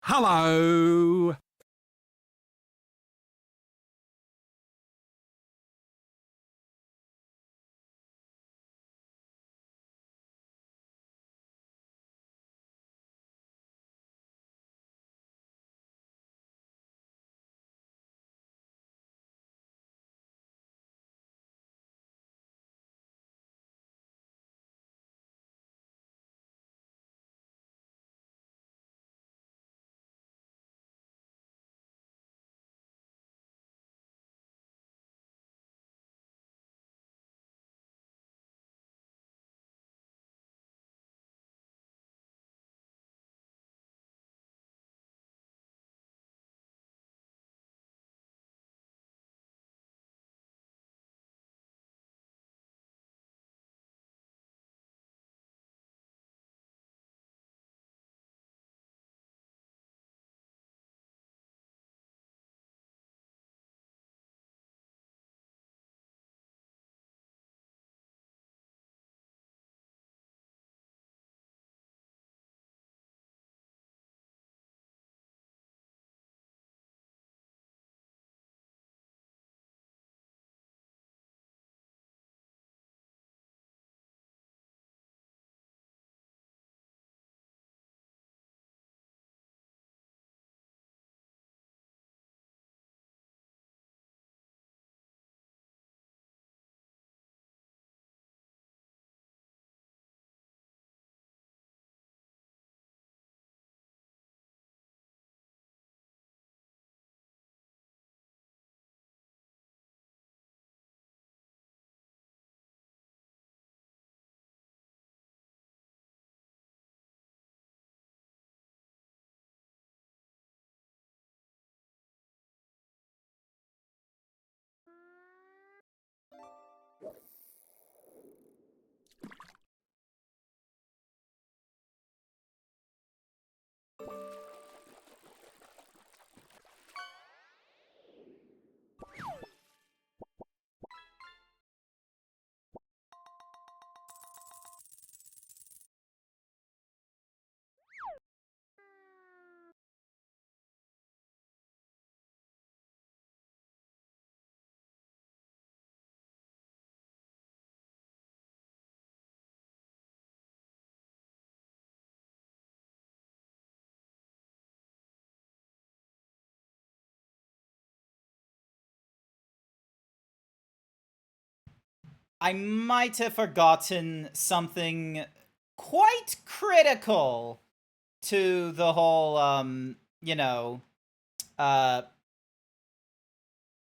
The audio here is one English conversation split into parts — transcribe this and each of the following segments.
Hello. I might have forgotten something quite critical to the whole, uh,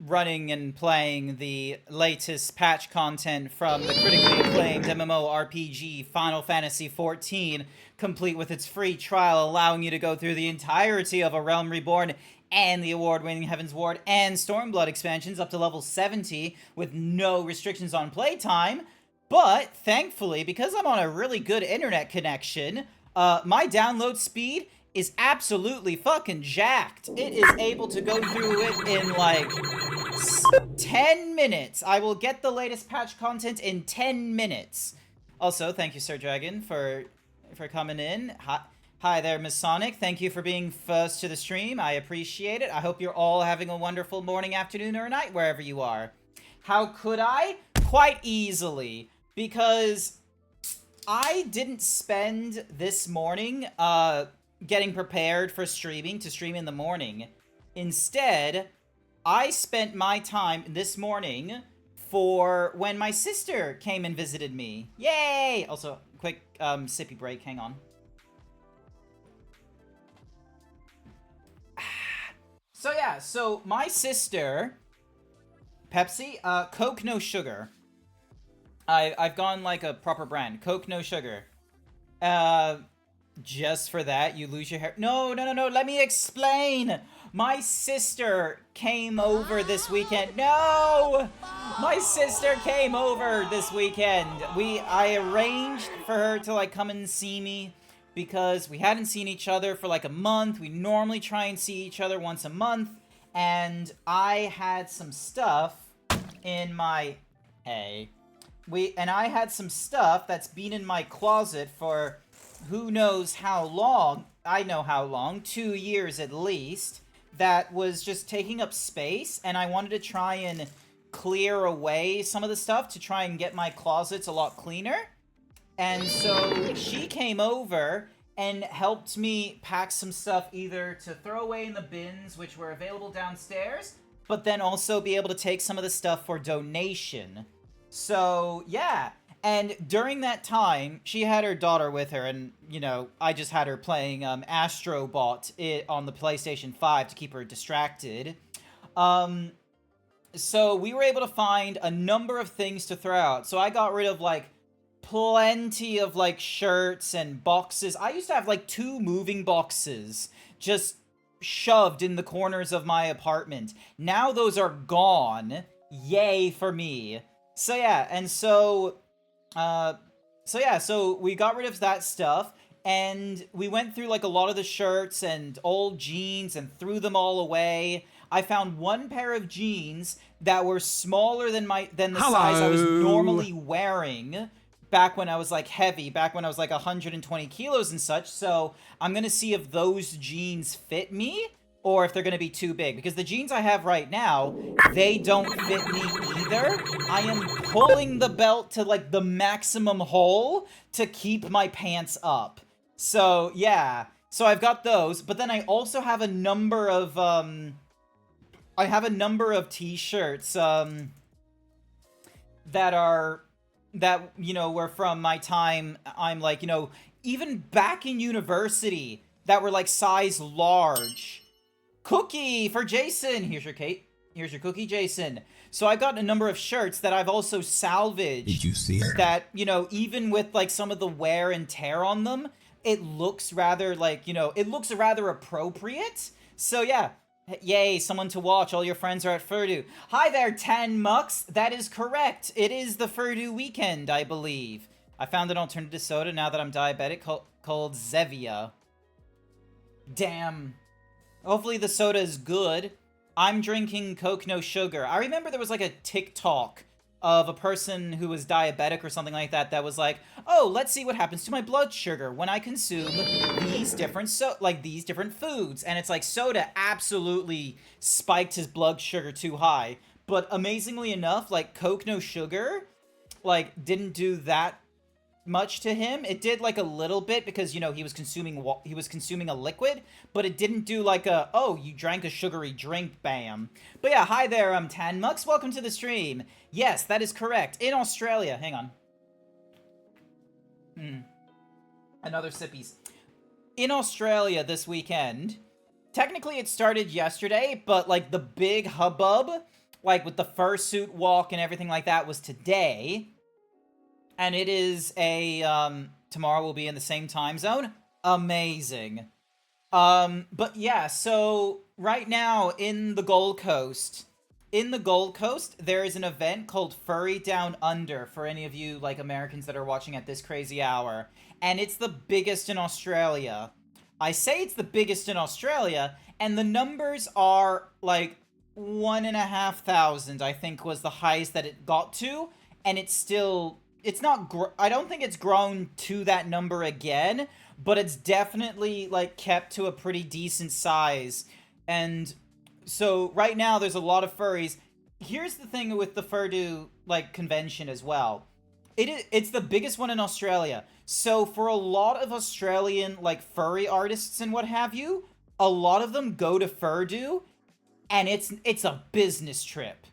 running and playing the latest patch content from the critically acclaimed MMORPG Final Fantasy XIV, complete with its free trial allowing you to go through the entirety of A Realm Reborn and the award-winning Heaven's Ward and Stormblood expansions up to level 70 with no restrictions on playtime. But thankfully, because I'm on a really good internet connection, my download speed is absolutely fucking jacked. It is able to go through it in like 10 minutes. I will get the latest patch content in 10 minutes. Also, thank you, Sir Dragon, for coming in. Hi there, Miss Sonic. Thank you for being first to the stream. I appreciate it. I hope you're all having a wonderful morning, afternoon, or night, wherever you are. How could I? Quite easily. Because I didn't spend this morning, getting prepared for streaming to stream in the morning. Instead, I spent my time this morning for when my sister came and visited me. Yay! Also, quick sippy break, hang on. So yeah, so my sister, Pepsi, Coke no sugar. I've gone like a proper brand, Coke no sugar. Just for that, you lose your hair. No, let me explain. My sister came over this weekend. No! My sister came over this weekend. I arranged for her to like come and see me because we hadn't seen each other for like a month. We normally try and see each other once a month. And I had some stuff in my... Hey. I had some stuff that's been in my closet for who knows how long. I know how long, 2 years at least, that was just taking up space, and I wanted to try and clear away some of the stuff to try and get my closets a lot cleaner. And so she came over and helped me pack some stuff either to throw away in the bins, which were available downstairs, but then also be able to take some of the stuff for donation. So, yeah. And during that time, she had her daughter with her, and, you know, I just had her playing Astrobot on the PlayStation 5 to keep her distracted. So we were able to find a number of things to throw out. So I got rid of, like, plenty of, like, shirts and boxes. I used to have, like, 2 moving boxes just shoved in the corners of my apartment. Now those are gone. Yay for me. So yeah, and so we got rid of that stuff, and we went through, like, a lot of the shirts and old jeans and threw them all away. I found one pair of jeans that were smaller than the size I was normally wearing back when I was, like, heavy, back when I was, like, 120 kilos and such, so I'm gonna see if those jeans fit me, or if they're gonna be too big, because the jeans I have right now, they don't fit me either. I am pulling the belt to, like, the maximum hole to keep my pants up. So, yeah. So I've got those, but then I also have a number of, t-shirts, that, you know, were from my time, I'm like, you know, even back in university, that were, like, size large. Cookie for Jason! Here's your cookie, Jason. So I got a number of shirts that I've also salvaged. Did you see it? That, you know, even with, like, some of the wear and tear on them, it looks rather, like, you know, it looks rather appropriate. So, yeah. Yay, someone to watch. All your friends are at Furdu. Hi there, 10 Mucks. That is correct. It is the Furdu weekend, I believe. I found an alternative soda now that I'm diabetic called Zevia. Damn. Hopefully the soda is good. I'm drinking Coke No Sugar. I remember there was, like, a TikTok of a person who was diabetic or something like that that was like, oh, let's see what happens to my blood sugar when I consume these different foods. And it's like soda absolutely spiked his blood sugar too high. But amazingly enough, like, Coke No Sugar, like, didn't do that much to him. It did, like, a little bit because, you know, he was consuming a liquid, but it didn't do like a, oh, you drank a sugary drink, bam. But yeah, hi there, I'm Tan Mux. Welcome to the stream. Yes, that is correct. In Australia, hang on. Another sippies. In Australia this weekend, technically it started yesterday, but, like, the big hubbub, like, with the fursuit walk and everything like that was today. And it is tomorrow will be in the same time zone. Amazing. But yeah, so right now in the Gold Coast, there is an event called Furry Down Under for any of you, like, Americans that are watching at this crazy hour. And it's the biggest in Australia. I say it's the biggest in Australia, and the numbers are, like, 1,500, I think, was the highest that it got to. And it's still... It's not, I don't think it's grown to that number again, but it's definitely, like, kept to a pretty decent size. And so right now there's a lot of furries. Here's the thing with the Furdu, like, convention as well. It's the biggest one in Australia. So for a lot of Australian, like, furry artists and what have you, a lot of them go to Furdu, and it's a business trip.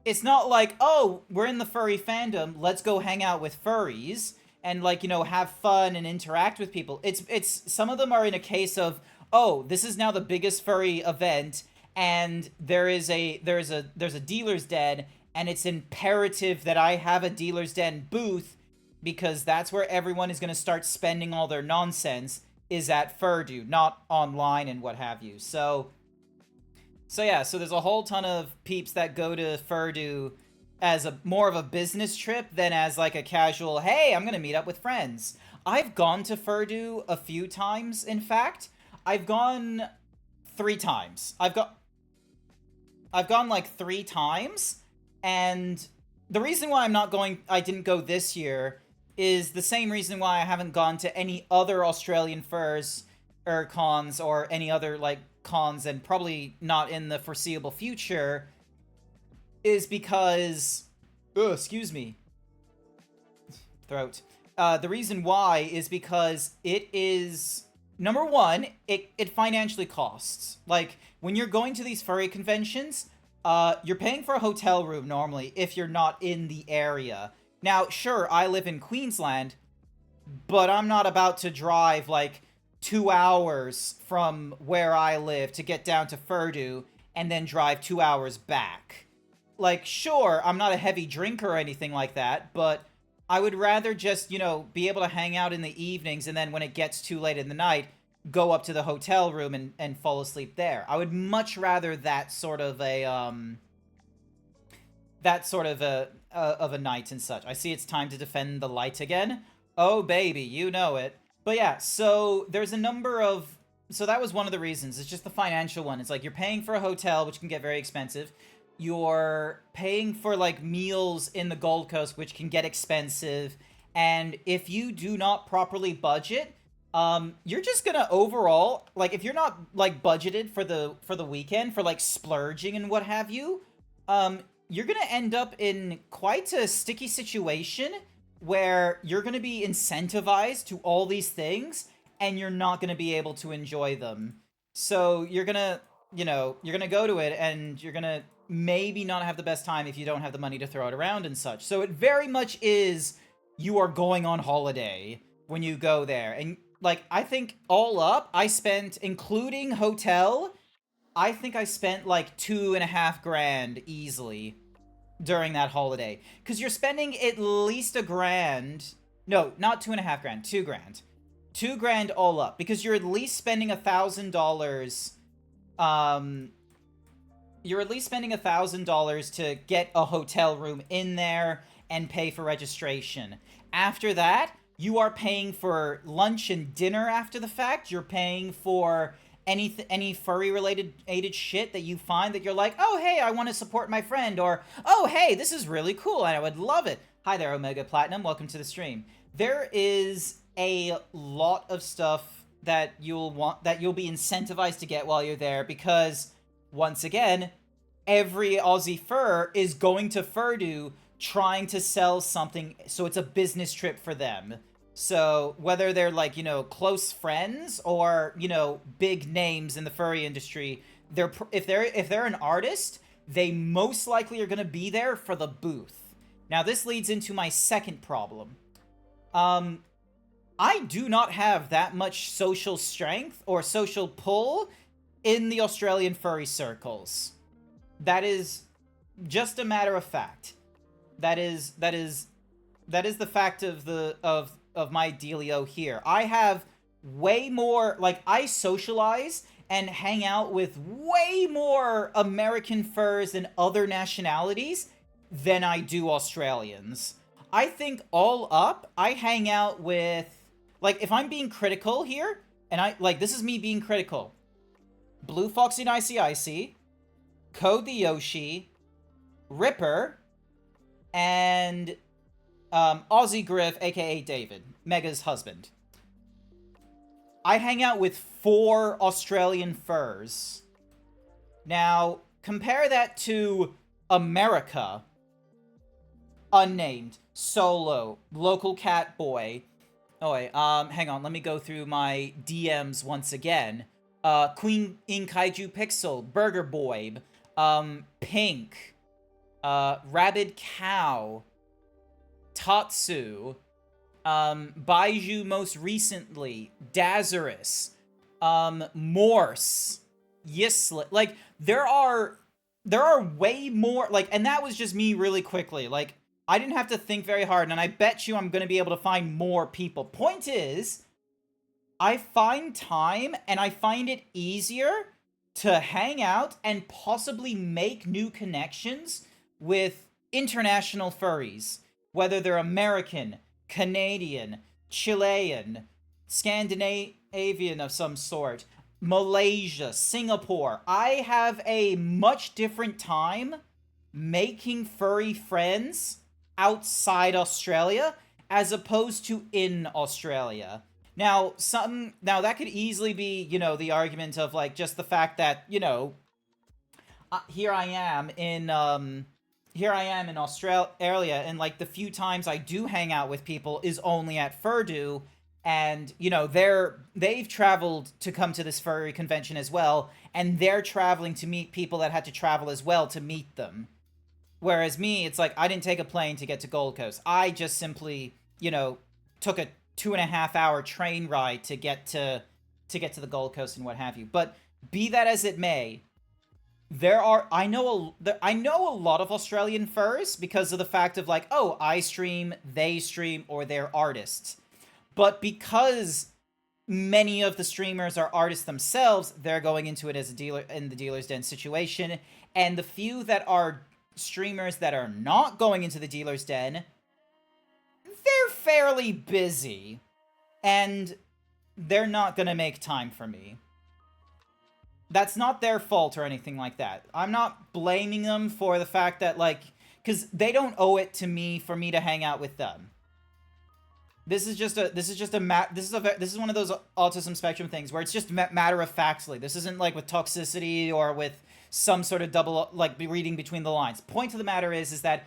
It's not like, oh, we're in the furry fandom, let's go hang out with furries and, like, you know, have fun and interact with people. It's some of them are in a case of, oh, this is now the biggest furry event, and there's a dealer's den, and it's imperative that I have a dealer's den booth because that's where everyone is going to start spending all their nonsense, is at Furdu, not online and what have you. So yeah, so there's a whole ton of peeps that go to Furdu as more of a business trip than as, like, a casual, hey, I'm gonna meet up with friends. I've gone to Furdu a few times, in fact. I've gone 3 times. I've gone, like, 3 times, and the reason why I didn't go this year is the same reason why I haven't gone to any other Australian furs cons or any other like cons, and probably not in the foreseeable future, is because excuse me, throat. The reason why is because it is, number one, it financially costs. Like, when you're going to these furry conventions, you're paying for a hotel room normally if you're not in the area. Now, sure, I live in Queensland, but I'm not about to drive like 2 hours from where I live to get down to Furdu and then drive 2 hours back. Like, sure, I'm not a heavy drinker or anything like that, but I would rather just, you know, be able to hang out in the evenings, and then when it gets too late in the night, go up to the hotel room and fall asleep there. I would much rather that sort of a, of a night and such. I see it's time to defend the light again. Oh, baby, you know it. But yeah, so there's a number of... So that was one of the reasons. It's just the financial one. It's like you're paying for a hotel, which can get very expensive. You're paying for, like, meals in the Gold Coast, which can get expensive. And if you do not properly budget, you're just gonna overall... Like, if you're not, like, budgeted for the weekend, for, like, splurging and what have you, you're gonna end up in quite a sticky situation where you're gonna be incentivized to all these things, and you're not gonna be able to enjoy them. So you're gonna, you know, you're gonna go to it, and you're gonna maybe not have the best time if you don't have the money to throw it around and such. So it very much is, you are going on holiday when you go there. And, like, I think all up, I spent, including hotel, I think I spent like $2,500 easily during that holiday. Because you're spending at least $1,000. No, not $2,500, $2,000. $2,000 all up. Because you're at least spending $1,000. You're at least spending $1,000 to get a hotel room in there and pay for registration. After that, you are paying for lunch and dinner after the fact. You're paying for any furry-related shit that you find that you're like, oh, hey, I want to support my friend, or, oh, hey, this is really cool, and I would love it. Hi there, Omega Platinum. Welcome to the stream. There is a lot of stuff that you'll be incentivized to get while you're there, because... Once again, every Aussie fur is going to Furdu trying to sell something, so it's a business trip for them. So whether they're, like, you know, close friends or, you know, big names in the furry industry, if they're an artist, they most likely are going to be there for the booth. Now this leads into my second problem. I do not have that much social strength or social pull in the Australian furry circles. That is just a matter of fact. That is the fact of my dealio here. I have way more, like, I socialize and hang out with way more American furs and other nationalities than I do Australians. I think all up, I hang out with, like, if I'm being critical here, and this is me being critical, Blue Foxy Nicey Icy, Code the Yoshi, Ripper, and Aussie Griff, aka David, Mega's husband. I hang out with 4 Australian furs. Now, compare that to America. Unnamed, Solo, Local Cat Boy. Oh wait, hang on, let me go through my DMs once again. Queen in Kaiju Pixel, Burger Boy, Pink, Rabid Cow, Tatsu, Baiju most recently, Dazarus, Morse, Yislet. Like, there are way more, like, and that was just me really quickly. Like, I didn't have to think very hard, and I bet you I'm gonna be able to find more people. Point is, I find time, and I find it easier to hang out and possibly make new connections with international furries. Whether they're American, Canadian, Chilean, Scandinavian of some sort, Malaysia, Singapore. I have a much different time making furry friends outside Australia as opposed to in Australia. Now that could easily be, the argument of like just the fact that, here I am in Australia, and like the few times I do hang out with people is only at Furdu, and they've traveled to come to this furry convention as well, and they're traveling to meet people that had to travel as well to meet them. Whereas me, it's like I didn't take a plane to get to Gold Coast. I just simply, took a 2.5 hour train ride to get to the Gold Coast and what have you. But be that as it may, I know a lot of Australian furs because of the fact of like, oh, I stream, they stream, or they're artists. But because many of the streamers are artists themselves, they're going into it as a dealer in the dealer's den situation. And the few that are streamers that are not going into the dealer's den, they're fairly busy. And they're not gonna make time for me. That's not their fault or anything like that. I'm not blaming them for the fact that, like, because they don't owe it to me for me to hang out with them. This is one of those autism spectrum things where it's just matter of factly. This isn't like with toxicity or with some sort of double, like, reading between the lines. Point of the matter is that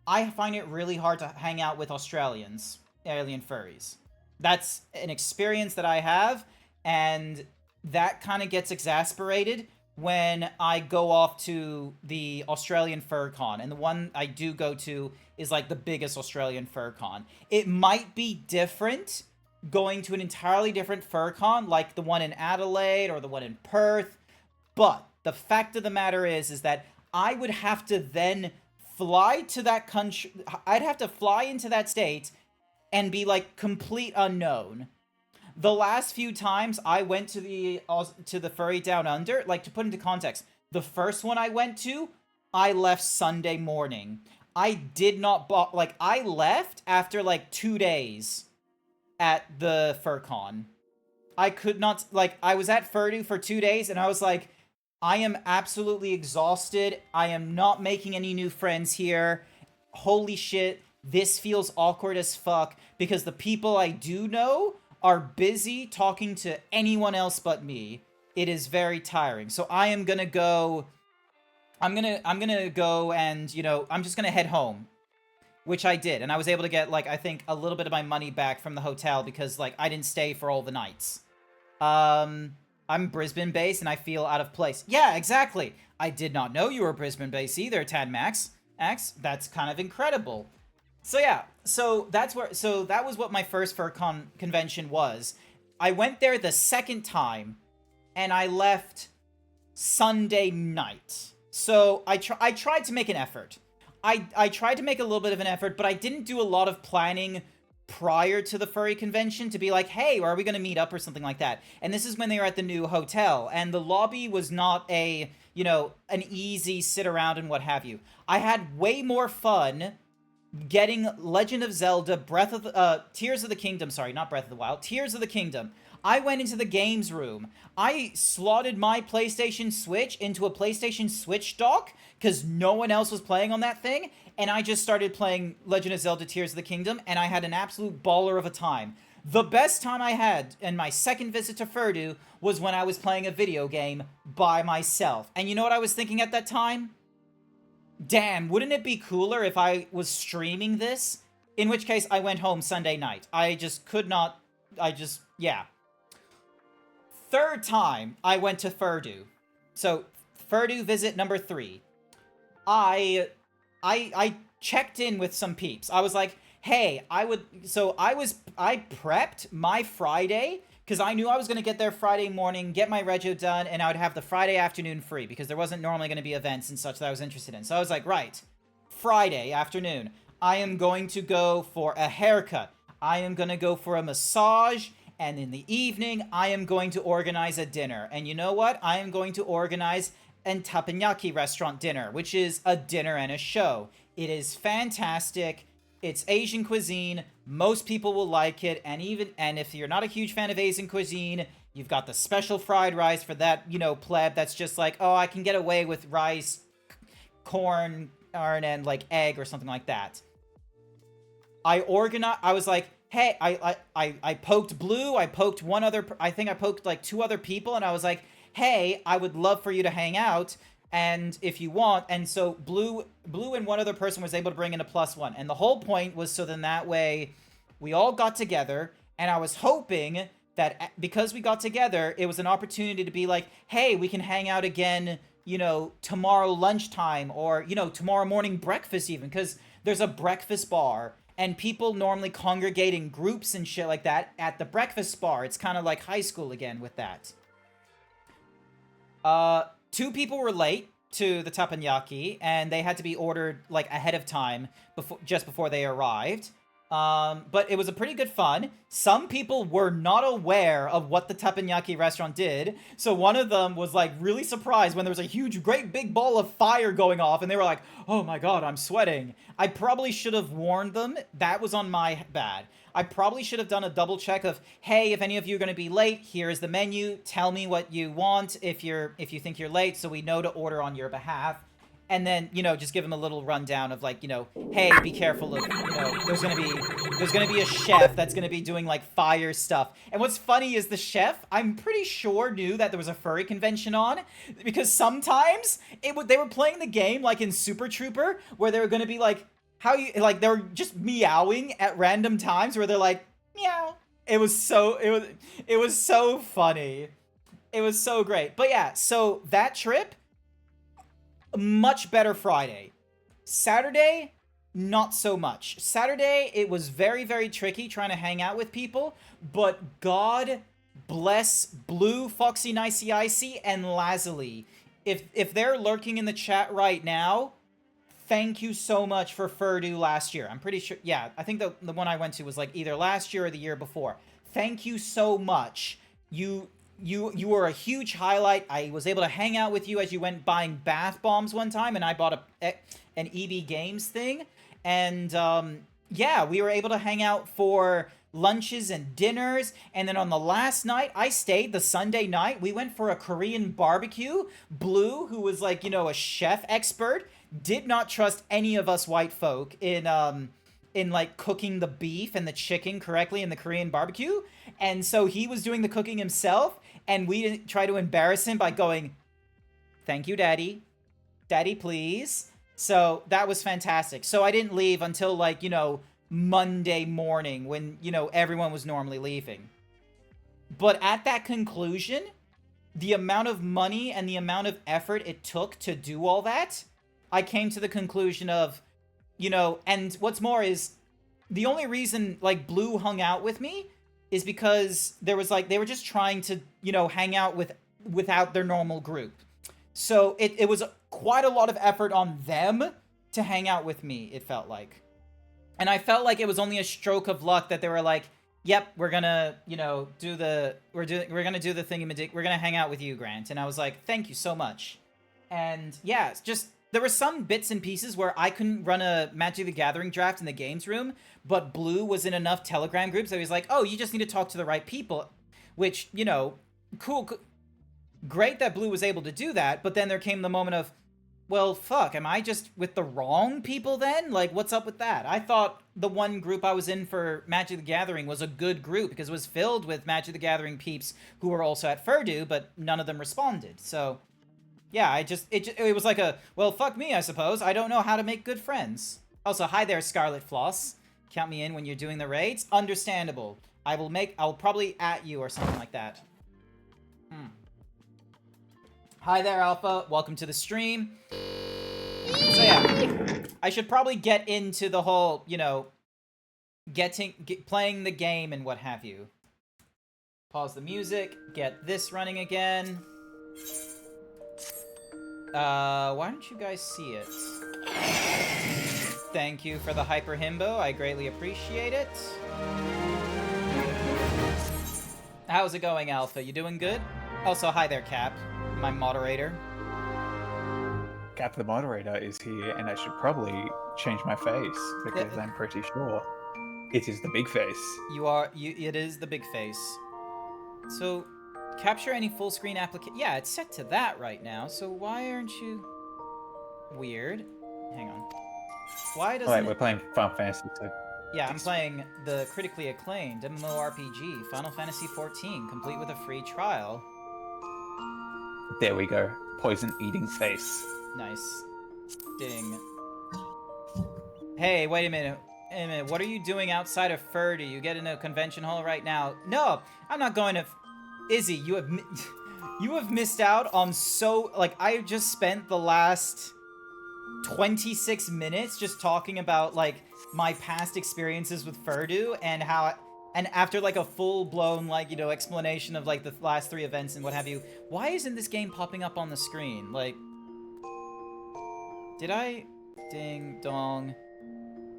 I find it really hard to hang out with Australians, alien furries. That's an experience that I have, and that kind of gets exasperated when I go off to the Australian Fur Con, and the one I do go to is like the biggest Australian Fur Con. It might be different going to an entirely different Fur Con, like the one in Adelaide or the one in Perth, but the fact of the matter is that I would have to then fly to that country. I'd have to fly into that state and be like complete unknown. The last few times I went to the Furry Down Under, like, to put into context, the first one I went to, I left Sunday morning. I did not I left after like 2 days at the FurCon. I could not, like, I was at Furdu for 2 days and I was like, I am absolutely exhausted. I am not making any new friends here. Holy shit, this feels awkward as fuck because the people I do know are busy talking to anyone else but me. It is very tiring. So I am gonna go. I'm gonna go and, I'm just gonna head home, which I did, and I was able to get, like, I think a little bit of my money back from the hotel because, like, I didn't stay for all the nights. I'm Brisbane based and I feel out of place. Yeah, exactly. I did not know you were Brisbane based either, Tadmax. That's kind of incredible. So yeah, so that was what my first FurCon convention was. I went there the second time, and I left Sunday night. So I tried to make an effort. I tried to make a little bit of an effort, but I didn't do a lot of planning prior to the furry convention to be like, hey, are we going to meet up or something like that? And this is when they were at the new hotel, and the lobby was not an easy sit around and what have you. I had way more fun getting Legend of Zelda Tears of the Kingdom, sorry, not Breath of the Wild, Tears of the Kingdom. I went into the games room. I slotted my PlayStation Switch into a PlayStation Switch dock because no one else was playing on that thing, and I just started playing Legend of Zelda Tears of the Kingdom, and I had an absolute baller of a time. The best time I had in my second visit to Furdu was when I was playing a video game by myself. And you know what I was thinking at that time? Damn, wouldn't it be cooler if I was streaming this? In which case, I went home Sunday night. Yeah. Third time, I went to Furdu. So, Furdu visit number 3. I checked in with some peeps. I was like, hey, I prepped my Friday, because I knew I was going to get there Friday morning, get my rego done, and I would have the Friday afternoon free, because there wasn't normally going to be events and such that I was interested in. So I was like, right, Friday afternoon, I am going to go for a haircut. I am going to go for a massage, and in the evening, I am going to organize a dinner. And you know what? I am going to organize an teppanyaki restaurant dinner, which is a dinner and a show. It is fantastic. It's Asian cuisine. Most people will like it, and if you're not a huge fan of Asian cuisine, you've got the special fried rice for that, pleb that's just like, oh, I can get away with rice, corn, and like egg or something like that. I was like, hey, I poked Blue, I poked one other, I think I poked like 2 other people, and I was like, hey, I would love for you to hang out, and if you want, and so Blue and one other person was able to bring in a +1, and the whole point was so then that way we all got together, and I was hoping that because we got together, it was an opportunity to be like, hey, we can hang out again, you know, tomorrow lunchtime, or, you know, tomorrow morning breakfast even, because there's a breakfast bar, and people normally congregate in groups and shit like that at the breakfast bar. It's kind of like high school again with that. 2 people were late to the teppanyaki, and they had to be ordered, like, ahead of time, just before they arrived. But it was a pretty good fun. Some people were not aware of what the teppanyaki restaurant did, so one of them was, like, really surprised when there was a huge, great big ball of fire going off, and they were like, oh my god, I'm sweating. I probably should have warned them. That was on my bad. I probably should have done a double check of, hey, if any of you are going to be late, here is the menu. Tell me what you want if you think you're late, so we know to order on your behalf. And then, you know, just give them a little rundown of, like, you know, hey, be careful of, you know, there's gonna be a chef that's gonna be doing, like, fire stuff. And what's funny is the chef, I'm pretty sure, knew that there was a furry convention on, because sometimes they were playing the game, like in Super Trooper, where they were gonna be like, they were just meowing at random times, where they're like, meow. It was so funny. It was so great. But yeah, so that trip, much better Friday. Saturday, not so much. Saturday, it was very, very tricky trying to hang out with people, but God bless Blue, Foxy, Nicey Icy, and Lazuli. If they're lurking in the chat right now, thank you so much for Furdu last year. I'm pretty sure, yeah, I think the one I went to was like either last year or the year before. Thank you so much. You were a huge highlight. I was able to hang out with you as you went buying bath bombs one time, and I bought an EB Games thing. And, yeah, we were able to hang out for lunches and dinners. And then on the last night, I stayed, the Sunday night, we went for a Korean barbecue. Blue, who was, like, you know, a chef expert, did not trust any of us white folk in like cooking the beef and the chicken correctly in the Korean barbecue. And so he was doing the cooking himself, and we didn't try to embarrass him by going, thank you, Daddy. Daddy, please. So that was fantastic. So I didn't leave until, like, you know, Monday morning when, you know, everyone was normally leaving. But at that conclusion, the amount of money and the amount of effort it took to do all that, I came to the conclusion of, you know, and what's more is, the only reason, like, Blue hung out with me is because there was, like, they were just trying to, you know, hang out without their normal group. So it was quite a lot of effort on them to hang out with me, it felt like. And I felt like it was only a stroke of luck that they were like, yep, we're gonna, you know, we're gonna do the thingamajig, we're gonna hang out with you, Grant. And I was like, thank you so much. And yeah, it's just, there were some bits and pieces where I couldn't run a Magic the Gathering draft in the games room, but Blue was in enough Telegram groups that he was like, oh, you just need to talk to the right people. Which, you know, cool. Great that Blue was able to do that, but then there came the moment of, well, fuck, am I just with the wrong people then? Like, what's up with that? I thought the one group I was in for Magic the Gathering was a good group, because it was filled with Magic the Gathering peeps who were also at Furdu, but none of them responded, so... yeah, it was like a, well, fuck me, I suppose. I don't know how to make good friends. Also, hi there, Scarlet Floss. Count me in when you're doing the raids. Understandable. I'll probably at you or something like that. Hi there, Alpha. Welcome to the stream. So yeah, I should probably get into the whole, you know, playing the game and what have you. Pause the music, get this running again. Why don't you guys see it? Thank you for the hyper himbo. I greatly appreciate it. How's it going, Alpha? You doing good? Also, hi there, Cap, my moderator. Cap the moderator is here, and I should probably change my face, because I'm pretty sure it is the big face. It is the big face. So... capture any full screen application. Yeah, it's set to that right now. So why aren't you... weird. Hang on. Why doesn't we're playing Final Fantasy 2. Yeah, I'm playing the critically acclaimed MMORPG Final Fantasy XIV, complete with a free trial. There we go. Poison eating face. Nice. Ding. Hey, wait a minute. Wait a minute. What are you doing outside of Fur? You get in a convention hall right now? No, I'm not going to. Izzy, you have you have missed out on so like I just spent the last 26 minutes just talking about like my past experiences with Furdu and how and after like a full-blown like, you know, explanation of like the last 3 events and what have you, why isn't this game popping up on the screen? Like, did I ding dong?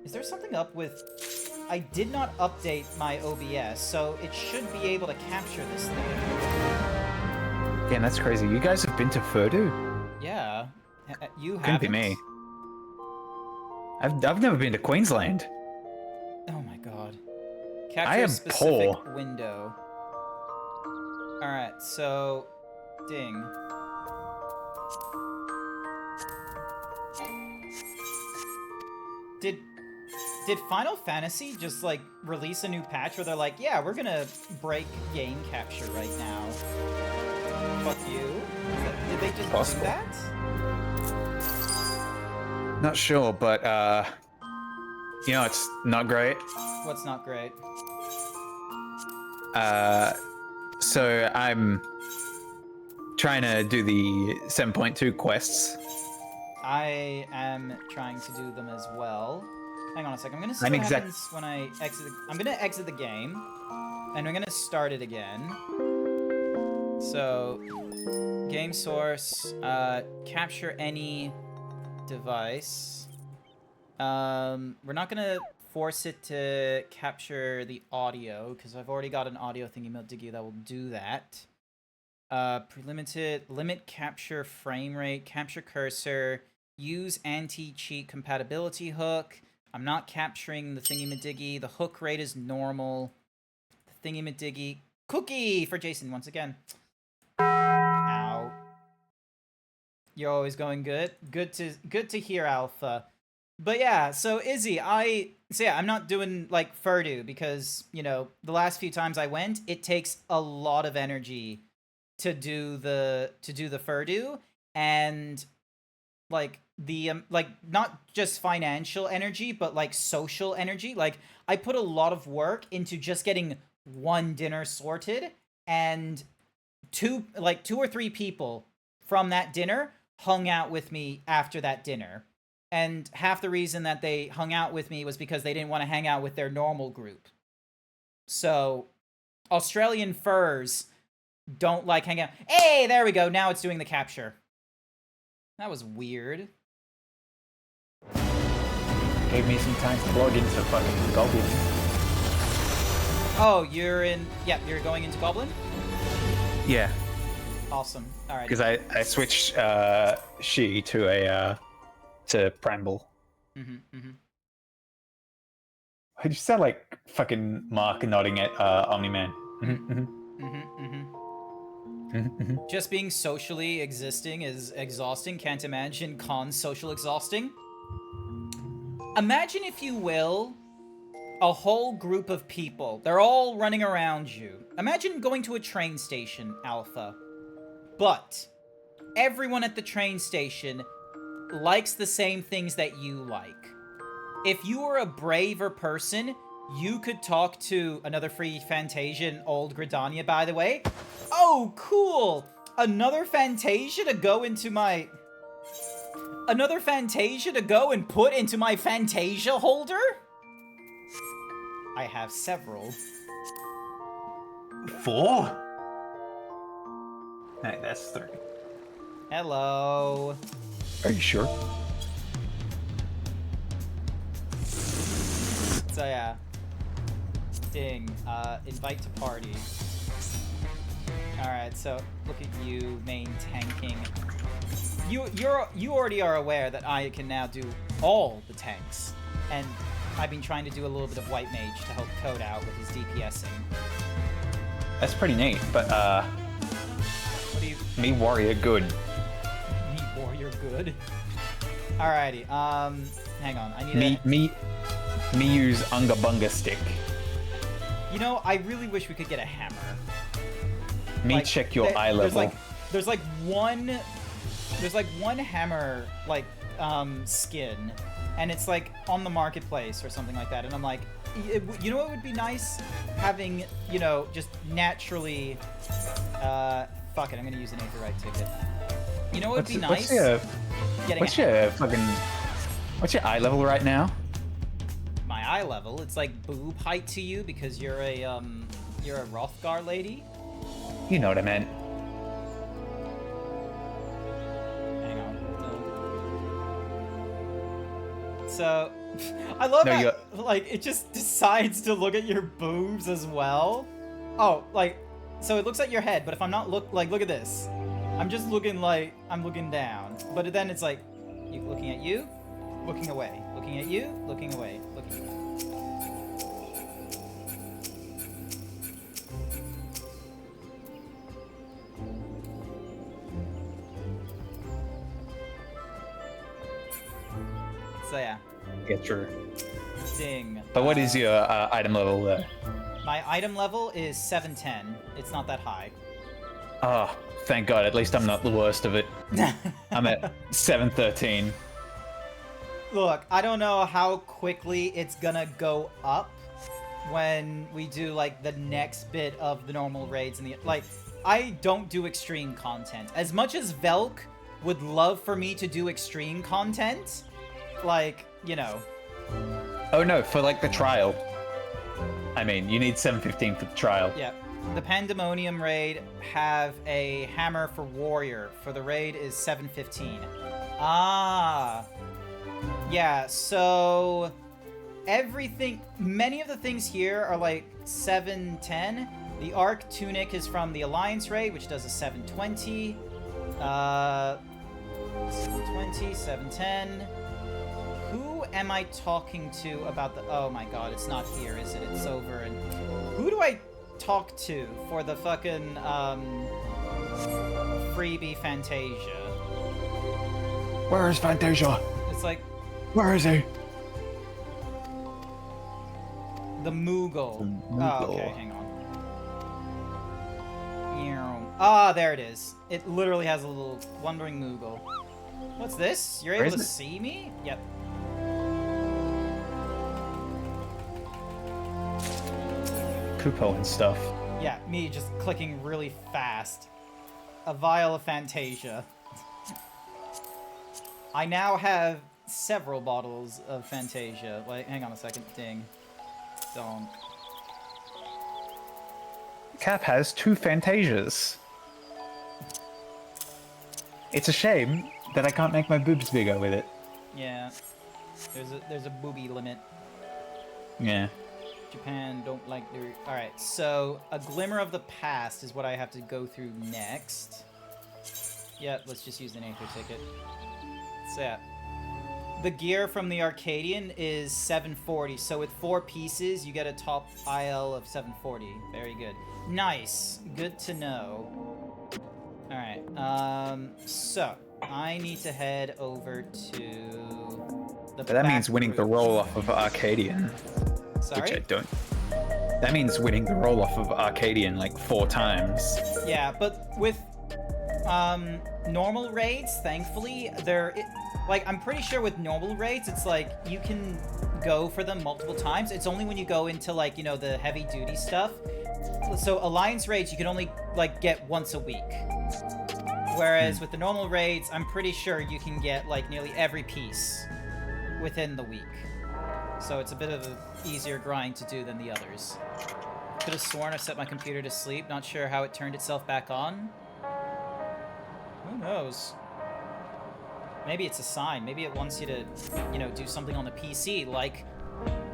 Is there something up with... I did not update my OBS, so it should be able to capture this thing. Yeah, that's crazy. You guys have been to Furdu? Yeah. You haven't? Couldn't be me. I've never been to Queensland. Oh my god. Capture I am a specific poor. window. Alright, so... Ding. Did Final Fantasy just, like, release a new patch where they're like, yeah, we're gonna break game capture right now? Fuck you? Did they just Possible. do that? Not sure, but, you know, it's not great. What's not great? So I'm trying to do the 7.2 quests. I am trying to do them as well. Hang on a second. I'm gonna see what happens when I exit. I'm gonna exit the game, and I'm gonna start it again. So, game source, capture any device. We're not gonna force it to capture the audio because I've already got an audio thingy-diggy that will do that. Pre-limited, limit capture frame rate, capture cursor, use anti-cheat compatibility hook. I'm not capturing the thingy-majiggy. The hook rate is normal. The thingy-majiggy. Cookie for Jason once again. Ow. You're always going good. Good to hear, Alpha. But yeah, so Izzy, I'm not doing like Furdu because, you know, the last few times I went, it takes a lot of energy to do the Furdu, and like the like not just financial energy but like social energy. Like I put a lot of work into just getting one dinner sorted, and two or three people from that dinner hung out with me after that dinner, and half the reason that they hung out with me was because they didn't want to hang out with their normal group. So Australian furs don't like hanging out. Hey, there we go. Now it's doing the capture. That was weird. Gave me some time to log into fucking Goblin. Oh, you're in... Yeah, you're going into Goblin? Yeah. Awesome. Alright. Because I switched she to a to Pramble. I just sound like fucking Mark nodding at Omni-Man. Just being socially existing is exhausting. Can't imagine con social exhausting. Imagine, if you will, a whole group of people. They're all running around you. Imagine going to a train station, Alpha. But everyone at the train station likes the same things that you like. If you were a braver person, you could talk to another free Fantasian, old Gridania, by the way. Oh, cool! Another Fantasia to go into my... Another Fantasia to go and put into my Fantasia holder? I have several. 4? Hey, that's 3. Hello. Are you sure? So yeah. Ding. Invite to party. Alright, so look at you, main tanking. You already are aware that I can now do all the tanks. And I've been trying to do a little bit of White Mage to help Code out with his DPSing. That's pretty neat, but What do you... me warrior good. Me warrior good? Alrighty, hang on, I need Me Me use Unga Bunga stick. You know, I really wish we could get a hammer. Me Like, check your eye level. There's like one hammer skin, and it's like on the marketplace or something like that. And I'm like, you know what would be nice? Having, you know, just naturally, fuck it, I'm gonna use an Aetherite ticket. You know what would be nice? What's your eye level right now? My eye level, it's like boob height to you because you're a Rothgar lady. You know what I meant. Hang on. So, I love how, like, it just decides to look at your boobs as well. Oh, like, so it looks at your head, but if I'm not look at this. I'm just looking like, I'm looking down. But then it's like, looking at you, looking away. Looking at you, looking away, looking away. So yeah. Get true. Ding. But what is your item level there? My item level is 710. It's not that high. Oh, thank God. At least I'm not the worst of it. I'm at 713. Look, I don't know how quickly it's gonna go up when we do, like, the next bit of the normal raids and the... Like, I don't do extreme content. As much as Velk would love for me to do extreme content, like, you know... Oh no, for, like, the trial. I mean, you need 715 for the trial. Yeah. The Pandemonium raid have a hammer for warrior. For the raid is 715. Ah... Yeah, so many of the things here are like 710. The Arc Tunic is from the Alliance raid, which does a 720. 720, 710. Who am I talking to about the... Oh my god, it's not here, is it? It's over. And who do I talk to for the fucking, freebie Fantasia? Where is Fantasia? It's like... Where is he? The Moogle. Oh, okay, hang on. Ah, there it is. It literally has a little wandering Moogle. What's this? You're able to see me? Yep. Kupo and stuff. Yeah, me just clicking really fast. A vial of Fantasia. I now have several bottles of Fantasia. Like, hang on a second. Ding. Donk. Cap has 2 Fantasias. It's a shame that I can't make my boobs bigger with it. Yeah. There's a booby limit. Yeah. Japan don't like the... Alright, so a Glimmer of the Past is what I have to go through next. Yeah, let's just use an Aether ticket. So yeah. The gear from the Arcadian is 740, so with 4 pieces, you get a top IL of 740. Very good. Nice. Good to know. Alright, so, I need to head over to the But that means winning the roll off of Arcadian. Sorry? Which I don't. That means winning the roll off of Arcadian like 4 times. Yeah, but with normal raids, thankfully, like, I'm pretty sure with normal raids, it's like, you can go for them multiple times. It's only when you go into, like, you know, the heavy-duty stuff. So, Alliance raids, you can only, like, get once a week. Whereas with the normal raids, I'm pretty sure you can get, like, nearly every piece within the week. So it's a bit of an easier grind to do than the others. Could have sworn I set my computer to sleep. Not sure how it turned itself back on. Who knows? Maybe it's a sign. Maybe it wants you to, you know, do something on the PC, like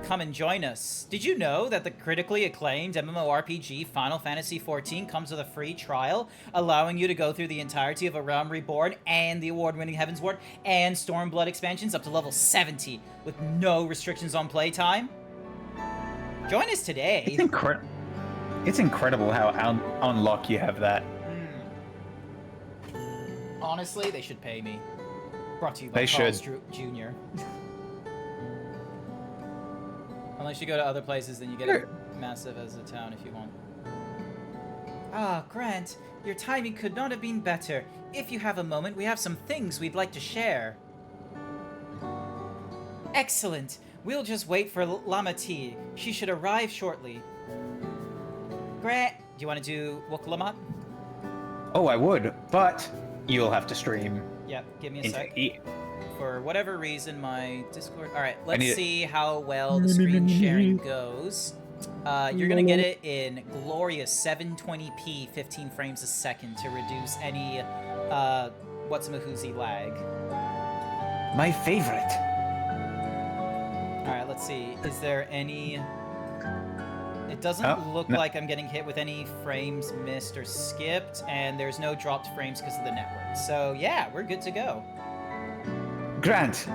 come and join us. Did you know that the critically acclaimed MMORPG Final Fantasy XIV comes with a free trial, allowing you to go through the entirety of A Realm Reborn and the award-winning Heavensward and Stormblood expansions up to level 70 with no restrictions on playtime? Join us today. It's incredible how on lock you have that. Honestly, they should pay me. Brought to you by Carl Jr. Unless you go to other places, then you get it massive as a town if you want. Ah, Grant, your timing could not have been better. If you have a moment, we have some things we'd like to share. Excellent. We'll just wait for Lamati. She should arrive shortly. Grant, do you want to do Woklamat? Oh, I would, but you'll have to stream. Yep, give me a into sec. E. For whatever reason, my Discord... Alright, let's see how well the screen sharing goes. You're gonna get it in glorious 720p, 15 frames a second to reduce any, what's-a-mahoozy lag. My favorite. Alright, let's see. Is there any... It doesn't look like I'm getting hit with any frames missed or skipped, and there's no dropped frames because of the network. So, yeah, we're good to go. Grant,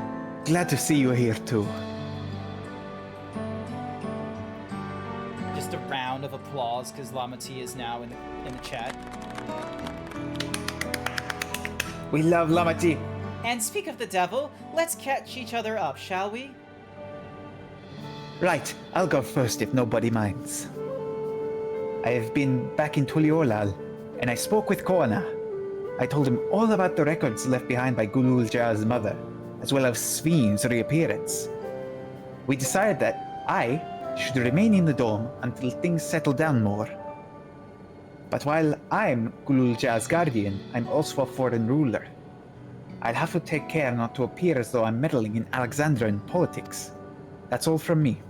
glad to see you here too. Just a round of applause because Lamati is now in the chat. We love Lamati. And speak of the devil, let's catch each other up, shall we? Right, I'll go first if nobody minds. I have been back in Tuliolal, and I spoke with Koana. I told him all about the records left behind by Gulul Jar's mother, as well as Sven's reappearance. We decided that I should remain in the dome until things settle down more. But while I'm Gulul Jar's guardian, I'm also a foreign ruler. I'll have to take care not to appear as though I'm meddling in Alexandrian politics. That's all from me.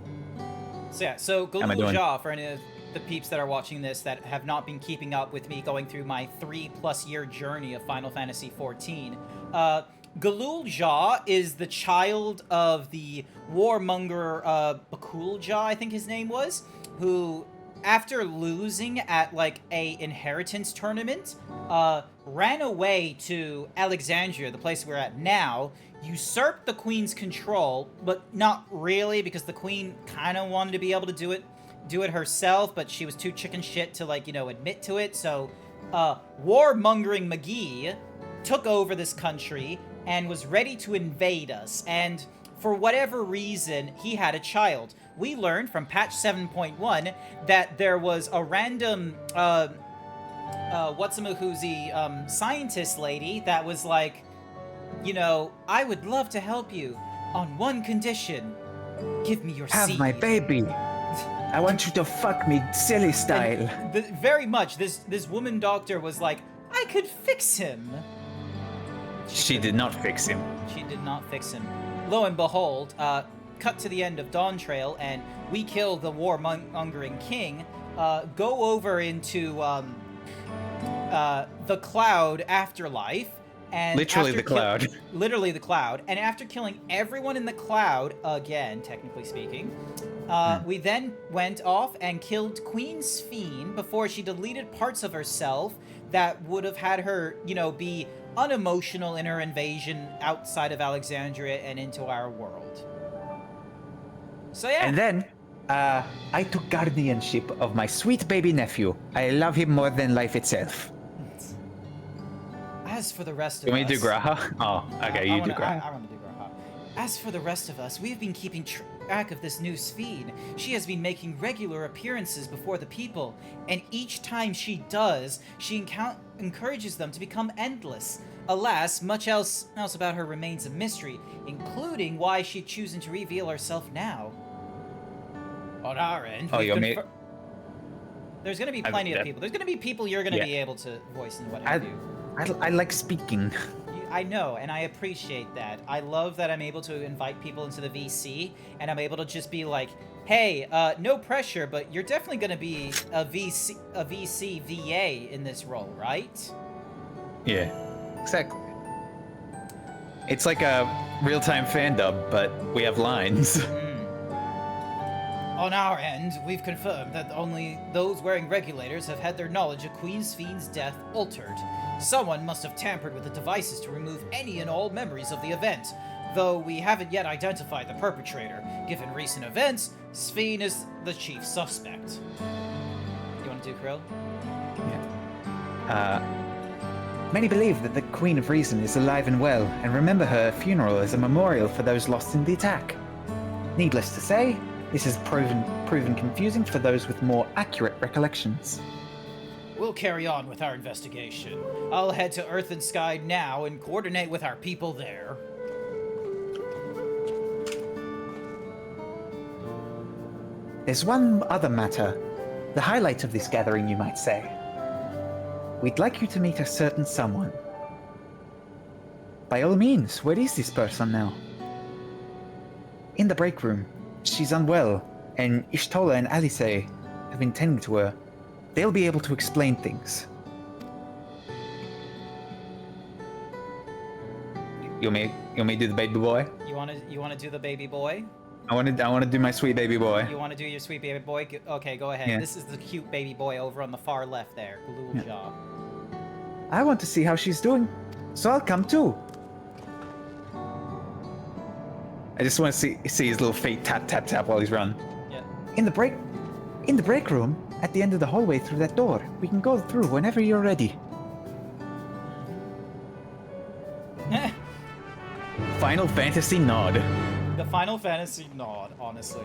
So yeah, so Gulul Jar, for any of the peeps that are watching this that have not been keeping up with me going through my 3+ year journey of Final Fantasy XIV, Gulul Jar is the child of the warmonger Bakul Jar, I think his name was, who, after losing at like a inheritance tournament, ran away to Alexandria, the place we're at now, usurped the queen's control, but not really, because the queen kind of wanted to be able to do it herself, but she was too chicken shit to, like, you know, admit to it. So warmongering McGee took over this country and was ready to invade us, and for whatever reason he had a child. We learned from patch 7.1 that there was a random what's-a-mahoozy scientist lady that was like, you know, I would love to help you on one condition. Give me your seed. Have my baby. I want you to fuck me silly style. Very much. This woman doctor was like, I could fix him. She did not fix him. She did not fix him. Lo and behold, cut to the end of Dawn Trail, and we kill the warmongering king, go over into the Cloud Afterlife, and literally the Cloud. Literally the Cloud. And after killing everyone in the Cloud, again, technically speaking, we then went off and killed Queen Sven before she deleted parts of herself that would have had her, you know, be unemotional in her invasion outside of Alexandria and into our world. So yeah. And then, I took guardianship of my sweet baby nephew. I love him more than life itself. As for the rest of us... You want me to do Graha? Oh, okay, you do Graha. I want to do Graha. As for the rest of us, we've been keeping track of this new Sven. She has been making regular appearances before the people, and each time she does, she encourages them to become endless. Alas, much else about her remains a mystery, including why she's choosing to reveal herself now. On our end, there's going to be plenty of people. There's going to be people you're going to be able to voice and what have you. I like speaking. I know, and I appreciate that. I love that I'm able to invite people into the VC, and I'm able to just be like, hey, no pressure, but you're definitely going to be a VC VA in this role, right? Yeah, exactly. It's like a real-time fan dub, but we have lines. On our end, we've confirmed that only those wearing regulators have had their knowledge of Queen Sven's death altered. Someone must have tampered with the devices to remove any and all memories of the event, though we haven't yet identified the perpetrator. Given recent events, Sven is the chief suspect. You want to do Krill? Yeah. Many believe that the Queen of Reason is alive and well, and remember her funeral as a memorial for those lost in the attack. Needless to say, This has proven confusing for those with more accurate recollections. We'll carry on with our investigation. I'll head to Earth and Sky now and coordinate with our people there. There's one other matter. The highlight of this gathering, you might say. We'd like you to meet a certain someone. By all means, where is this person now? In the break room. She's unwell, and Ishtola and Alice have been tending to her. They'll be able to explain things. You want me to do the baby boy? You wanna do the baby boy? I want to do my sweet baby boy. You want to do your sweet baby boy? Okay, go ahead. Yeah. This is the cute baby boy over on the far left there. Blue jaw. I want to see how she's doing, so I'll come too. I just want to see his little feet tap tap tap while he's running. Yeah. In the break room, at the end of the hallway through that door. We can go through whenever you're ready. Final Fantasy nod. The Final Fantasy nod, honestly.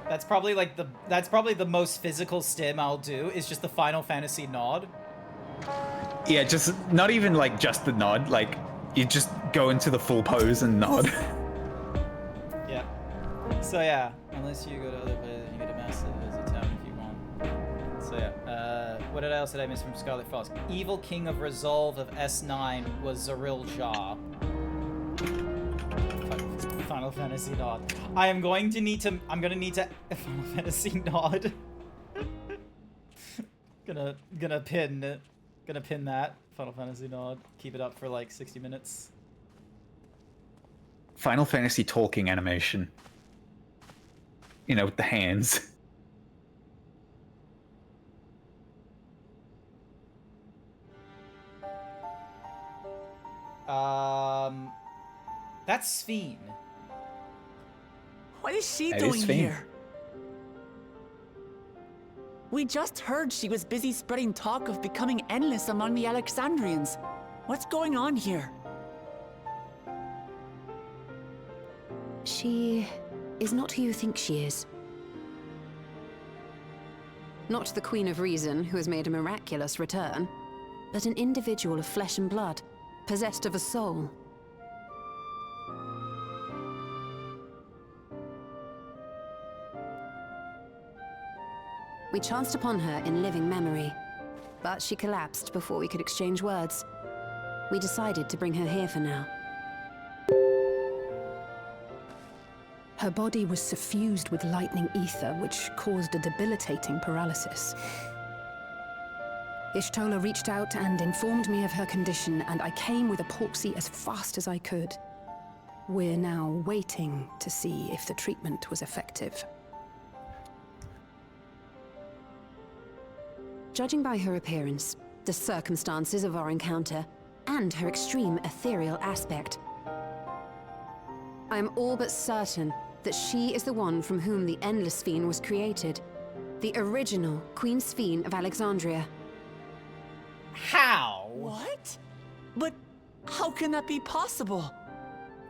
That's probably the most physical stim I'll do, is just the Final Fantasy nod. Yeah, just not even like just the nod, like you just go into the full pose and nod. Yeah. So yeah, unless you go to other places, you get a massive as a town if you want. So yeah, what else did I miss from Scarlet Frost? Evil King of Resolve of S9 was Zaril Jaw. Final Fantasy nod. I'm gonna need to Final Fantasy nod. gonna pin that Final Fantasy nod. Keep it up for like 60 minutes. Final Fantasy talking animation. You know, with the hands. That's Sphene. What is she That is doing Sphene. here? We just heard she was busy spreading talk of becoming endless among the Alexandrians. What's going on here? She is not who you think she is. Not the Queen of Reason, who has made a miraculous return, but an individual of flesh and blood, possessed of a soul. We chanced upon her in living memory, but she collapsed before we could exchange words. We decided to bring her here for now. Her body was suffused with lightning ether, which caused a debilitating paralysis. Ishtola reached out and informed me of her condition, and I came with a Porksy as fast as I could. We're now waiting to see if the treatment was effective. Judging by her appearance, the circumstances of our encounter, and her extreme ethereal aspect, I am all but certain that she is the one from whom the Endless Sphene was created. The original Queen Sphene of Alexandria. How? What? But how can that be possible?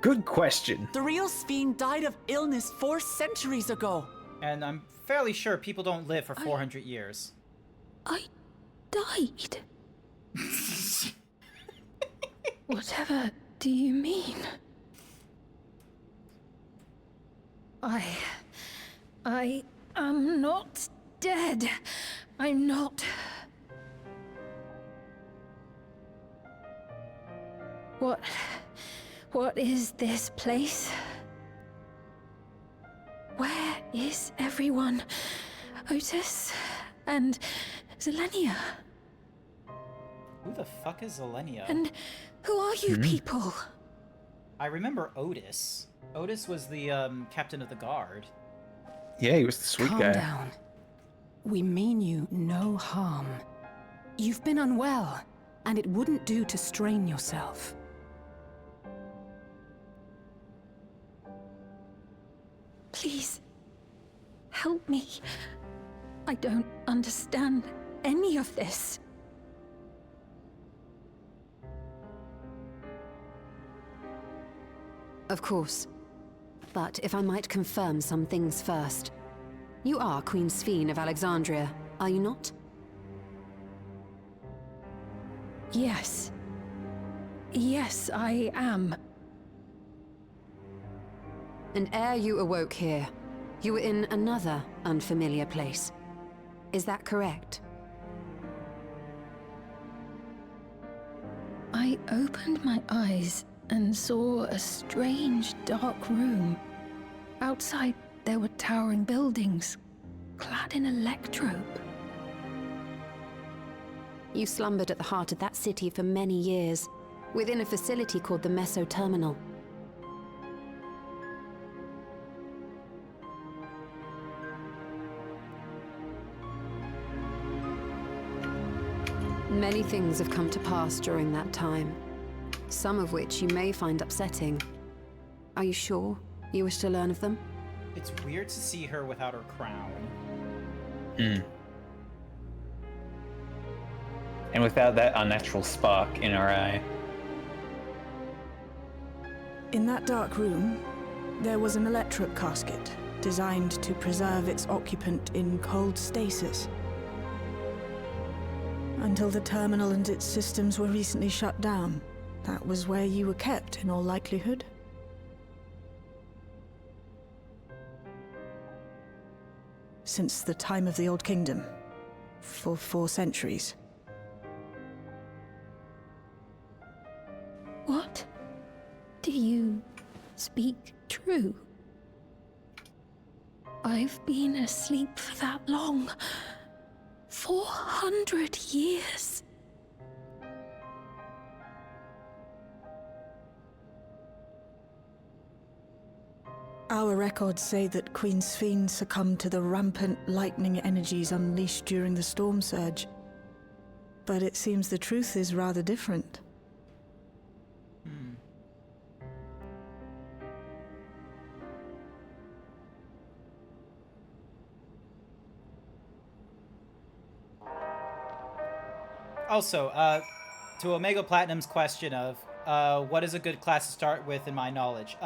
Good question. The real Sphene died of illness 4 centuries ago. And I'm fairly sure people don't live for 400 years. I died. Whatever do you mean? I am not dead. I'm not. What is this place? Where is everyone? Otis and Zelenia. Who the fuck is Zelenia? And who are you people? I remember Otis. Otis was the captain of the guard. Yeah, he was the sweet Calm guy. down. We mean you no harm. You've been unwell, and it wouldn't do to strain yourself. Please, help me. I don't understand any of this. Of course. But if I might confirm some things first. You are Queen Sphene of Alexandria, are you not? Yes. Yes, I am. And ere you awoke here, you were in another unfamiliar place. Is that correct? I opened my eyes and saw a strange, dark room. Outside, there were towering buildings, clad in electrope. You slumbered at the heart of that city for many years, within a facility called the Meso Terminal. Many things have come to pass during that time, some of which you may find upsetting. Are you sure you wish to learn of them? It's weird to see her without her crown. And without that unnatural spark in her eye. In that dark room, there was an electric casket designed to preserve its occupant in cold stasis. Until the terminal and its systems were recently shut down. That was where you were kept, in all likelihood. Since the time of the Old Kingdom. For 4 centuries. What? Do you speak true? I've been asleep for that long. 400 years. Our records say that Queen Sphene succumbed to the rampant lightning energies unleashed during the storm surge. But it seems the truth is rather different. Also, to Omega Platinum's question of what is a good class to start with in my knowledge,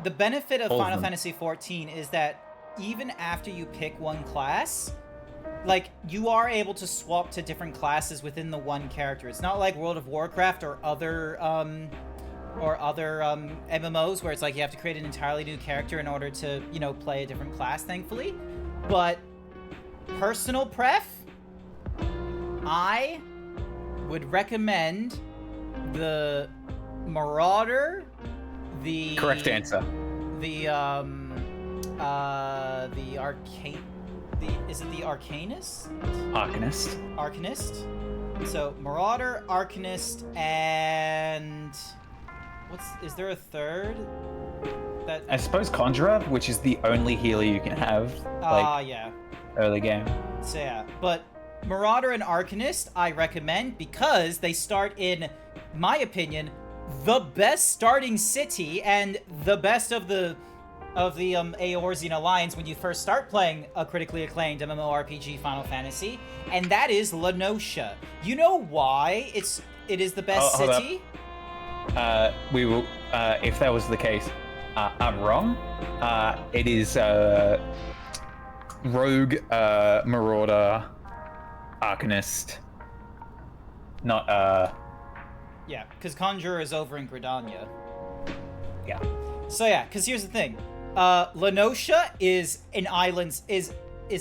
the benefit of Final Fantasy XIV is that even after you pick one class, like, you are able to swap to different classes within the one character. It's not like World of Warcraft or other MMOs where it's like you have to create an entirely new character in order to, you know, play a different class, thankfully. But personal pref, I would recommend the Marauder, the... Correct answer. The Arcane... Is it the Arcanist? Arcanist. Arcanist. So, Marauder, Arcanist, and... Is there a third? I suppose Conjurer, which is the only healer you can have, yeah. early game. So yeah, but Marauder and Arcanist I recommend because they start in, my opinion, the best starting city and the best of the Eorzean Alliance when you first start playing a critically acclaimed MMORPG Final Fantasy, and that is Lenosha. You know why it is the best city? We will, if that was the case, I'm wrong. It is Rogue, Marauder, Arcanist, not Yeah, because Conjurer is over in Gridania. Yeah. So yeah, because here's the thing. Lenosha is an island, is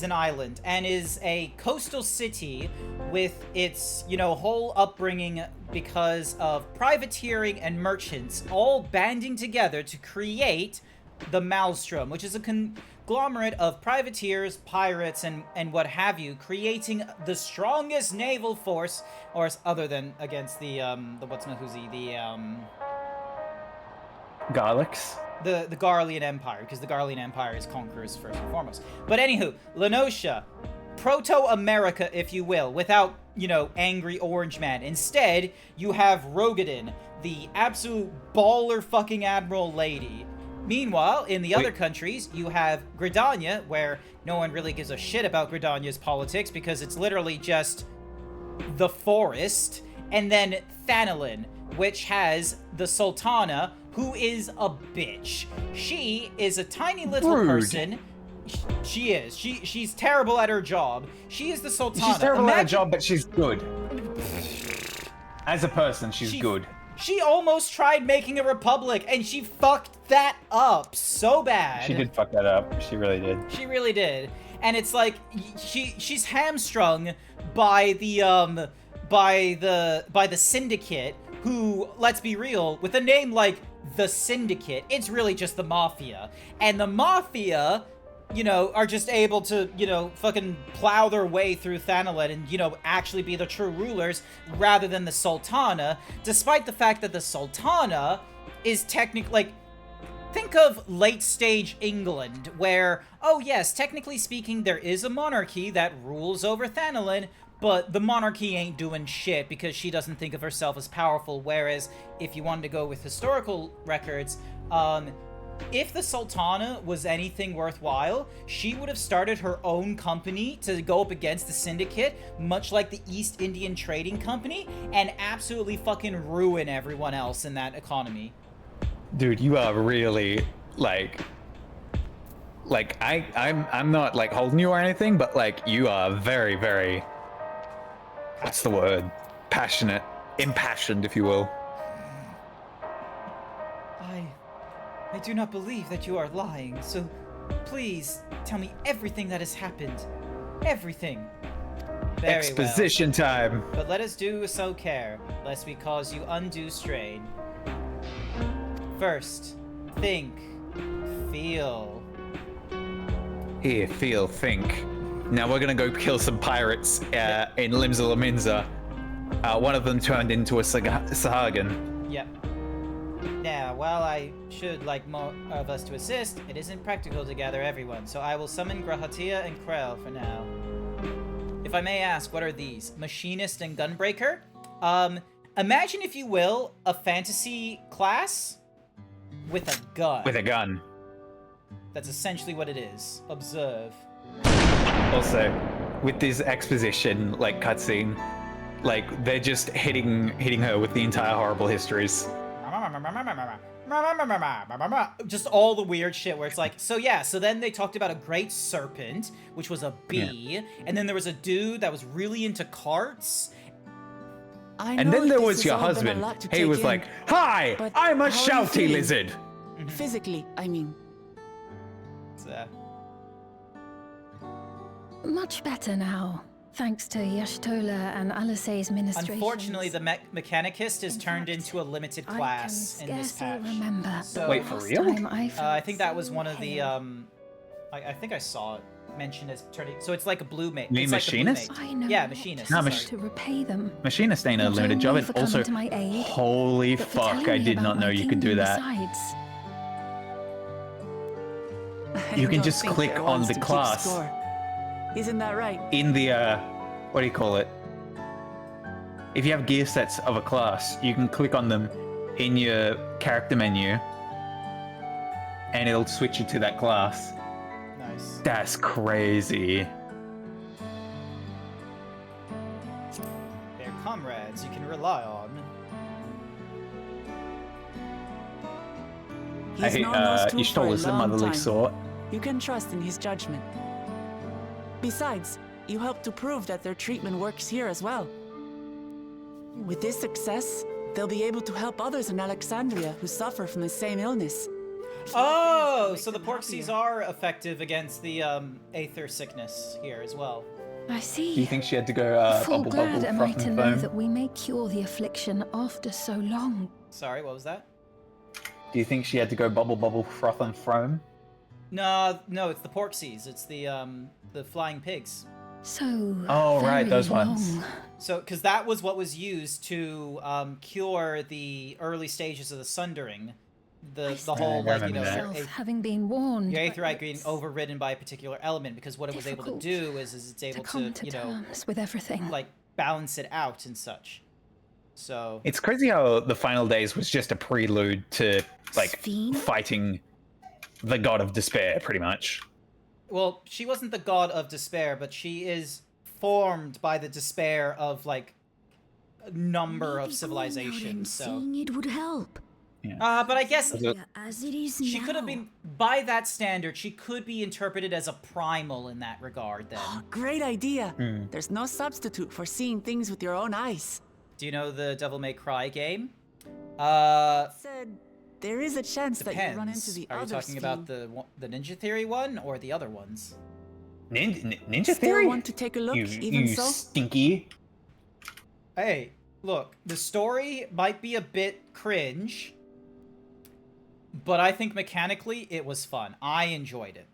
an island, and is a coastal city with its, you know, whole upbringing because of privateering and merchants all banding together to create the Maelstrom, which is a conglomerate of privateers, pirates, and what have you, creating the strongest naval force, or other than against the Garlics. The Garlean Empire, because the Garlean Empire is conquerors first and foremost. But anywho, Lenosha, Proto-America, if you will, without, you know, angry orange man. Instead, you have Rogadin, the absolute baller fucking admiral lady. Meanwhile, in the other countries, you have Gridania, where no one really gives a shit about Gridania's politics because it's literally just the forest. And then Thanalin, which has the Sultana, who is a bitch. She is a tiny little Rude. person. She is. She's terrible at her job. She is the Sultana. She's terrible at her job, but she's good. As a person, she's good. She almost tried making a republic, and she fucked that up so bad. She did fuck that up. She really did. She really did. And it's like she's hamstrung by the syndicate, who, let's be real, with a name like the Syndicate, it's really just the Mafia. And the Mafia, you know, are just able to, you know, fucking plow their way through Thanalet and, you know, actually be the true rulers rather than the Sultana, despite the fact that the Sultana is technically, like, think of late-stage England, where, oh yes, technically speaking, there is a monarchy that rules over Thanalan, but the monarchy ain't doing shit because she doesn't think of herself as powerful, whereas if you wanted to go with historical records, if the Sultana was anything worthwhile, she would have started her own company to go up against the Syndicate, much like the East Indian Trading Company, and absolutely fucking ruin everyone else in that economy. Dude, you are really I'm not like holding you or anything, but like you are very, very, what's the word? Passionate, impassioned, if you will. I do not believe that you are lying, so please tell me everything that has happened. Everything. Very Exposition time. But let us do so care, lest we cause you undue strain. First, think, feel. Here, feel, think. Now we're gonna go kill some pirates in Limsa Laminza. One of them turned into a Sahagin. Yep. Now, while I should like more of us to assist, it isn't practical to gather everyone, so I will summon Grahatia and Krell for now. If I may ask, what are these? Machinist and Gunbreaker? Imagine, if you will, a fantasy class with a gun. With a gun. That's essentially what it is. Observe. Also, with this exposition, like, cutscene, like, they're just hitting her with the entire horrible histories. Just all the weird shit where it's like, so yeah, so then they talked about a great serpent, which was a bee, and then there was a dude that was really into carts. And then there was your husband. He was like, "Hi, I'm a shouty lizard." Physically, I mean. Much better now, thanks to Yashtola and Alisay's ministration. Unfortunately, the Mechanicist is turned into a limited class in this patch. Remember. So, wait, for real? I think that was one of the, I think I saw it mentioned as turning, so it's like a blue mate. You mean Machinist? I know. Yeah, Machinist. To repay them. Machinist ain't a limited job, and also, holy fuck, I did not know you could do that. You can just click on the class. Isn't that right? In the, what do you call it? If you have gear sets of a class, you can click on them in your character menu, and it'll switch you to that class. Nice. That's crazy. They're comrades you can rely on. He's known those two for a Ishtol is the long motherly time. sort. You can trust in his judgment. Besides, you helped to prove that their treatment works here as well. With this success, they'll be able to help others in Alexandria who suffer from the same illness. Oh, so the Porxies are effective against the Aether sickness here as well. I see. Do you think she had to go Full bubble glad bubble am I froth to and know foam? that we may cure the affliction after so long. Sorry, what was that? Do you think she had to go bubble bubble froth and foam? No, it's the Porxies. It's the flying pigs. So. Oh, right, very those long. ones. So, because that was what was used to cure the early stages of the Sundering, the whole like Having been warned. your Aetherite being overridden by a particular element, because what it was able to do is it's able come to terms with everything. like balance it out and such. So It's crazy how the final days was just a prelude to like Sphene? fighting the god of despair, pretty much. well, she wasn't the god of despair, but she is formed by the despair of like a number of civilizations. So Seeing it would help. Yeah. But I guess As it is she could have now. been, by that standard, she could be interpreted as a primal in that regard then. Great idea. There's no substitute for seeing things with your own eyes. Do you know the Devil May Cry game? Said there is a chance that you run into Depends. the Are you other talking about the Ninja Theory one or the other ones? Ninja Still Theory? want to take a look, even you so? stinky. Hey, look, the story might be a bit cringe, but I think mechanically it was fun. I enjoyed it.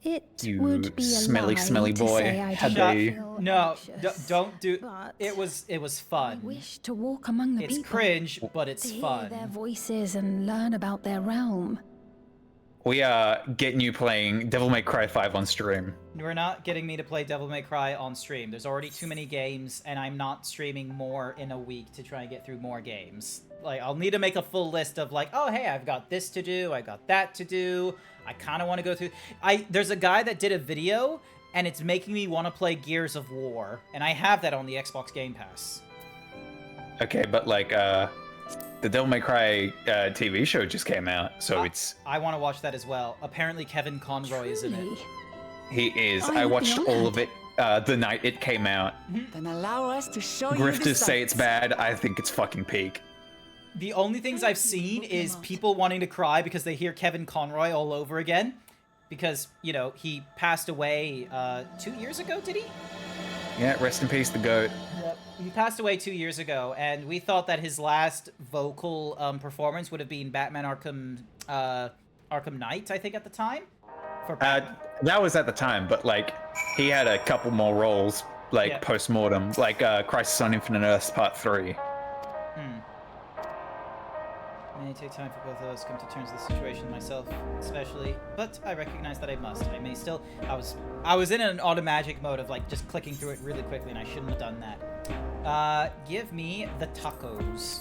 It You would be a smelly, lie smelly to boy. say I How didn't dare you. feel No, anxious, don't do. but It was I fun. wish to walk among the It's people, cringe, but it's to hear fun. their voices and learn about their realm. We are getting you playing Devil May Cry 5 on stream. You're not getting me to play Devil May Cry on stream. There's already too many games, and I'm not streaming more in a week to try and get through more games. Like, I'll need to make a full list of like, oh, hey, I've got this to do, I got that to do. I kind of want to go through. There's a guy that did a video, and it's making me want to play Gears of War, and I have that on the Xbox Game Pass. Okay, but like, the Devil May Cry TV show just came out, so it's... I want to watch that as well. Apparently, Kevin Conroy is in it. Truly. He is. I I would be watched all of honored. it the night it came out. Then allow us to show you the Grifters say it's sights. bad. I think it's fucking peak. The only things I've seen is people wanting to cry because they hear Kevin Conroy all over again. Because, you know, he passed away 2 years ago, did he? Yeah, rest in peace, the GOAT. Yep. He passed away 2 years ago, and we thought that his last vocal performance would have been Batman Arkham Knight, I think, at the time. For That was at the time, but like, he had a couple more roles, like Yeah. post-mortem, like Crisis on Infinite Earths Part 3. It may take time for both of us to come to terms with the situation myself, especially, but I recognize that I must. I may still. I was in an automagic mode of like just clicking through it really quickly, and I shouldn't have done that. Give me the tacos.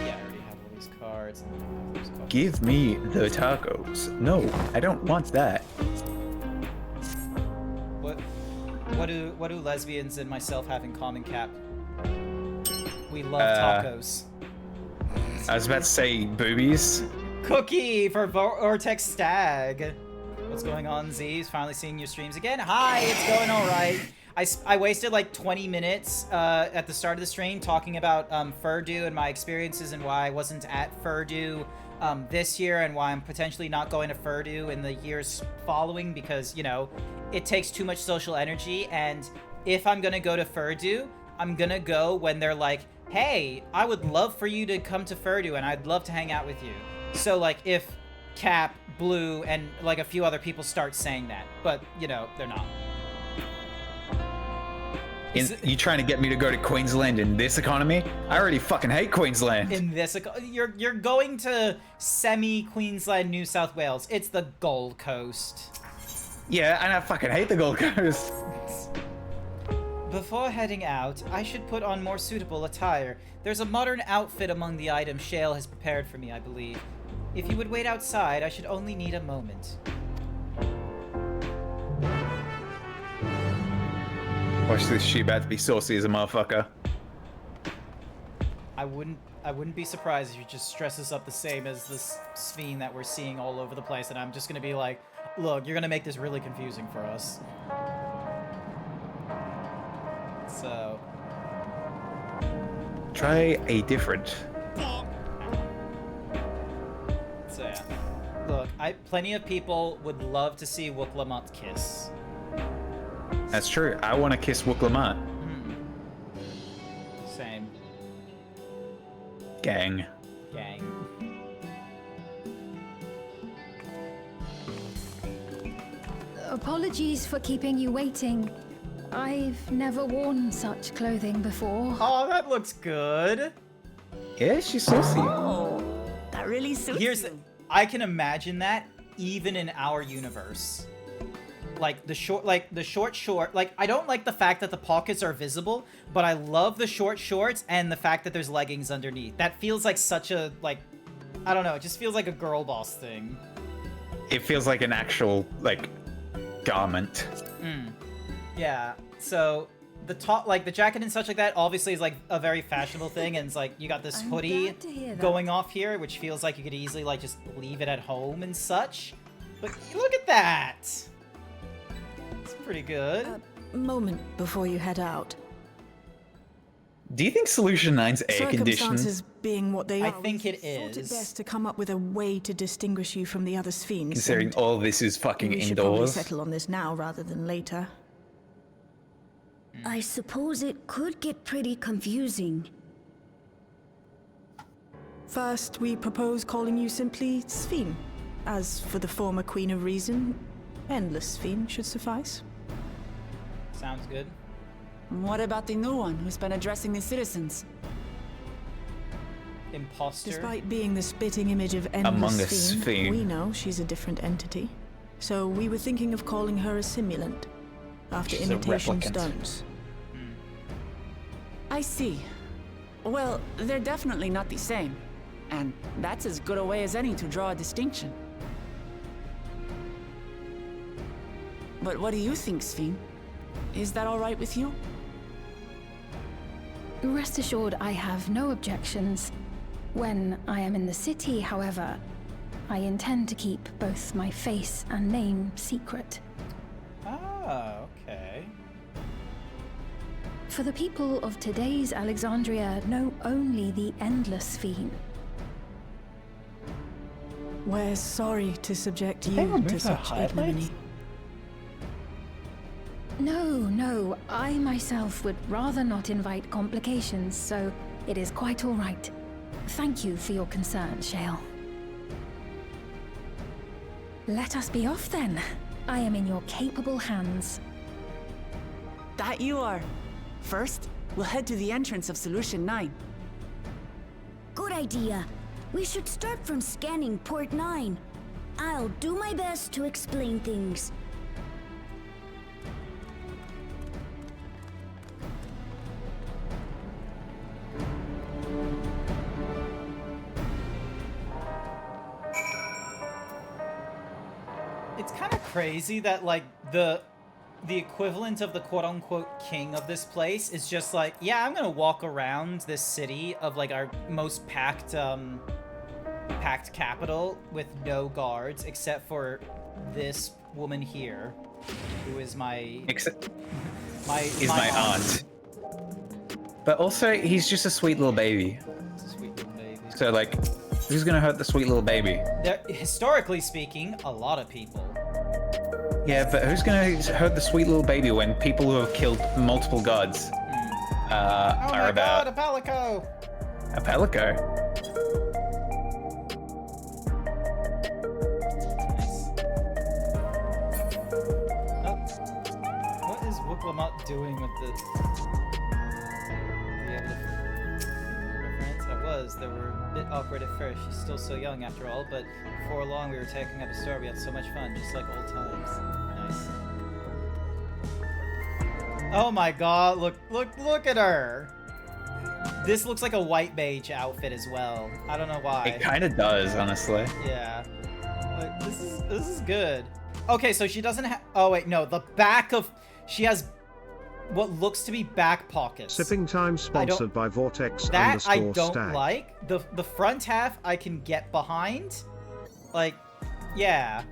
Yeah, I already have all these cards. And I have those cards. Give me the tacos. No, I don't want that. What do lesbians and myself have in common, Cap? We love tacos. I was about to say boobies. Cookie for Vortex Stag. What's going on, Z's? Finally seeing your streams again. Hi, it's going all right. I wasted like 20 minutes at the start of the stream talking about Furdew and my experiences and why I wasn't at Furdew this year and why I'm potentially not going to Furdew in the years following because, you know, it takes too much social energy, and if I'm gonna go to Furdew, I'm gonna go when they're like, hey, I would love for you to come to Furdew and I'd love to hang out with you. So like if Cap, Blue, and like a few other people start saying that, but you know, they're not. You trying to get me to go to Queensland in this economy? I already fucking hate Queensland. In this, you're going to semi-Queensland, New South Wales. It's the Gold Coast. Yeah, and I fucking hate the Gold Coast. Before heading out, I should put on more suitable attire. There's a modern outfit among the items Shale has prepared for me, I believe. If you would wait outside, I should only need a moment. Watch this, she about to be saucy as a motherfucker. I wouldn't be surprised if you just dress us up the same as this Sphene that we're seeing all over the place, and I'm just gonna be like, look, you're gonna make this really confusing for us. So... Try a different. So yeah. Look, plenty of people would love to see Wook Lamont kiss. That's true. I want to kiss Wook Lamont. Same. Gang. Apologies for keeping you waiting. I've never worn such clothing before. Oh, that looks good. Yeah, she's saucy. Oh, that really suits you. I can imagine that even in our universe. Like the short, like I don't like the fact that the pockets are visible, but I love the short shorts and the fact that there's leggings underneath. That feels like such a, like, I don't know, it just feels like a girl boss thing. It feels like an actual, like, garment. Yeah, so the top, like the jacket and such like that, obviously is like a very fashionable thing, and it's like you got this I'm hoodie glad to hear that. going off here, which feels like you could easily like just leave it at home and such. But look at that! It's pretty good. Moment before you head out. Do you think Solution 9's air conditioned? Circumstances being what they I are, think we it thought it is. best to come up with a way to distinguish you from the other Sphenes. Considering and all this is fucking we should probably indoors. settle on this now rather than later. I suppose it could get pretty confusing. First, we propose calling you simply Sphene. As for the former Queen of Reason, Endless Sphene should suffice. Sounds good. What about the new one who's been addressing the citizens? Imposter. Despite being the spitting image of Among Endless Us Sphene, Sphene. we know she's a different entity. So we were thinking of calling her a simulant, after She's a imitation replicant. stones. I see. Well, they're definitely not the same. And that's as good a way as any to draw a distinction. But what do you think, Sphene? Is that all right with you? Rest assured, I have no objections. When I am in the city, however, I intend to keep both my face and name secret. Oh, okay. For the people of today's Alexandria know only the Endless Sphene. We're sorry to subject they you remove to her such ignominy. highlights? No, I myself would rather not invite complications, so it is quite all right. Thank you for your concern, Shale. Let us be off then. I am in your capable hands. That you are. First, we'll head to the entrance of Solution 9. Good idea. We should start from scanning Port 9. I'll do my best to explain things. It's kind of crazy that like the equivalent of the quote-unquote king of this place is just like, yeah, I'm gonna walk around this city of like our most packed capital with no guards except for this woman here, who is my my aunt. But also, he's just a sweet little baby. Sweet little baby. So like, who's gonna hurt the sweet little baby? There, historically speaking, a lot of people. Yeah, but who's gonna hurt the sweet little baby when people who have killed multiple gods Oh are my about god, a palico! a palico? Nice. Oh. What is Wooklamut doing with the... reference? I was. They were a bit awkward at first. She's still so young after all, but before long we were taking up a store. We had so much fun, just like old times. Nice. Oh my god, look at her! This looks like a white mage outfit as well. I don't know why. It kind of does, honestly. Yeah. Like, this is good. Okay, so she doesn't have... Oh, wait, no. The back of... She has what looks to be back pockets. Sipping time sponsored by Vortex That I _ don't stag. like. The front half I can get behind. Like, yeah.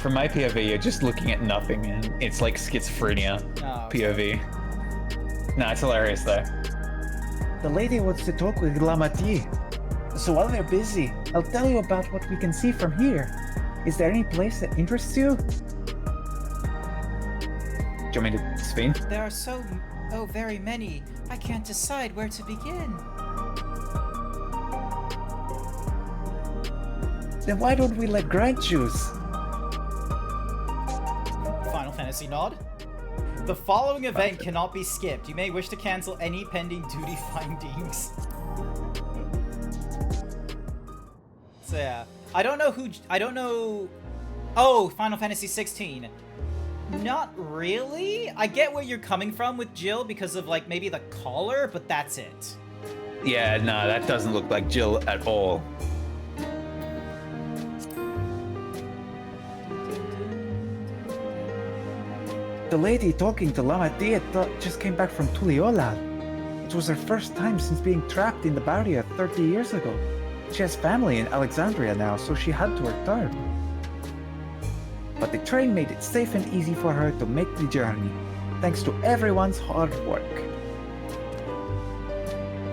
From my POV, you're just looking at nothing, and it's like schizophrenia Oh, okay. POV. Nah, it's hilarious though. The lady wants to talk with Lamati. So while they're busy, I'll tell you about what we can see from here. Is there any place that interests you? Do you want me to spin? There are oh, very many. I can't decide where to begin. Then why don't we let Grant choose? Final Fantasy nod. The following event cannot be skipped. You may wish to cancel any pending duty findings. So yeah, I don't know. Oh, Final Fantasy 16. Not really. I get where you're coming from with Jill because of like maybe the collar, but that's it. Yeah, nah, that doesn't look like Jill at all. the lady talking to Lama Diet just came back from Tuliolal. It was her first time since being trapped in the barrier 30 years ago. She has family in Alexandria now, so she had to return. But the train made it safe and easy for her to make the journey, thanks to everyone's hard work.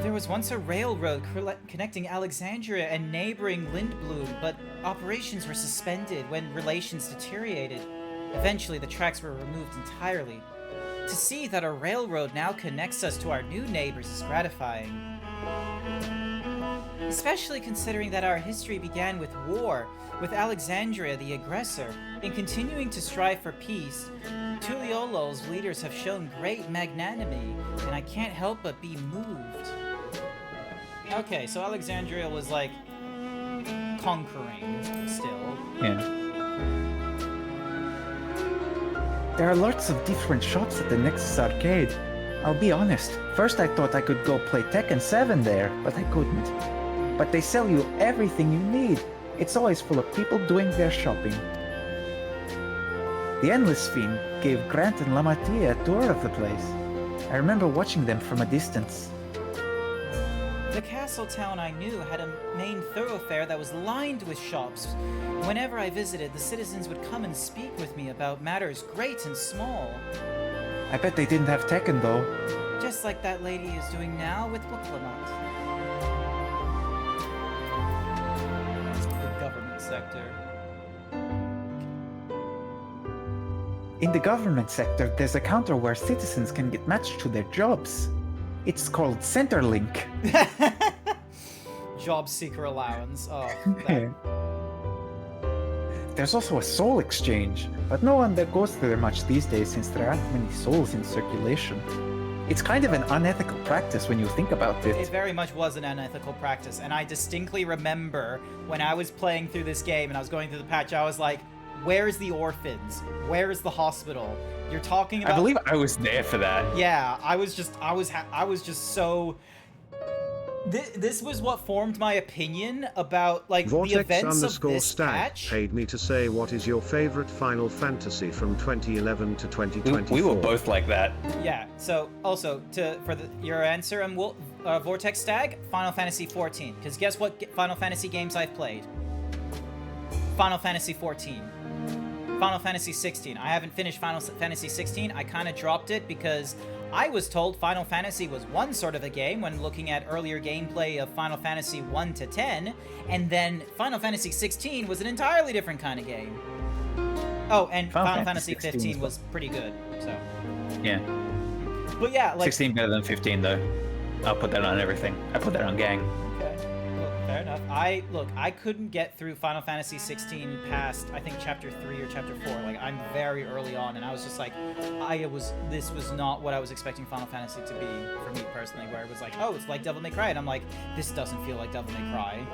There was once a railroad connecting Alexandria and neighboring Lindblum, but operations were suspended when relations deteriorated. Eventually, the tracks were removed entirely. To see that a railroad now connects us to our new neighbors is gratifying. Especially considering that our history began with war, with Alexandria the aggressor. In continuing to strive for peace, Tuliolo's leaders have shown great magnanimity, and I can't help but be moved. Okay, so Alexandria was like conquering still. Yeah. There are lots of different shops at the Nexus Arcade. I'll be honest, first I thought I could go play Tekken 7 there, but I couldn't. But they sell you everything you need. It's always full of people doing their shopping. The Endless Fiend gave Grant and Lamatia a tour of the place. I remember watching them from a distance. The castle town I knew had a main thoroughfare that was lined with shops. Whenever I visited, the citizens would come and speak with me about matters great and small. I bet they didn't have Tekken though. Just like that lady is doing now with Wuklamot. The government sector. In the government sector, there's a counter where citizens can get matched to their jobs. It's called Centerlink. Job seeker allowance. Oh, that... There's also a soul exchange, but no one that goes there much these days since there aren't many souls in circulation. It's kind of an unethical practice when you think about it. It very much was an unethical practice, and I distinctly remember when I was playing through this game and I was going through the patch, I was like, where's the orphans? Where's the hospital? You're talking about... I believe I was there for that. Yeah, I was just so... This was what formed my opinion about, like, Vortex the events of this Stag patch. paid me to say what is your favorite Final Fantasy from 2011 to 2024. We were both like that. Yeah, so, also, your answer, Vortex Stag, Final Fantasy 14. Because guess what Final Fantasy games I've played? Final Fantasy 14. Final Fantasy 16. I haven't finished Final Fantasy 16. I kind of dropped it because I was told Final Fantasy was one sort of a game when looking at earlier gameplay of Final Fantasy 1 to 10, and then Final Fantasy 16 was an entirely different kind of game. Oh, and Final Fantasy 15 was pretty good, so. Yeah. But yeah, like... 16 better than 15, though. I'll put that on everything. I put that on gang. Okay. Well, fair enough. I couldn't get through Final Fantasy 16 past, I think, Chapter 3 or Chapter 4. Like, I'm very early on, and I was just like, this was not what I was expecting Final Fantasy to be, for me personally, where it was like, oh, it's like Devil May Cry, and I'm like, this doesn't feel like Devil May Cry.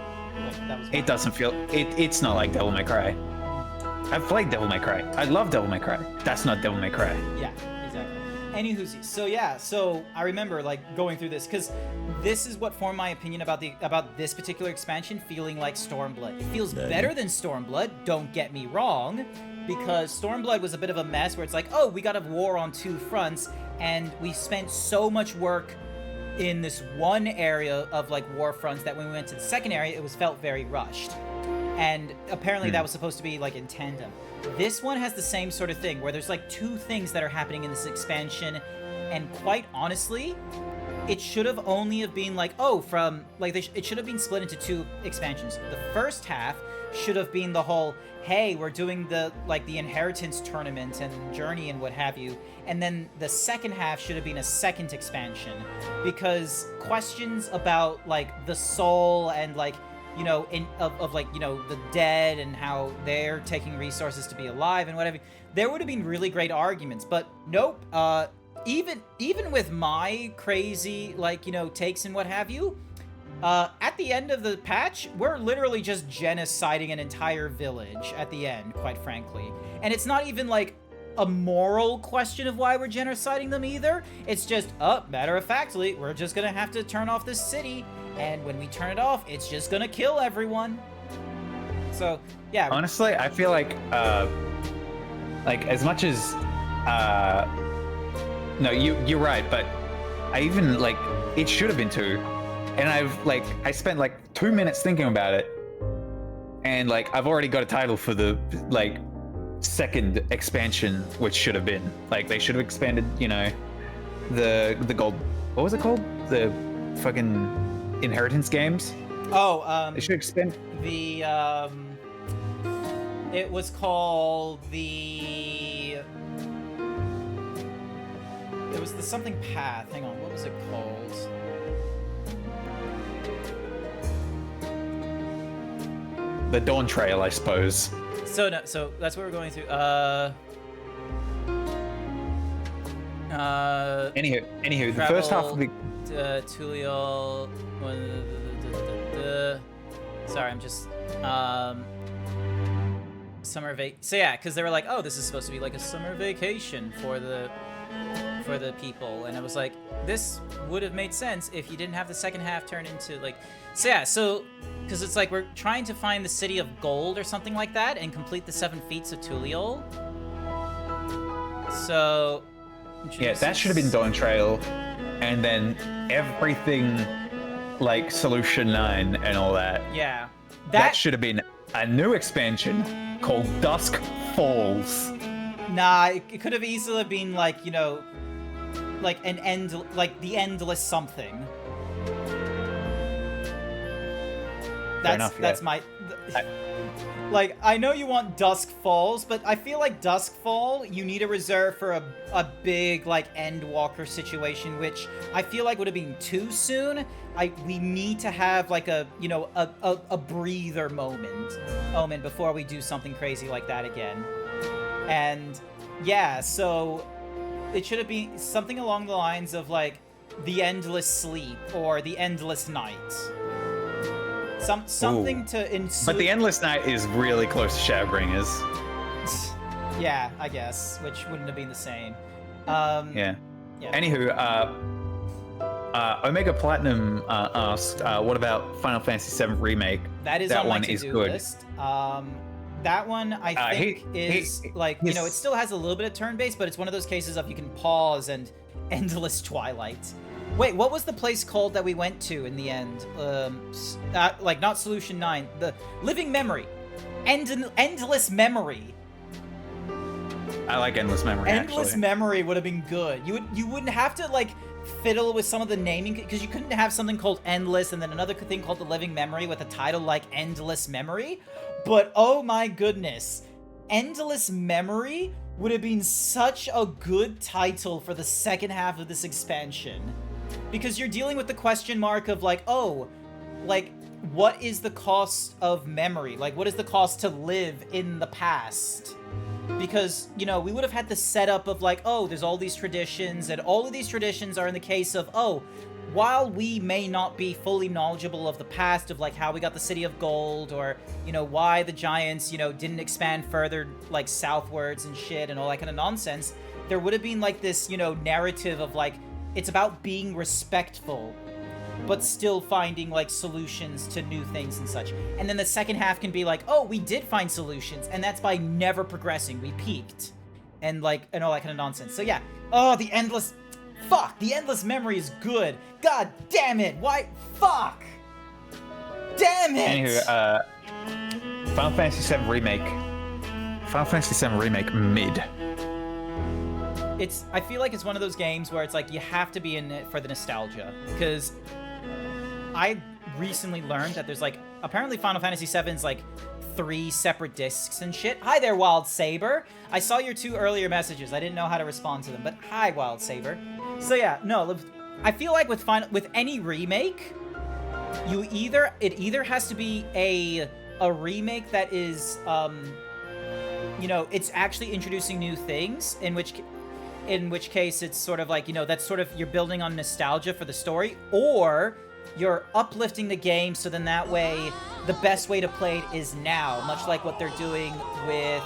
Like, that was It doesn't feel... It's not like Devil May Cry. I've played Devil May Cry. I love Devil May Cry. That's not Devil May Cry. Yeah, exactly. Anywho, so yeah, so I remember like going through this because this is what formed my opinion about this particular expansion feeling like Stormblood. It feels better than Stormblood, don't get me wrong, because Stormblood was a bit of a mess where it's like, oh, we got a war on two fronts, and we spent so much work in this one area of like war fronts that when we went to the second area, it felt very rushed. And apparently that was supposed to be like in tandem. This one has the same sort of thing where there's like two things that are happening in this expansion, and quite honestly, it should have only have been like, oh, from like it should have been split into two expansions. The first half should have been the whole, hey, we're doing the inheritance tournament and journey and what have you, and then the second half should have been a second expansion, because questions about like the soul and like, you know, the dead and how they're taking resources to be alive and whatever, there would have been really great arguments. But nope, even with my crazy, like, you know, takes and what have you, at the end of the patch, we're literally just genociding an entire village at the end, quite frankly. And it's not even like a moral question of why we're genociding them either. It's just, matter of factly, we're just gonna have to turn off this city, and when we turn it off, it's just gonna kill everyone. So, yeah. Honestly, I feel like as much as No, you're right, but I even, like, it should have been 2. And I spent, like, 2 minutes thinking about it. And, like, I've already got a title for the, like, second expansion, which should have been. Like, they should have expanded, you know, the gold... What was it called? The fucking Inheritance games? Oh, They should expand... the, it was called the... It was the something path. Hang on, what was it called? The Dawn Trail, I suppose. So no, so that's what we're going through. Anywho, the first half of the... Tulial... Sorry, I'm just... Summer So yeah, because they were like, oh, this is supposed to be like a summer vacation for the people, and I was like, this would have made sense if you didn't have the second half turn into like... So yeah, because it's like we're trying to find the City of Gold or something like that and complete the 7 feats of Tulial. So... Yeah, that should have been Dawn Trail, and then everything like Solution 9 and all that. Yeah. That should have been a new expansion called Dusk Falls. Nah, it could have easily been like, you know, like the endless something. That's my... Like, I know you want Dusk Falls, but I feel like Dusk Fall, you need a reserve for a big, like, Endwalker situation, which I feel like would have been too soon. We need to have, like, a, you know, a breather moment before we do something crazy like that again. And, yeah, so it should have been something along the lines of, like, the Endless Sleep or the Endless Night. Something Ooh. to ensue. But the Endless Night is really close to Shadowbringers. Yeah, I guess, which wouldn't have been the same. Yeah. Yeah. Anywho, Omega Platinum asked, what about Final Fantasy VII Remake? That is on my to-do list. That one, I think, is like, you know, it still has a little bit of turn-based, but it's one of those cases of you can pause and endless Twilight. Wait, what was the place called that we went to in the end? Like, not Solution 9, the Living Memory. Endless Memory. I like Endless Memory, Endless Memory would have been good. You wouldn't have to, like, fiddle with some of the naming, because you couldn't have something called Endless and then another thing called the Living Memory with a title like Endless Memory. But, oh my goodness. Endless Memory would have been such a good title for the second half of this expansion. Because you're dealing with the question mark of, like, oh, like, what is the cost of memory? Like, what is the cost to live in the past? Because, you know, we would have had the setup of, like, oh, there's all these traditions, and all of these traditions are in the case of, oh, while we may not be fully knowledgeable of the past, of, like, how we got the City of Gold, or, you know, why the Giants, you know, didn't expand further, like, southwards and shit, and all that kind of nonsense, there would have been, like, this, you know, narrative of, like, it's about being respectful, but still finding, like, solutions to new things and such. And then the second half can be like, oh, we did find solutions, and that's by never progressing. We peaked. And, like, and all that kind of nonsense. So, yeah. Oh, the Endless... Fuck! The Endless Memory is good! God damn it! Why? Fuck! Damn it! Anywho, Final Fantasy VII Remake. Final Fantasy VII Remake mid. I feel like it's one of those games where it's like you have to be in it for the nostalgia, because I recently learned that there's, like, apparently Final Fantasy VII's like 3 separate discs and shit. Hi there, Wild Saber. I saw your 2 earlier messages. I didn't know how to respond to them, but hi, Wild Saber. So yeah, no, I feel like with any remake, it either has to be a remake that is you know, it's actually introducing new things, in which case it's sort of like, you know, that's sort of, you're building on nostalgia for the story, or you're uplifting the game so then that way the best way to play it is now, much like what they're doing with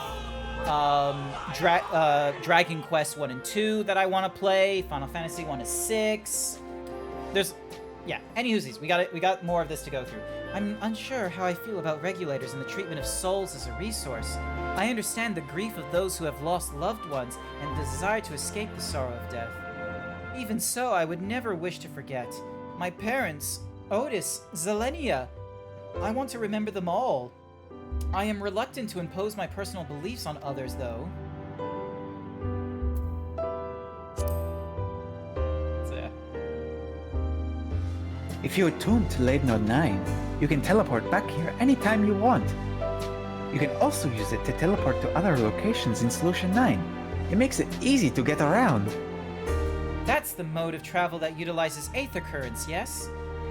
Dragon Quest 1 and 2 that I want to play, Final Fantasy 1 to 6. There's, yeah, any whoosies, we got more of this to go through. I'm unsure how I feel about regulators and the treatment of souls as a resource. I understand the grief of those who have lost loved ones and the desire to escape the sorrow of death. Even so, I would never wish to forget. My parents, Otis, Zelenia. I want to remember them all. I am reluctant to impose my personal beliefs on others, though. So, yeah. If you're attuned to Leibnode 9, you can teleport back here anytime you want. You can also use it to teleport to other locations in Solution 9. It makes it easy to get around. That's the mode of travel that utilizes aether currents, yes?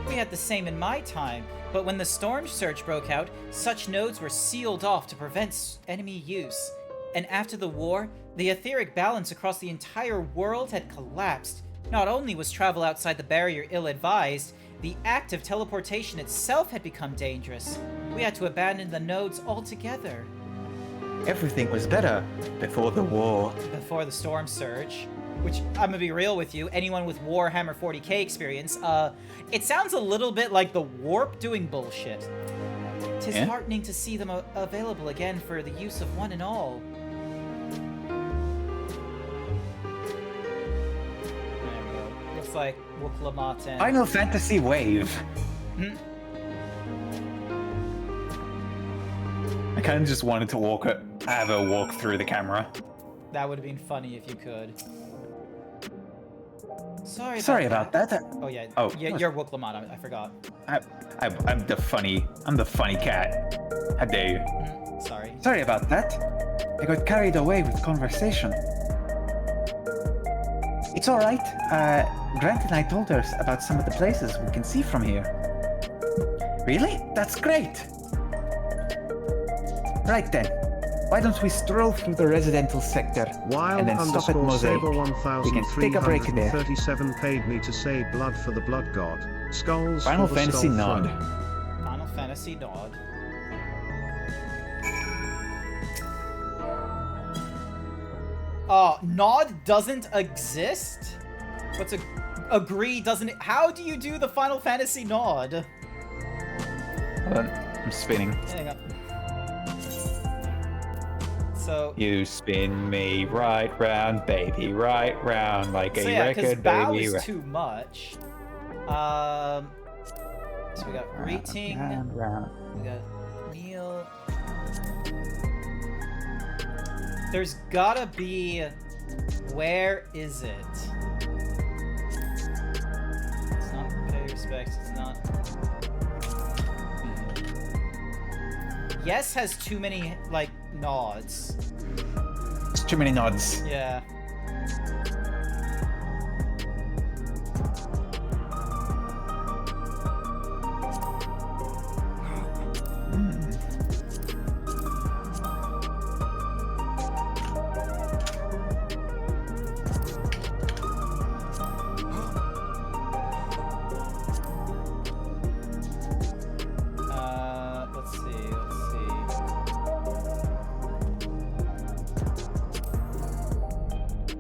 We had the same in my time, but when the storm surge broke out, such nodes were sealed off to prevent enemy use. And after the war, the etheric balance across the entire world had collapsed. Not only was travel outside the barrier ill-advised, the act of teleportation itself had become dangerous. We had to abandon the nodes altogether. Everything was better before the war. Before the storm surge. Which, I'm gonna be real with you, anyone with Warhammer 40k experience, it sounds a little bit like the Warp doing bullshit. 'Tis heartening to see them available again for the use of one and all. There we go. Looks like Wuklamaten. Final Fantasy Wave. I kind of just wanted to have her walk through the camera. That would have been funny if you could. Sorry about that. Oh yeah. Oh, you're Wuklamat. I forgot. I'm the funny cat. How dare you? Sorry. Sorry about that. I got carried away with conversation. It's all right. Grant and I told her about some of the places we can see from here. Really? That's great. Right then. Why don't we stroll through the residential sector and then stop at Mosaic? We can take a break there. 37 paid me to say blood for the blood god. Skulls Final for the Fantasy skull nod. throne. Final Fantasy nod. Nod doesn't exist? What's agree doesn't... How do you do the Final Fantasy nod? Hold on, I'm spinning. Hang on. So... You spin me right round, baby, right round, like a record, bow baby. is too much. So we got Rating, Round. we got Neil. There's gotta be... Where is it? It's not pay respects, it's not... Yes has too many, like, nods. It's too many nods. Yeah. Let's see.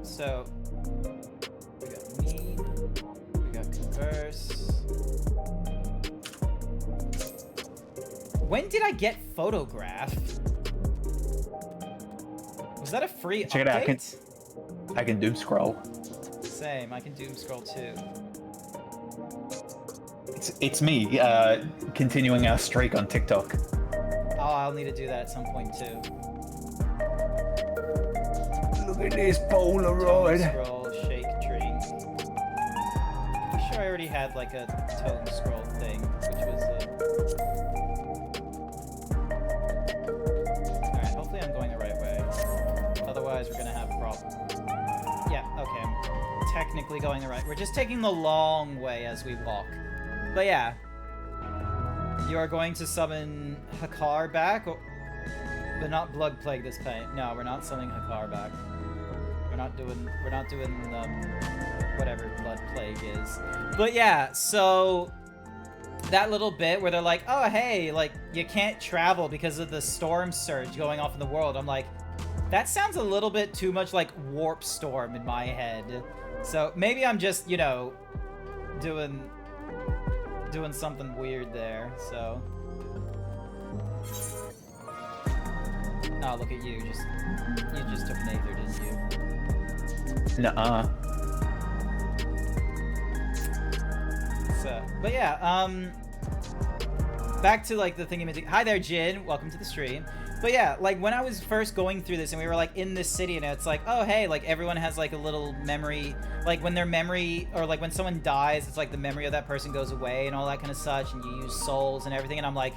So, we got me, we got converse. When did I get photograph? Was that a free Check it out, update? I can doom scroll. Same, I can doom scroll too. It's me, continuing our streak on TikTok. Oh, I'll need to do that at some point too. Look at this Polaroid. Tone scroll, shake, drink. I'm sure I already had like a tone scroll thing, which was Alright, hopefully I'm going the right way. Otherwise we're gonna have a problem. Yeah, okay, I'm technically going the right. We're just taking the long way as we walk. But yeah. You are going to summon Hakar back, but not Blood Plague this time. No, we're not summoning Hakar back. We're not doing whatever Blood Plague is. But yeah, so that little bit where they're like, oh hey, like you can't travel because of the storm surge going off in the world. I'm like, that sounds a little bit too much like Warp Storm in my head. So maybe I'm just, you know, doing doing something weird there, so. Oh, look at you. You just took an Aether, didn't you? Nuh-uh. So, but yeah, back to like the thingy. Hi there, Jin. Welcome to the stream. But yeah, like when I was first going through this and we were like in this city and it's like, oh hey, like everyone has like a little memory, like when their memory, or like when someone dies, it's like the memory of that person goes away and all that kind of such, and you use souls and everything, and I'm like,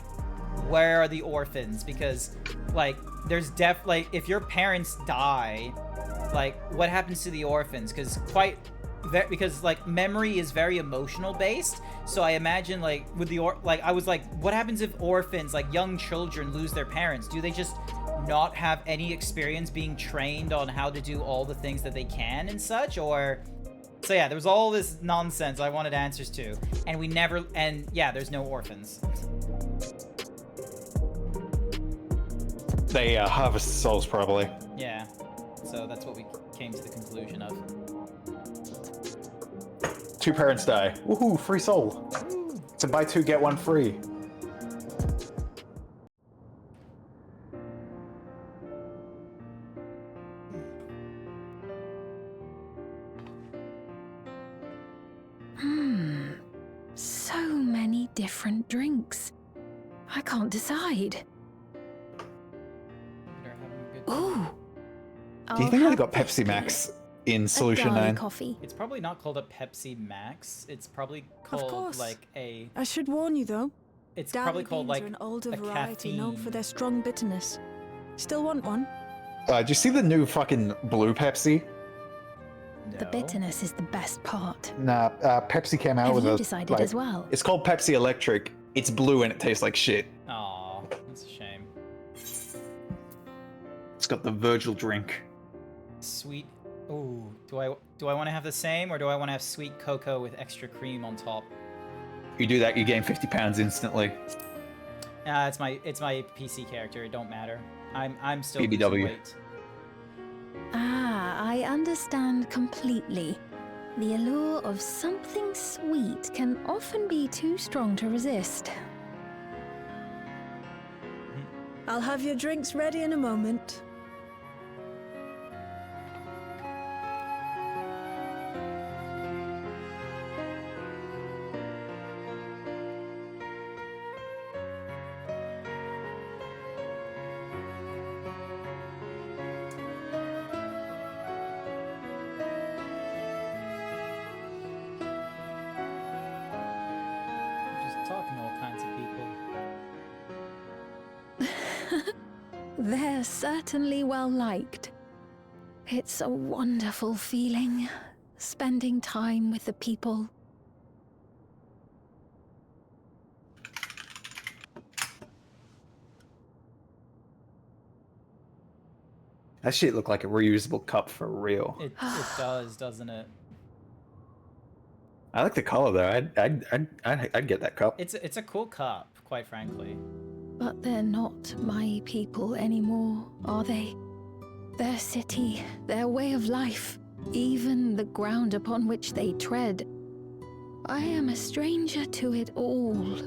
where are the orphans? Because like there's like if your parents die, like what happens to the orphans? Because like memory is very emotional based, so I imagine like with the I was like, what happens if orphans, like young children, lose their parents? Do they just not have any experience being trained on how to do all the things that they can and such? Or so yeah, there was all this nonsense I wanted answers to, and we never, and yeah, there's no orphans. They harvest souls probably. Yeah, so that's what we came to the conclusion of. 2 parents die. Woohoo! Free soul. So buy 2 get 1 free. So many different drinks. I can't decide. Ooh. Do you think they got Pepsi Max in Solution 9? Coffee. It's probably not called a Pepsi Max. It's probably called like a. I should warn you though. It's Dally probably called beans like are an older a variety known for caffeine. their strong bitterness. Still want one? Do you see the new fucking blue Pepsi? The bitterness is the best part. Nah, Pepsi came out Have with you a. decided as well? It's called Pepsi Electric. It's blue and it tastes like shit. Aw, that's a shame. It's got the Virgil drink. Sweet. Ooh, do I want to have the same, or do I want to have sweet cocoa with extra cream on top? You do that, you gain 50 pounds instantly. It's my PC character. It don't matter. I'm still BBW. losing weight. Ah, I understand completely. The allure of something sweet can often be too strong to resist. I'll have your drinks ready in a moment. Just talking to all kinds of people. They're certainly well liked. It's a wonderful feeling, spending time with the people. That shit looked like a reusable cup for real. It does, doesn't it? I like the color though. I'd get that cup. It's a cool cup, quite frankly. But they're not my people anymore, are they? Their city, their way of life, even the ground upon which they tread. I am a stranger to it all.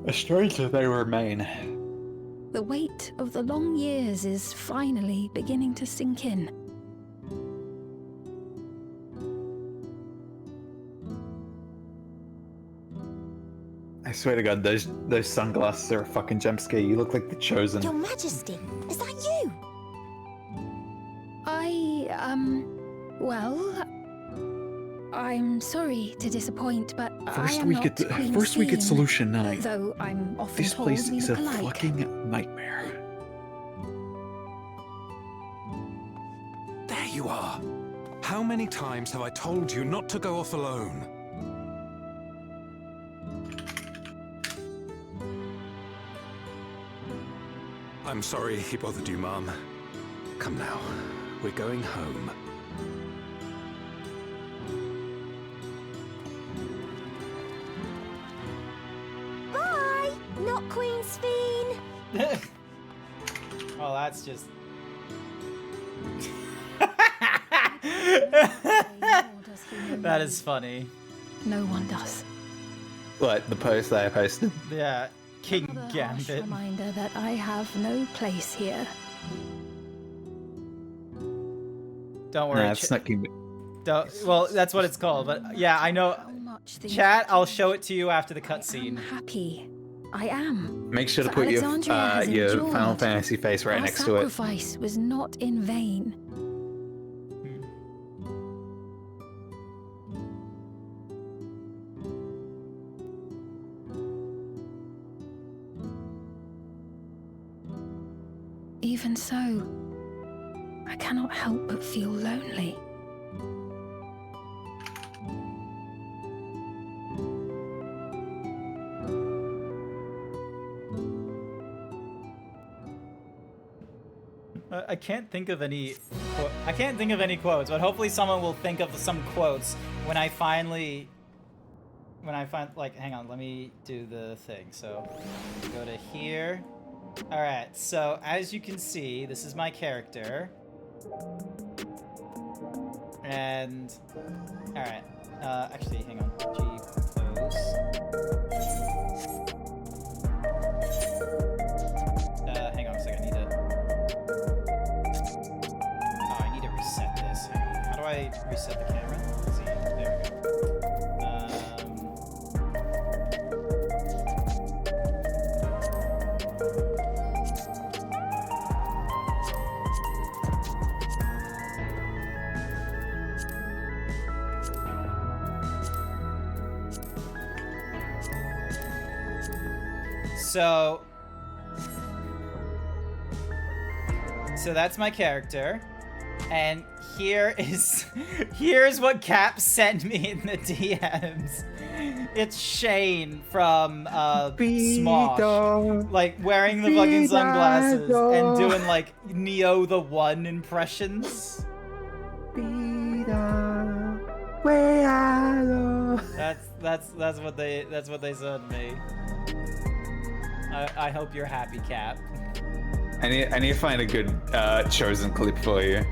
A stranger they remain. The weight of the long years is finally beginning to sink in. I swear to God, those sunglasses are a fucking jump scare. You look like the Chosen. Your Majesty, is that you? Well, I'm sorry to disappoint, but First I am week not Queen at Sphene, Solution 9. though I'm often This told place we is a look alike. fucking nightmare. There you are. How many times have I told you not to go off alone? I'm sorry he bothered you, Mom. Come now, we're going home. Bye! Not Queen Sphene! Well, that's just. That is funny. No one does. What, the post that I posted? Yeah, King Another harsh Gambit. reminder that I have no place here. Don't worry. Nah, it's not King. Well, that's what it's called, but yeah, I know. How much things Chat, I'll show it to you after the I'm cutscene. happy. I am. Make sure to For put your Alexandria has Final endured. Fantasy face right Our next to it. sacrifice was not in vain. Even so, I cannot help but feel lonely. I can't think of any. I can't think of any quotes, but hopefully someone will think of some quotes when I find. Like, hang on, let me do the thing. So, go to here. All right. So as you can see, this is my character. And all right. Actually, hang on. G compose. Hang on a second. I need to reset this. Hang on. How do I reset the camera? Let's see. There we go. So that's my character, and here's what Cap sent me in the DMs. It's Shane from Smosh, like wearing the fucking sunglasses and doing like Neo the One impressions. That's what they sent me. I hope you're happy, Cap. I need to find a good chosen clip for you.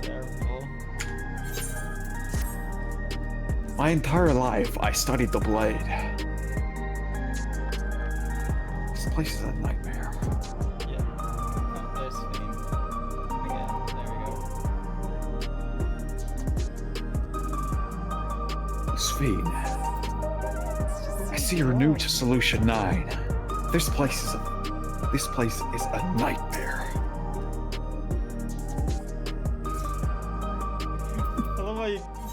Terrible. My entire life, I studied the blade. This place is a nightmare. Yeah. Oh, there's Fiend. Again, there we go. Sphene. I see you're new to Solution 9. This place is a nightmare. I love how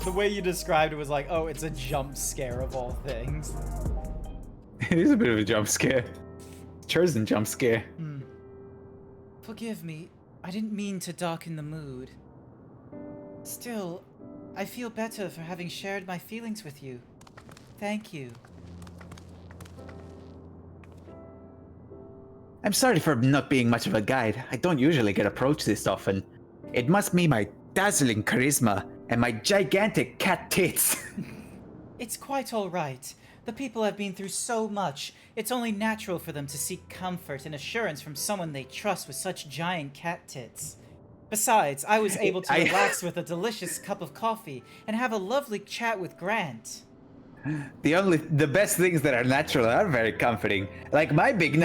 the way you described it was like, oh, it's a jump scare of all things. It is a bit of a jump scare. Chosen jump scare. Forgive me, I didn't mean to darken the mood. Still, I feel better for having shared my feelings with you. Thank you. I'm sorry for not being much of a guide. I don't usually get approached this often. It must be my dazzling charisma and my gigantic cat tits. It's quite all right. The people have been through so much. It's only natural for them to seek comfort and assurance from someone they trust with such giant cat tits. Besides, I was able to relax with a delicious cup of coffee and have a lovely chat with Grant. The best things that are natural are very comforting, like my big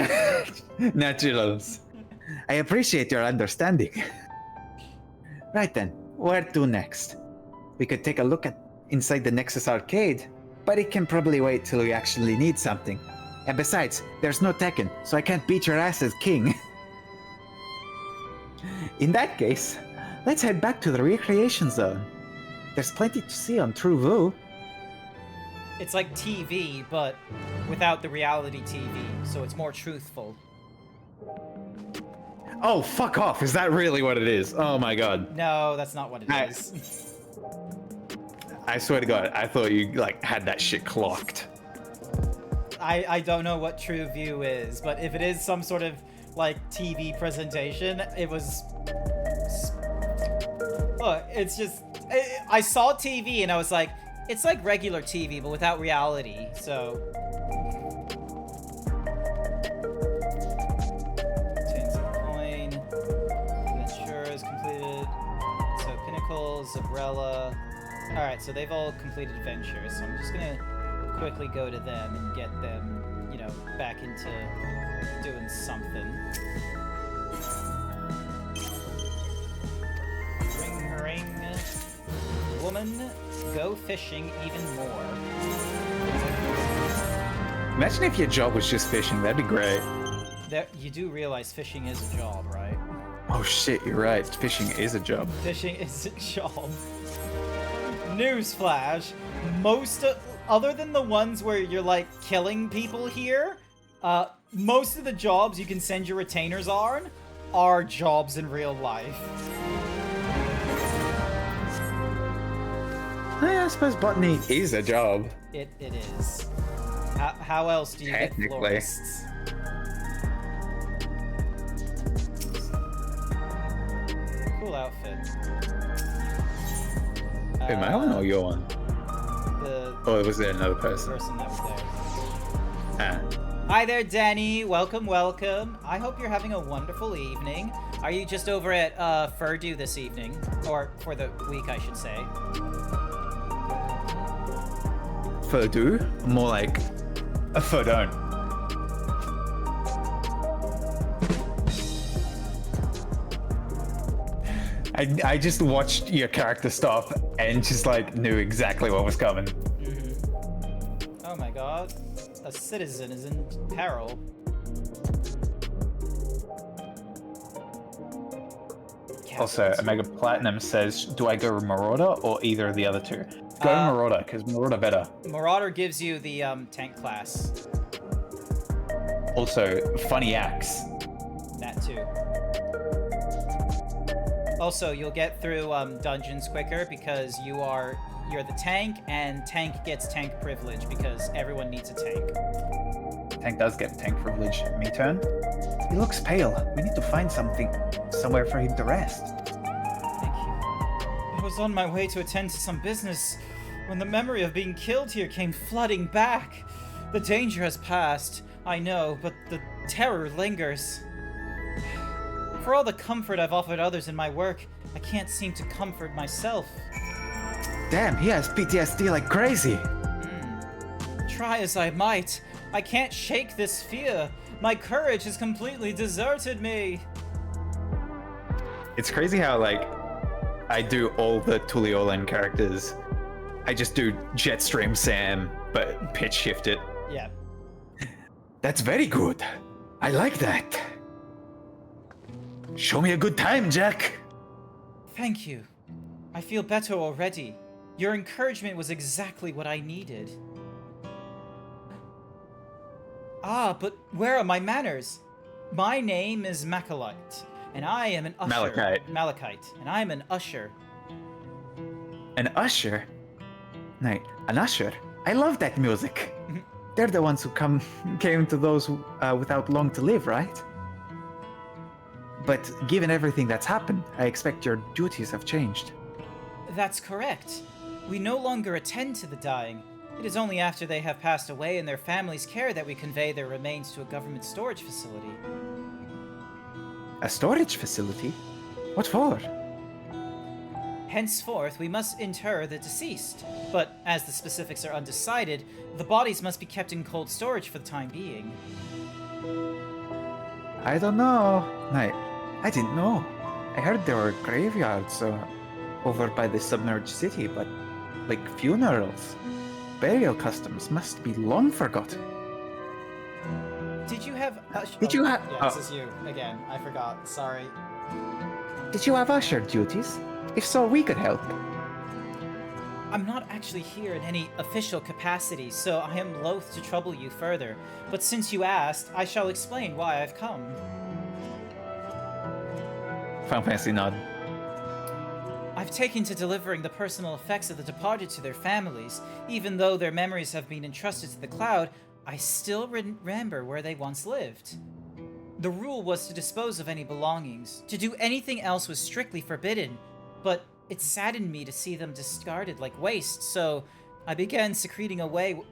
naturals. I appreciate your understanding. Right then, where to next? We could take a look inside the Nexus arcade, but it can probably wait till we actually need something. And besides, there's no Tekken, so I can't beat your ass as king. In that case, let's head back to the recreation zone. There's plenty to see on True Vu. It's like TV, but without the reality TV, so it's more truthful. Oh, fuck off. Is that really what it is? Oh my god. No, that's not what it is. I swear to god, I thought you like had that shit clocked. I don't know what True View is, but if it is some sort of like TV presentation, it was... Look, it's just... I saw TV and I was like, it's like regular TV, but without reality, so... Obtain some coin. Venture is completed. So, Pinnacle... Michael, Zabrella. Alright, so they've all completed adventures, so I'm just gonna quickly go to them and get them, you know, back into doing something. Ring, ring. Woman, go fishing even more. Imagine if your job was just fishing, that'd be great. You do realize fishing is a job, right? Oh shit, you're right. Fishing is a job. Fishing is a job. Newsflash. Other than the ones where you're like killing people here, most of the jobs you can send your retainers on are jobs in real life. I suppose botany is a job. It is. How else do you get florists? Cool outfit. Wait, my one or your one? Oh, was there another person? The person that was there. Ah. Hi there, Danny. Welcome, welcome. I hope you're having a wonderful evening. Are you just over at Furdu this evening? Or for the week, I should say. Furdu? More like a Furdone. I just watched your character stop and just like knew exactly what was coming. Mm-hmm. Oh my god. A citizen is in peril. Also, Omega Platinum says, do I go Marauder or either of the other two? Go Marauder, because Marauder better. Marauder gives you the tank class. Also, funny axe. That too. Also, you'll get through dungeons quicker because you're the tank, and tank gets tank privilege because everyone needs a tank. Tank does get tank privilege. Me turn? He looks pale. We need to find somewhere for him to rest. Thank you. I was on my way to attend to some business when the memory of being killed here came flooding back. The danger has passed, I know, but the terror lingers. For all the comfort I've offered others in my work, I can't seem to comfort myself. Damn, he has PTSD like crazy. Try as I might, I can't shake this fear. My courage has completely deserted me. It's crazy how, like, I do all the Tulliolan characters. I just do Jetstream Sam, but pitch shift it. Yeah. That's very good. I like that. Show me a good time, Jack. Thank you. I feel better already. Your encouragement was exactly what I needed. Ah, but where are my manners? My name is Macalite, and I am an usher. Malachite, and I am an usher. An usher? No, an usher? I love that music. They're the ones who came to those who, without long to live, right? But given everything that's happened, I expect your duties have changed. That's correct. We no longer attend to the dying. It is only after they have passed away in their families' care that we convey their remains to a government storage facility. A storage facility? What for? Henceforth, we must inter the deceased, but as the specifics are undecided, the bodies must be kept in cold storage for the time being. I don't know. No, I didn't know. I heard there were graveyards over by the submerged city, but like funerals. Burial customs must be long forgotten. Did you have... Yeah, this is you. Again, I forgot. Sorry. Did you have usher duties? If so, we could help. I'm not actually here in any official capacity, so I am loath to trouble you further. But since you asked, I shall explain why I've come. Final Fantasy nod. I've taken to delivering the personal effects of the departed to their families. Even though their memories have been entrusted to the cloud, I still remember where they once lived. The rule was to dispose of any belongings. To do anything else was strictly forbidden, but it saddened me to see them discarded like waste, so I began secreting away what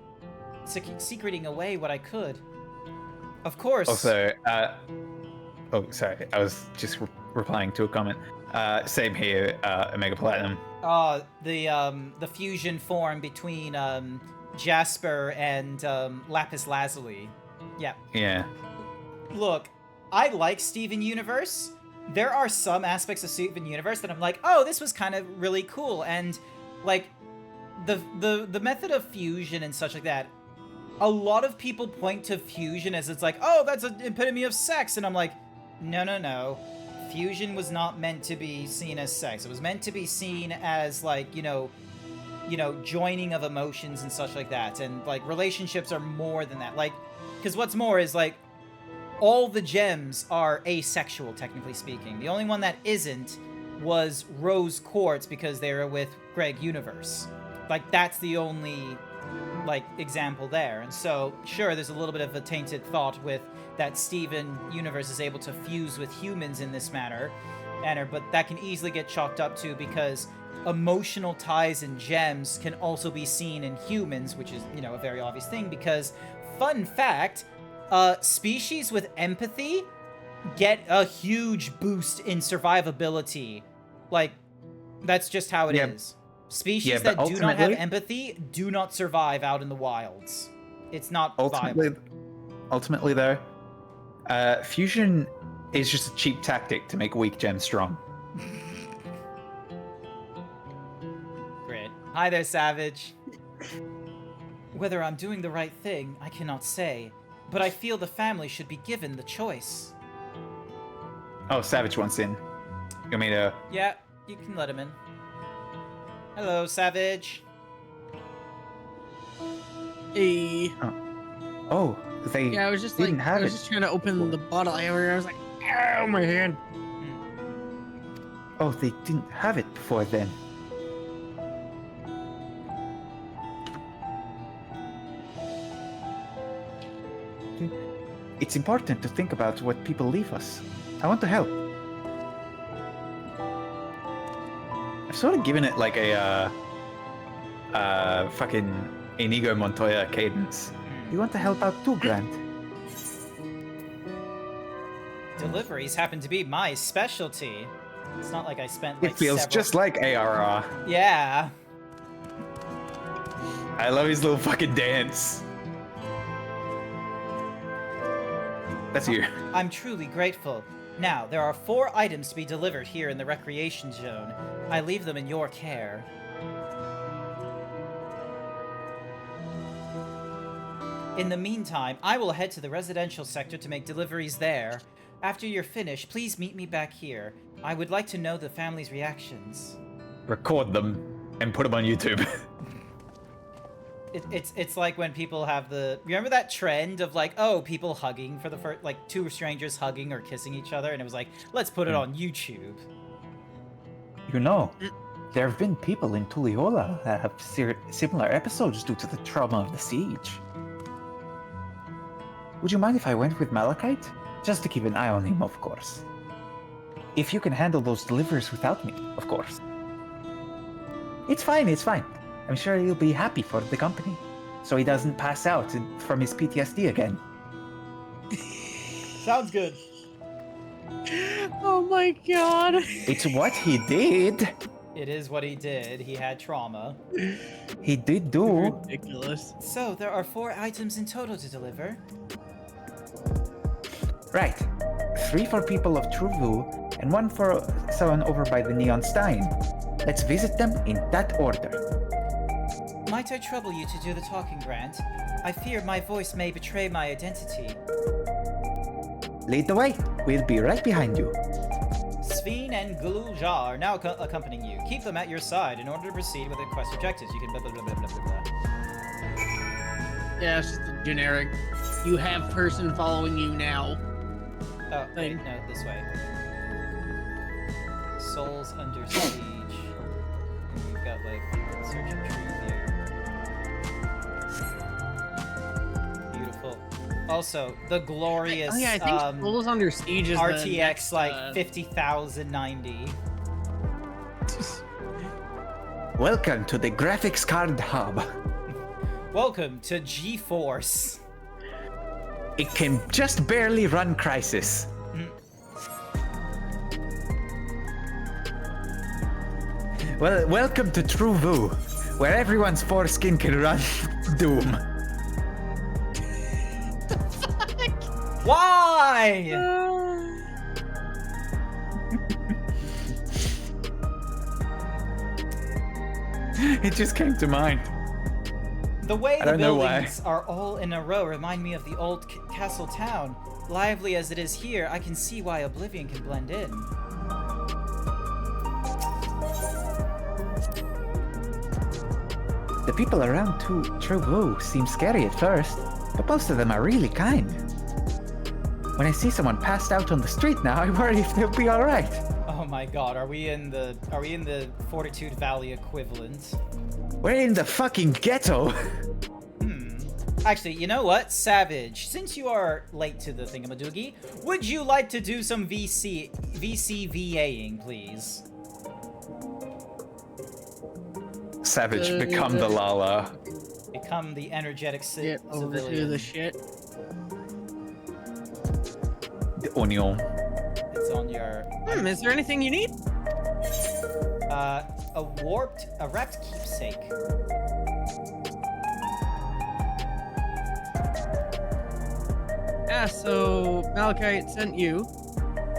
I could. Of course... Also, oh, sorry, I was just replying to a comment. Same here, Omega Platinum. The fusion form between Jasper and Lapis Lazuli. Yeah. Yeah. Look, I like Steven Universe. There are some aspects of Steven Universe that I'm like, oh, this was kind of really cool, and like the method of fusion and such like that. A lot of people point to fusion as it's like, oh, that's an epitome of sex, and I'm like, no. Fusion was not meant to be seen as sex. It was meant to be seen as like, you know, joining of emotions and such like that. And like relationships are more than that. Like, because what's more is like all the gems are asexual, technically speaking. The only one that isn't was Rose Quartz because they were with Greg Universe. Like, that's the only like example there. And so sure, there's a little bit of a tainted thought with that Steven Universe is able to fuse with humans in this manner, but that can easily get chalked up to because emotional ties and gems can also be seen in humans, which is, you know, a very obvious thing because, fun fact, species with empathy get a huge boost in survivability. Like, that's just how it is. Species that do not have empathy do not survive out in the wilds. It's not viable. Ultimately, though, fusion is just a cheap tactic to make weak gems strong. Great. Hi there, Savage. Whether I'm doing the right thing, I cannot say, but I feel the family should be given the choice. Oh, Savage wants in. You want me to... Yeah, you can let him in. Hello, Savage. Hey. Oh, they yeah, I was just didn't like, have I was it. just trying to open the bottle. I was like, ow, my hand. Oh, they didn't have it before then. It's important to think about what people leave us. I want to help. I've sort of given it like a fucking Inigo Montoya cadence. You want to help out too, Grant? Deliveries happen to be my specialty. It's not like I spent like It feels just like ARR. Yeah. I love his little fucking dance. That's you. I'm truly grateful. Now, there are 4 items to be delivered here in the recreation zone. I leave them in your care. In the meantime, I will head to the residential sector to make deliveries there. After you're finished, please meet me back here. I would like to know the family's reactions. Record them and put them on YouTube. It's like when people have the... Remember that trend of like, oh, people hugging for the first... Like, 2 strangers hugging or kissing each other, and it was like, let's put it on YouTube. You know, there have been people in Tuliyola that have similar episodes due to the trauma of the siege. Would you mind if I went with Malachite? Just to keep an eye on him, of course. If you can handle those deliveries without me, of course. It's fine, it's fine. I'm sure he'll be happy for the company, so he doesn't pass out from his PTSD again. Sounds good. Oh my god. It's what he did. It is what he did. He had trauma. He did do. Ridiculous. So, there are 4 items in total to deliver. Right. 3 for people of Truvu, and 1 for someone over by the Neon Stein. Let's visit them in that order. Might I trouble you to do the talking, Grant? I fear my voice may betray my identity. Lead the way. We'll be right behind you. Sphene and Gululja are now accompanying you. Keep them at your side in order to proceed with the quest objectives. You can blah blah blah blah blah blah blah. Yeah, it's just a generic. You have person following you now. Oh, wait, no, this way. Souls under siege. And we've got like search and retrieve here. Beautiful. Also, the glorious Oh yeah, I think Souls under siege is RTX the next, like 50,090. Welcome to the graphics card hub. Welcome to GeForce. It can just barely run Crisis. Well, welcome to True Vu, where everyone's foreskin can run doom. Why? It just came to mind. The way I the don't know buildings are all in a row remind me of the old castle town. Lively as it is here, I can see why Oblivion can blend in. The people around True Vu seem scary at first, but most of them are really kind. When I see someone passed out on the street now, I worry if they'll be alright. Oh my god, are we in the Fortitude Valley equivalent? We're in the fucking ghetto! Actually, you know what? Savage, since you are late to the thingamadoogie, would you like to do some VCVAing, please? Savage, become the Lala. Become the energetic Get over to the shit. The onion. It's on your... Is there anything you need? A wrapped keepsake. Yeah, so Malachite sent you.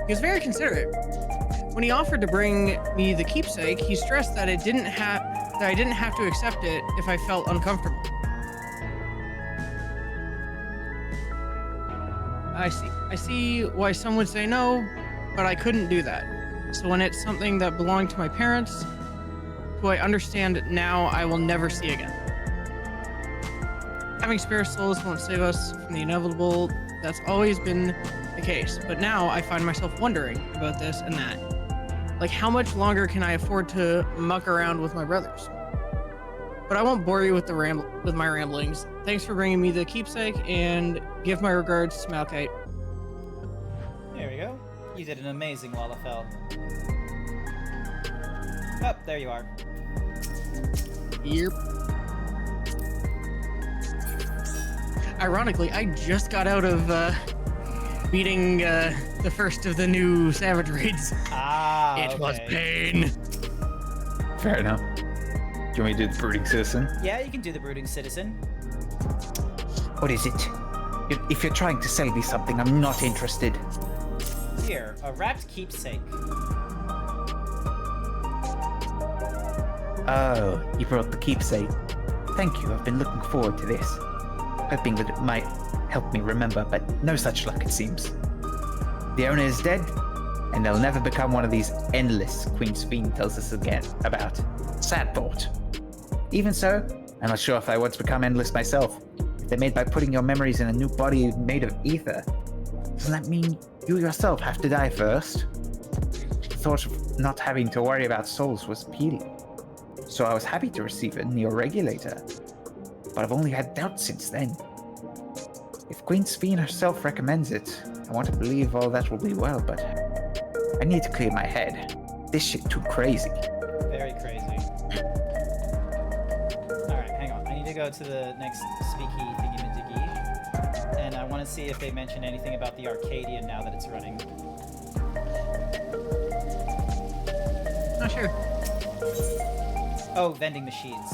He was very considerate. When he offered to bring me the keepsake, he stressed that I didn't have to accept it if I felt uncomfortable. I see why some would say no, but I couldn't do that. So when it's something that belonged to my parents, who I understand now I will never see again. Having spare souls won't save us from the inevitable. That's always been the case. But now I find myself wondering about this and that. Like, how much longer can I afford to muck around with my brothers? But I won't bore you with my ramblings. Thanks for bringing me the keepsake, and give my regards to Malachite. There we go. You did an amazing Lalafell. Oh, there you are. Yep. Ironically, I just got out of beating the first of the new Savage raids. Ah, it was pain. Fair enough. Do you want me to do the Brooding Citizen? Yeah, you can do the Brooding Citizen. What is it? If you're trying to sell me something, I'm not interested. Here, a wrapped keepsake. Oh, you brought the keepsake. Thank you, I've been looking forward to this. Hoping that it might help me remember, but no such luck it seems. The owner is dead, and they'll never become one of these endless Queen's Fiend tells us again about. Sad thought. Even so, I'm not sure if I want to become endless myself. If they're made by putting your memories in a new body made of ether, doesn't that mean you yourself have to die first? The thought of not having to worry about souls was appealing. So I was happy to receive a neo-regulator. But I've only had doubts since then. If Queen Sphene herself recommends it, I want to believe all that will be well, but I need to clear my head. This shit too crazy. Very crazy. Alright, hang on. I need to go to the next speaky thingy-majiggy, and I want to see if they mention anything about the Arcadian now that it's running. Not sure. Oh, vending machines.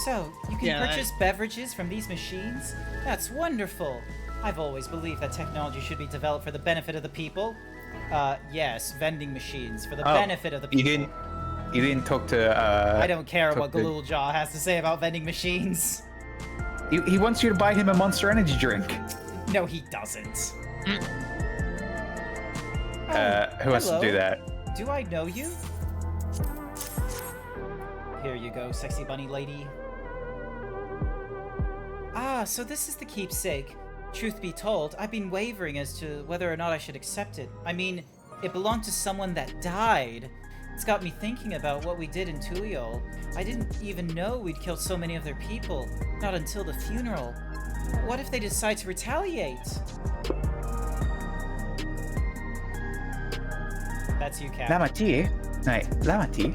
So, you can purchase beverages from these machines? That's wonderful! I've always believed that technology should be developed for the benefit of the people. Yes, vending machines for the benefit of the people. You didn't talk to, I don't care what Galul Jaw has to say about vending machines. He wants you to buy him a Monster Energy drink. No, he doesn't. Who wants to do that? Do I know you? Here you go, sexy bunny lady. Ah, so this is the keepsake. Truth be told, I've been wavering as to whether or not I should accept it. I mean, it belonged to someone that died. It's got me thinking about what we did in Tuliol. I didn't even know we'd killed so many of their people. Not until the funeral. What if they decide to retaliate? That's you, Cat. Lamati? Lamati?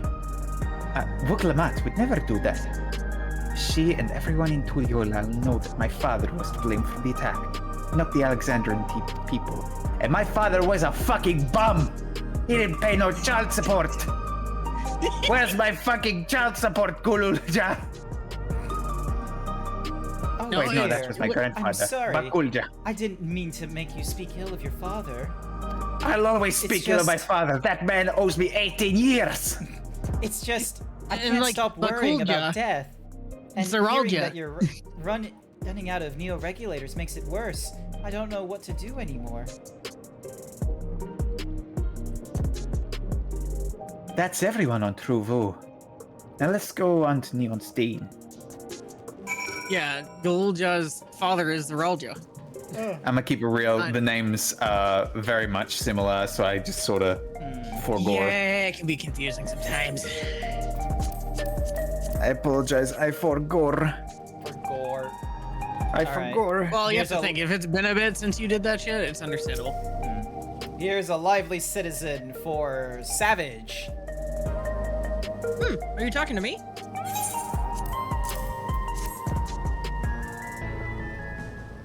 Wuklamat would never do that. She and everyone in Tuliolal know that my father was to blame for the attack, not the Alexandrian people. And my father was a fucking bum! He didn't pay no child support! Where's my fucking child support, Gululja? Oh, Wait, no, that was my grandfather. I'm sorry. Bakulja. I didn't mean to make you speak ill of your father. I'll always speak ill of my father. That man owes me 18 years. It's just I And, can't like, stop worrying Bakulja. about death. And Zaralja. hearing that you're running out of neo-regulators makes it worse. I don't know what to do anymore. That's everyone on Truvu. Now let's go on to Neonstein. Yeah, Golja's father is the Relja. I'm gonna keep it real. The names are very much similar, so I just sort of forego. Yeah, it can be confusing sometimes. I apologize. I forgore. Gore. I Alright. forgore. Well, you have Here's to think, if it's been a bit since you did that shit, it's understandable. Here's a lively citizen for Savage. Are you talking to me?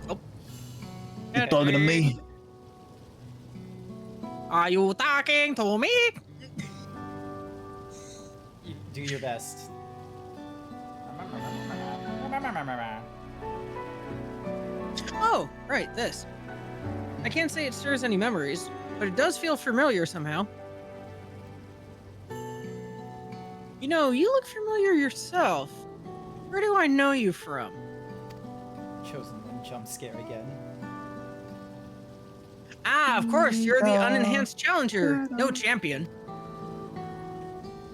Oh. You're talking to me. Are you talking to me? You do your best. Oh, right, this. I can't say it stirs any memories, but it does feel familiar somehow. You know, you look familiar yourself. Where do I know you from? Chosen one jump scare again. Ah, of course, you're the unenhanced challenger, no champion.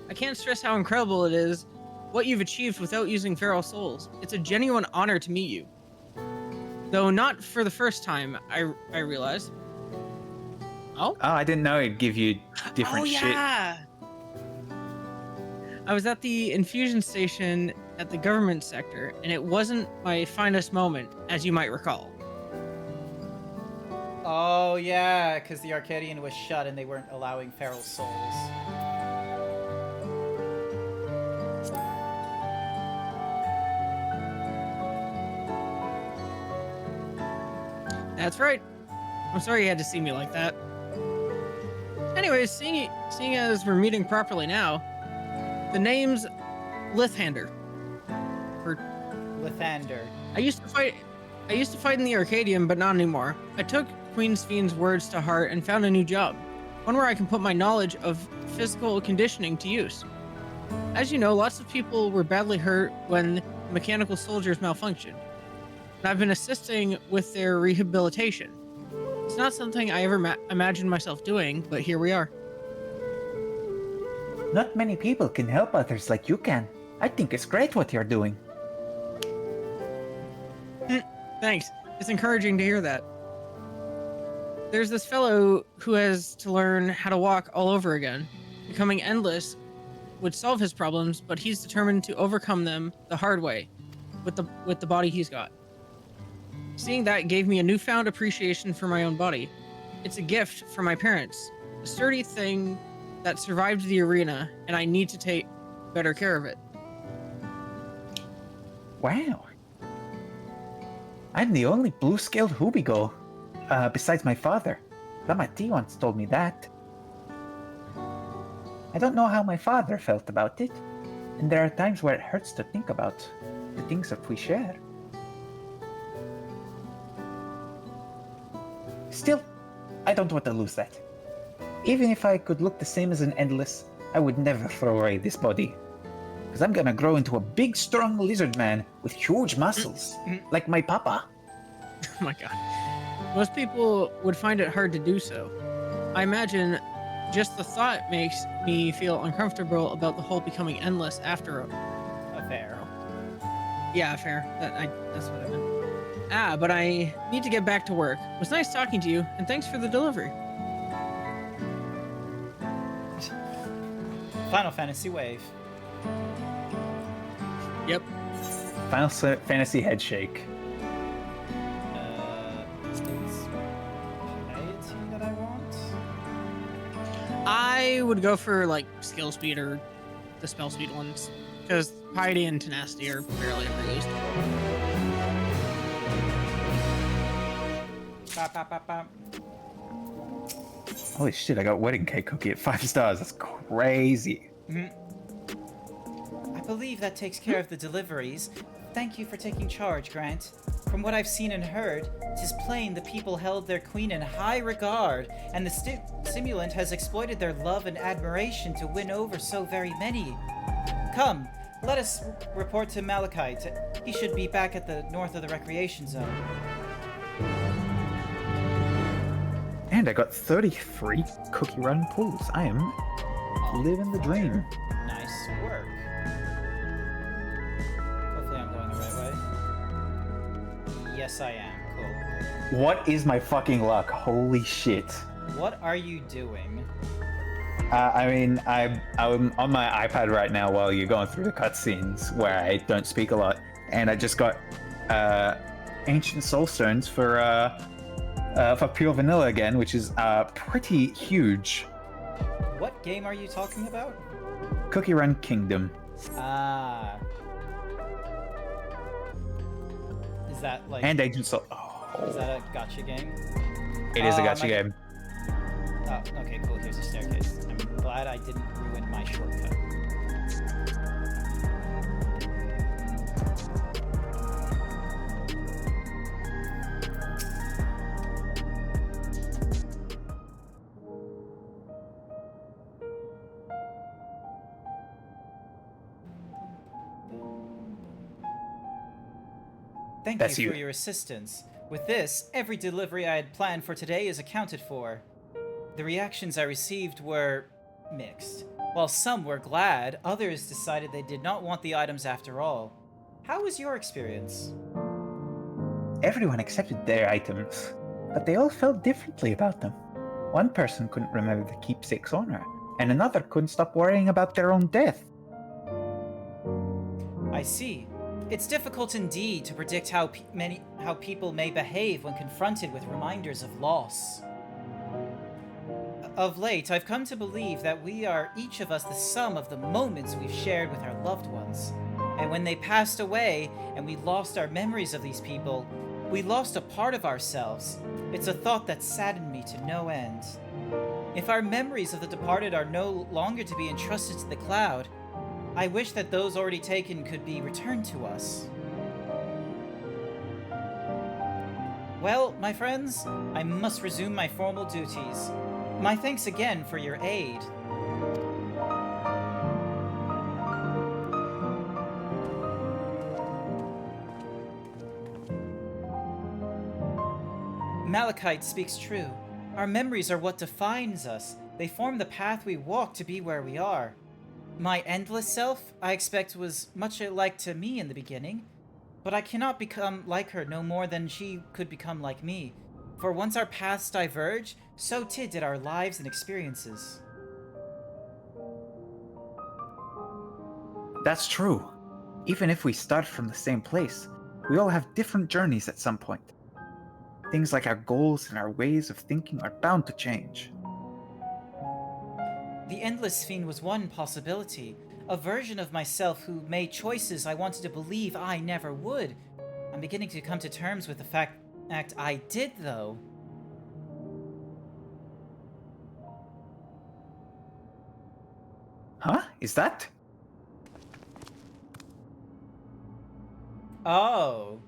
I can't stress how incredible it is what you've achieved without using feral souls. It's a genuine honor to meet you. Though not for the first time, I realize. Oh? Oh, I didn't know it'd give you different shit. Yeah! I was at the infusion station at the government sector, and it wasn't my finest moment, as you might recall. Oh yeah, because the Arcadian was shut and they weren't allowing feral souls. That's right. I'm sorry you had to see me like that. Anyways, seeing as we're meeting properly now, the name's Lithander. Lithander. I used to fight in the Arcadian, but not anymore. I took Queen Spheen's words to heart and found a new job. One where I can put my knowledge of physical conditioning to use. As you know, lots of people were badly hurt when mechanical soldiers malfunctioned. And I've been assisting with their rehabilitation. It's not something I ever imagined myself doing, but here we are. Not many people can help others like you can. I think it's great what you're doing. Thanks. It's encouraging to hear that. There's this fellow who has to learn how to walk all over again. Becoming endless would solve his problems, but he's determined to overcome them the hard way, with the body he's got. Seeing that gave me a newfound appreciation for my own body. It's a gift from my parents, a sturdy thing that survived the arena, and I need to take better care of it. Wow. I'm the only blue-scaled Hubigo, besides my father. Ramati once told me that. I don't know how my father felt about it, and there are times where it hurts to think about the things that we share. Still, I don't want to lose that. Even if I could look the same as an Endless, I would never throw away this body. Because I'm gonna grow into a big, strong lizard man with huge muscles, like my papa. Oh my god. Most people would find it hard to do so. I imagine just the thought makes me feel uncomfortable about the whole becoming endless after A fair. Yeah, fair. That's what I meant. Ah, but I need to get back to work. It was nice talking to you, and thanks for the delivery. Final Fantasy Wave. Yep. Final Fantasy head shake. Is piety that I want? I would go for like skill speed or the spell speed ones, because piety and tenacity are barely ever used. Bop, bop, bop, bop. Holy shit, I got wedding cake cookie at 5 stars. That's crazy. believe that takes care of the deliveries. Thank you for taking charge, Grant. From what I've seen and heard, 'tis plain the people held their queen in high regard, and the simulant has exploited their love and admiration to win over so very many. Come, let us report to Malachite. He should be back at the north of the recreation zone. And I got 33 cookie run pulls. I am living the dream. Nice work. Hopefully I'm going the right way. Yes, I am. Cool. What is my fucking luck? Holy shit. What are you doing? I'm on my iPad right now while you're going through the cutscenes where I don't speak a lot, and I just got Ancient Soulstones for Pure Vanilla again, which is pretty huge. What game are you talking about? Cookie Run Kingdom. Ah. Is that like... And Ancient Soul... Is that a gacha game? It is a gacha game. Oh, okay, cool. Here's a staircase. I'm glad I didn't ruin my shortcut. Thank you for your assistance. With this, every delivery I had planned for today is accounted for. The reactions I received were mixed. While some were glad, others decided they did not want the items after all. How was your experience? Everyone accepted their items, but they all felt differently about them. One person couldn't remember the keepsake's owner, and another couldn't stop worrying about their own death. I see. It's difficult indeed to predict how people may behave when confronted with reminders of loss. Of late, I've come to believe that we are each of us the sum of the moments we've shared with our loved ones. And when they passed away and we lost our memories of these people, we lost a part of ourselves. It's a thought that saddened me to no end. If our memories of the departed are no longer to be entrusted to the cloud, I wish that those already taken could be returned to us. Well, my friends, I must resume my formal duties. My thanks again for your aid. Malachite speaks true. Our memories are what defines us. They form the path we walk to be where we are. My endless self, I expect, was much alike to me in the beginning, but I cannot become like her no more than she could become like me. For once our paths diverge, so too did our lives and experiences. That's true. Even if we start from the same place, we all have different journeys at some point. Things like our goals and our ways of thinking are bound to change. The Endless Fiend was one possibility, a version of myself who made choices I wanted to believe I never would. I'm beginning to come to terms with the fact I did, though. Huh? Is that? Oh.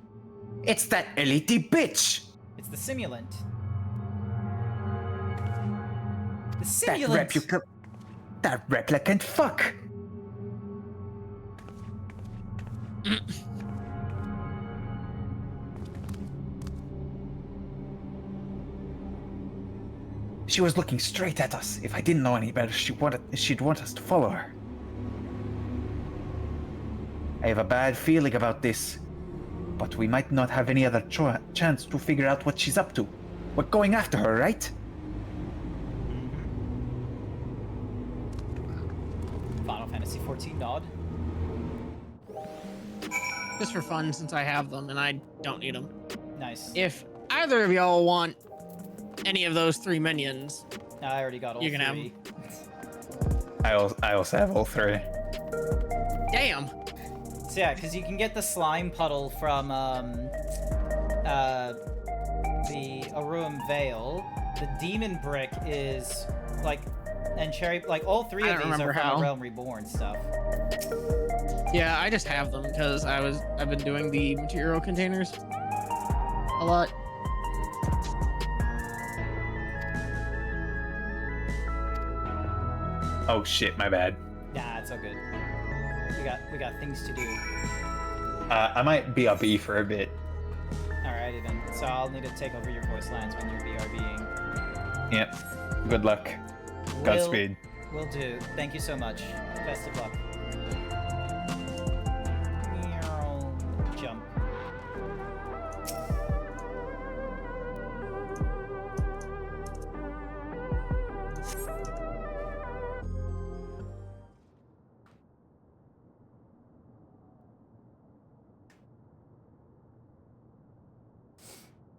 It's that LET bitch! It's the simulant. The simulant! That replicant fuck! She was looking straight at us. If I didn't know any better, she'd want us to follow her. I have a bad feeling about this, but we might not have any other chance to figure out what she's up to. We're going after her, right? Final Fantasy XIV nod. Just for fun, since I have them and I don't need them. Nice. If either of y'all want any of those 3 minions, I already got all you can 3. have them. I also have all 3. Damn. So yeah, because you can get the slime puddle from the Aruum Vale. The demon brick is like and Cherry, like all three I of don't these are remember from how. the Realm Reborn stuff. Yeah, I just have them because I've been doing the material containers a lot. Oh shit, my bad. Nah, it's all good. We got things to do. I might BRB for a bit. Alrighty then. So I'll need to take over your voice lines when you're BRBing. Yep. Good luck. Godspeed. Will do. Thank you so much. Best of luck. Jump.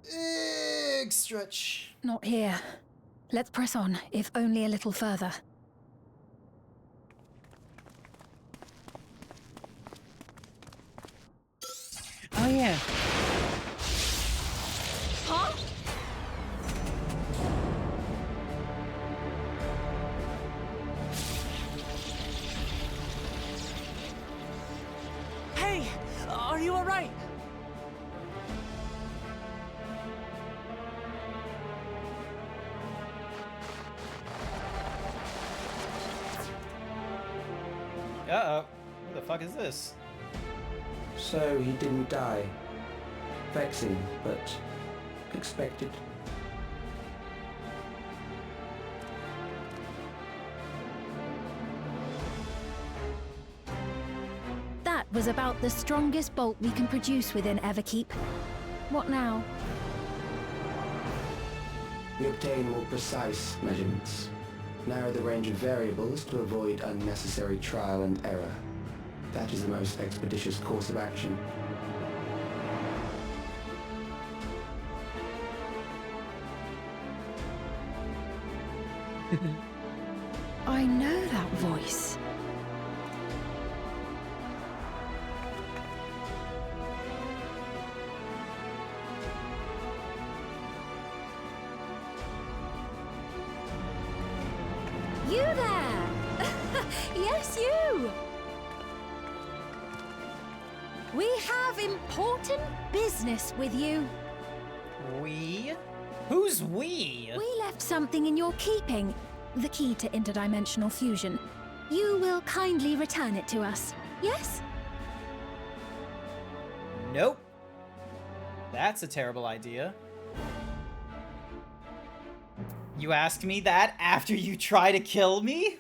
Big stretch. Not here. Let's press on, if only a little further. Oh yeah. Huh? Hey, are you alright? Uh-oh. What the fuck is this? So he didn't die. Vexing, but expected. That was about the strongest bolt we can produce within Everkeep. What now? We obtain more precise measurements. Narrow the range of variables to avoid unnecessary trial and error. That is the most expeditious course of action. I know that voice. You there! Yes, you! We have important business with you. We? Who's we? We left something in your keeping. The key to interdimensional fusion. You will kindly return it to us, yes? Nope. That's a terrible idea. You asked me that after you try to kill me?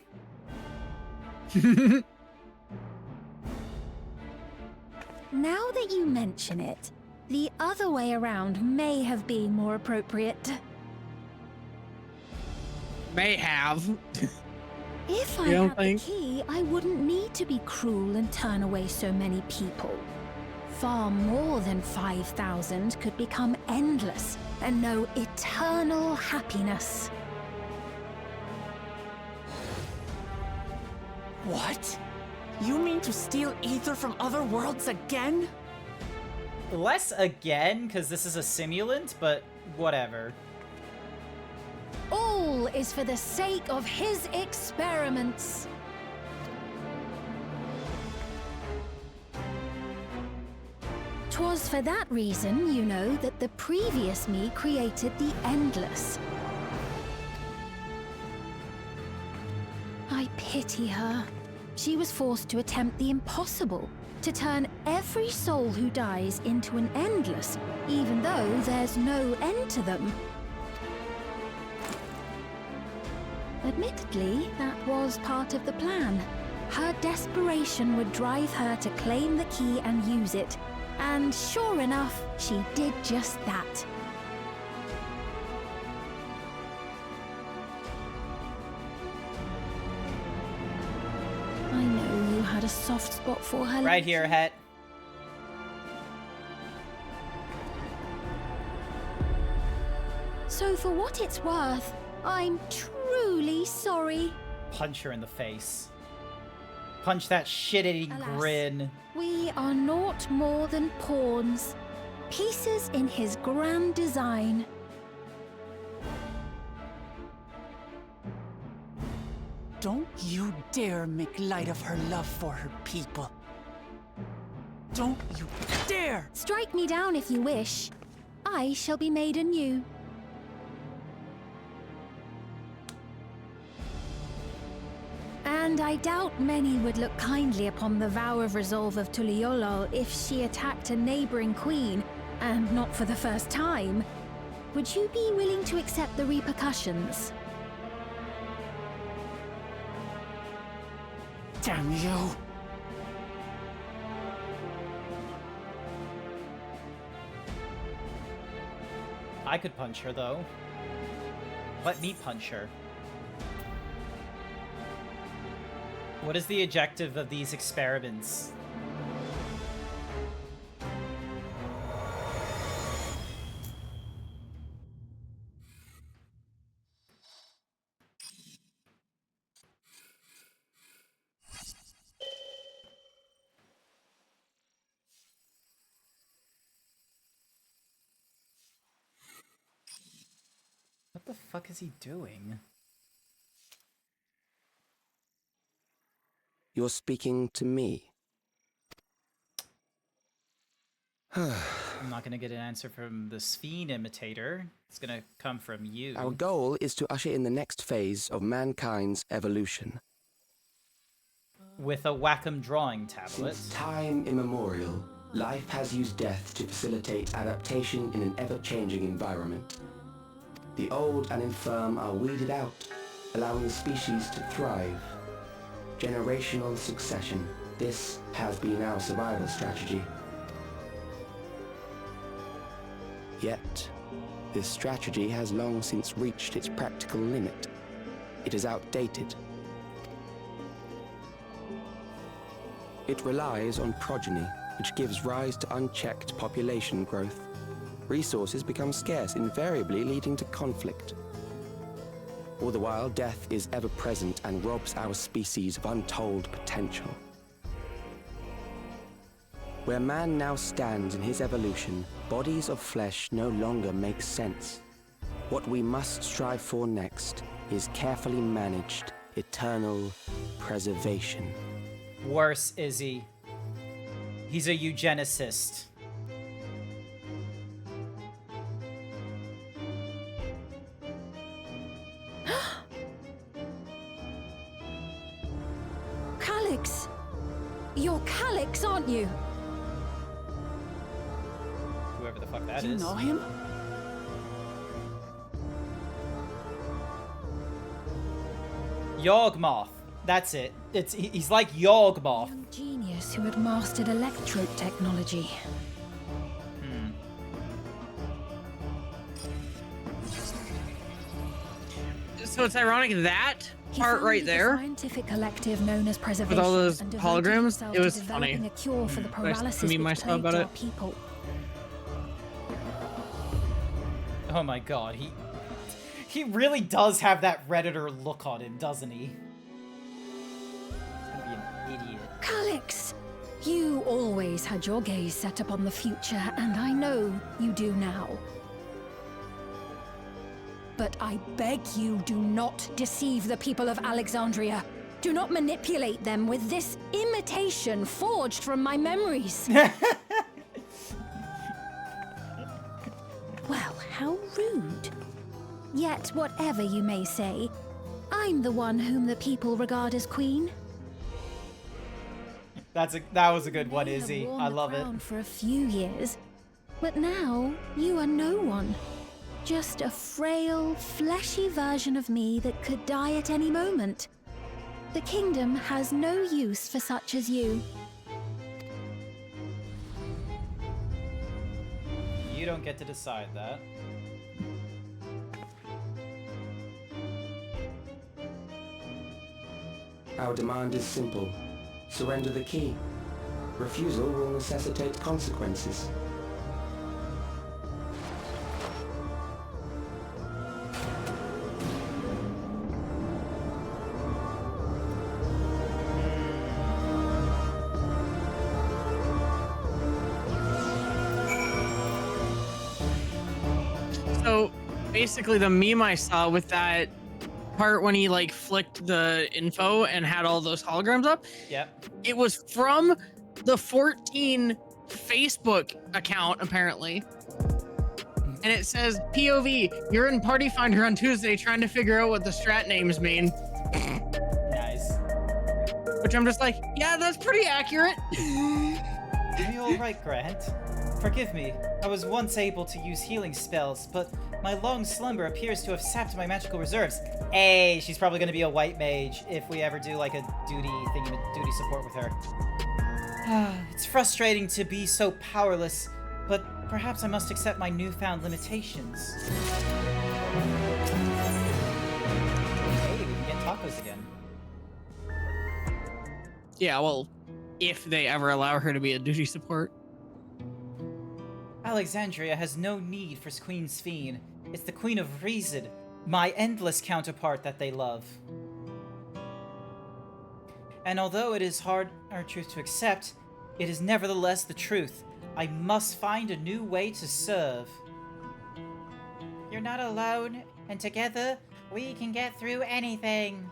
Now that you mention it, the other way around may have been more appropriate. May have. If I You don't had think? the key, I wouldn't need to be cruel and turn away so many people. Far more than 5,000 could become endless and know eternal happiness. What? You mean to steal ether from other worlds again? Less again, because this is a simulant, but whatever. All is for the sake of his experiments. 'Twas for that reason, you know, that the previous me created the Endless. I pity her. She was forced to attempt the impossible, to turn every soul who dies into an Endless, even though there's no end to them. Admittedly, that was part of the plan. Her desperation would drive her to claim the key and use it. And sure enough, she did just that. I know you had a soft spot for her. Right here, Het. So for what it's worth, I'm truly sorry. Punch her in the face. Punch that shit-eating Alas. grin. We are naught more than pawns, pieces in his grand design. Don't you dare make light of her love for her people. Don't you dare! Strike me down if you wish. I shall be made anew. And I doubt many would look kindly upon the vow of resolve of Tuliolol if she attacked a neighboring queen, and not for the first time. Would you be willing to accept the repercussions? Damn you! I could punch her, though. Let me punch her. What is the objective of these experiments? What the fuck is he doing? You're speaking to me. I'm not gonna get an answer from the Sphene imitator. It's gonna come from you. Our goal is to usher in the next phase of mankind's evolution. With a Wacom drawing tablet. Since time immemorial, life has used death to facilitate adaptation in an ever-changing environment. The old and infirm are weeded out, allowing the species to thrive. Generational succession. This has been our survival strategy. Yet, this strategy has long since reached its practical limit. It is outdated. It relies on progeny, which gives rise to unchecked population growth. Resources become scarce, invariably leading to conflict. All the while, death is ever present and robs our species of untold potential. Where man now stands in his evolution, bodies of flesh no longer make sense. What we must strive for next is carefully managed, eternal preservation. Worse, Izzy. He's a eugenicist. Calyx! You're Calyx, aren't you? Whoever the fuck that You is. know him? Yawgmoth. That's it. He's like Yawgmoth. Young genius who had mastered electrope technology. So it's ironic that He part right founded the there, scientific collective known as Preservation, with all those and devoted holograms, himself it was to funny. developing a cure for the Nice paralysis to meet which myself plagued about our it. people. Oh my god, he really does have that Redditor look on him, doesn't he? He's gonna be an idiot. Calyx, you always had your gaze set upon the future, and I know you do now. But I beg you, do not deceive the people of Alexandria. Do not manipulate them with this imitation forged from my memories. Well, how rude. Yet, whatever you may say, I'm the one whom the people regard as queen. That was a good one, Izzy. I love it. For a few years, but now you are no one. Just a frail, fleshy version of me that could die at any moment. The kingdom has no use for such as you. You don't get to decide that. Our demand is simple. Surrender the key. Refusal will necessitate consequences. So basically the meme I saw with that part when he like flicked the info and had all those holograms up. Yep. It was from the 14 Facebook account, apparently. And it says, POV, you're in Party Finder on Tuesday trying to figure out what the strat names mean. Nice. Which I'm just like, yeah, that's pretty accurate. Are you alright, Grant? Forgive me, I was once able to use healing spells, but my long slumber appears to have sapped my magical reserves. Hey, she's probably going to be a white mage if we ever do like a duty support with her. It's frustrating to be so powerless, but perhaps I must accept my newfound limitations. Hey, we can get tacos again. Yeah, well, if they ever allow her to be a duty support. Alexandria has no need for Queen Sphene. It's the Queen of Reason, my endless counterpart that they love. And although it is hard our truth to accept, it is nevertheless the truth. I must find a new way to serve. You're not alone, and together we can get through anything.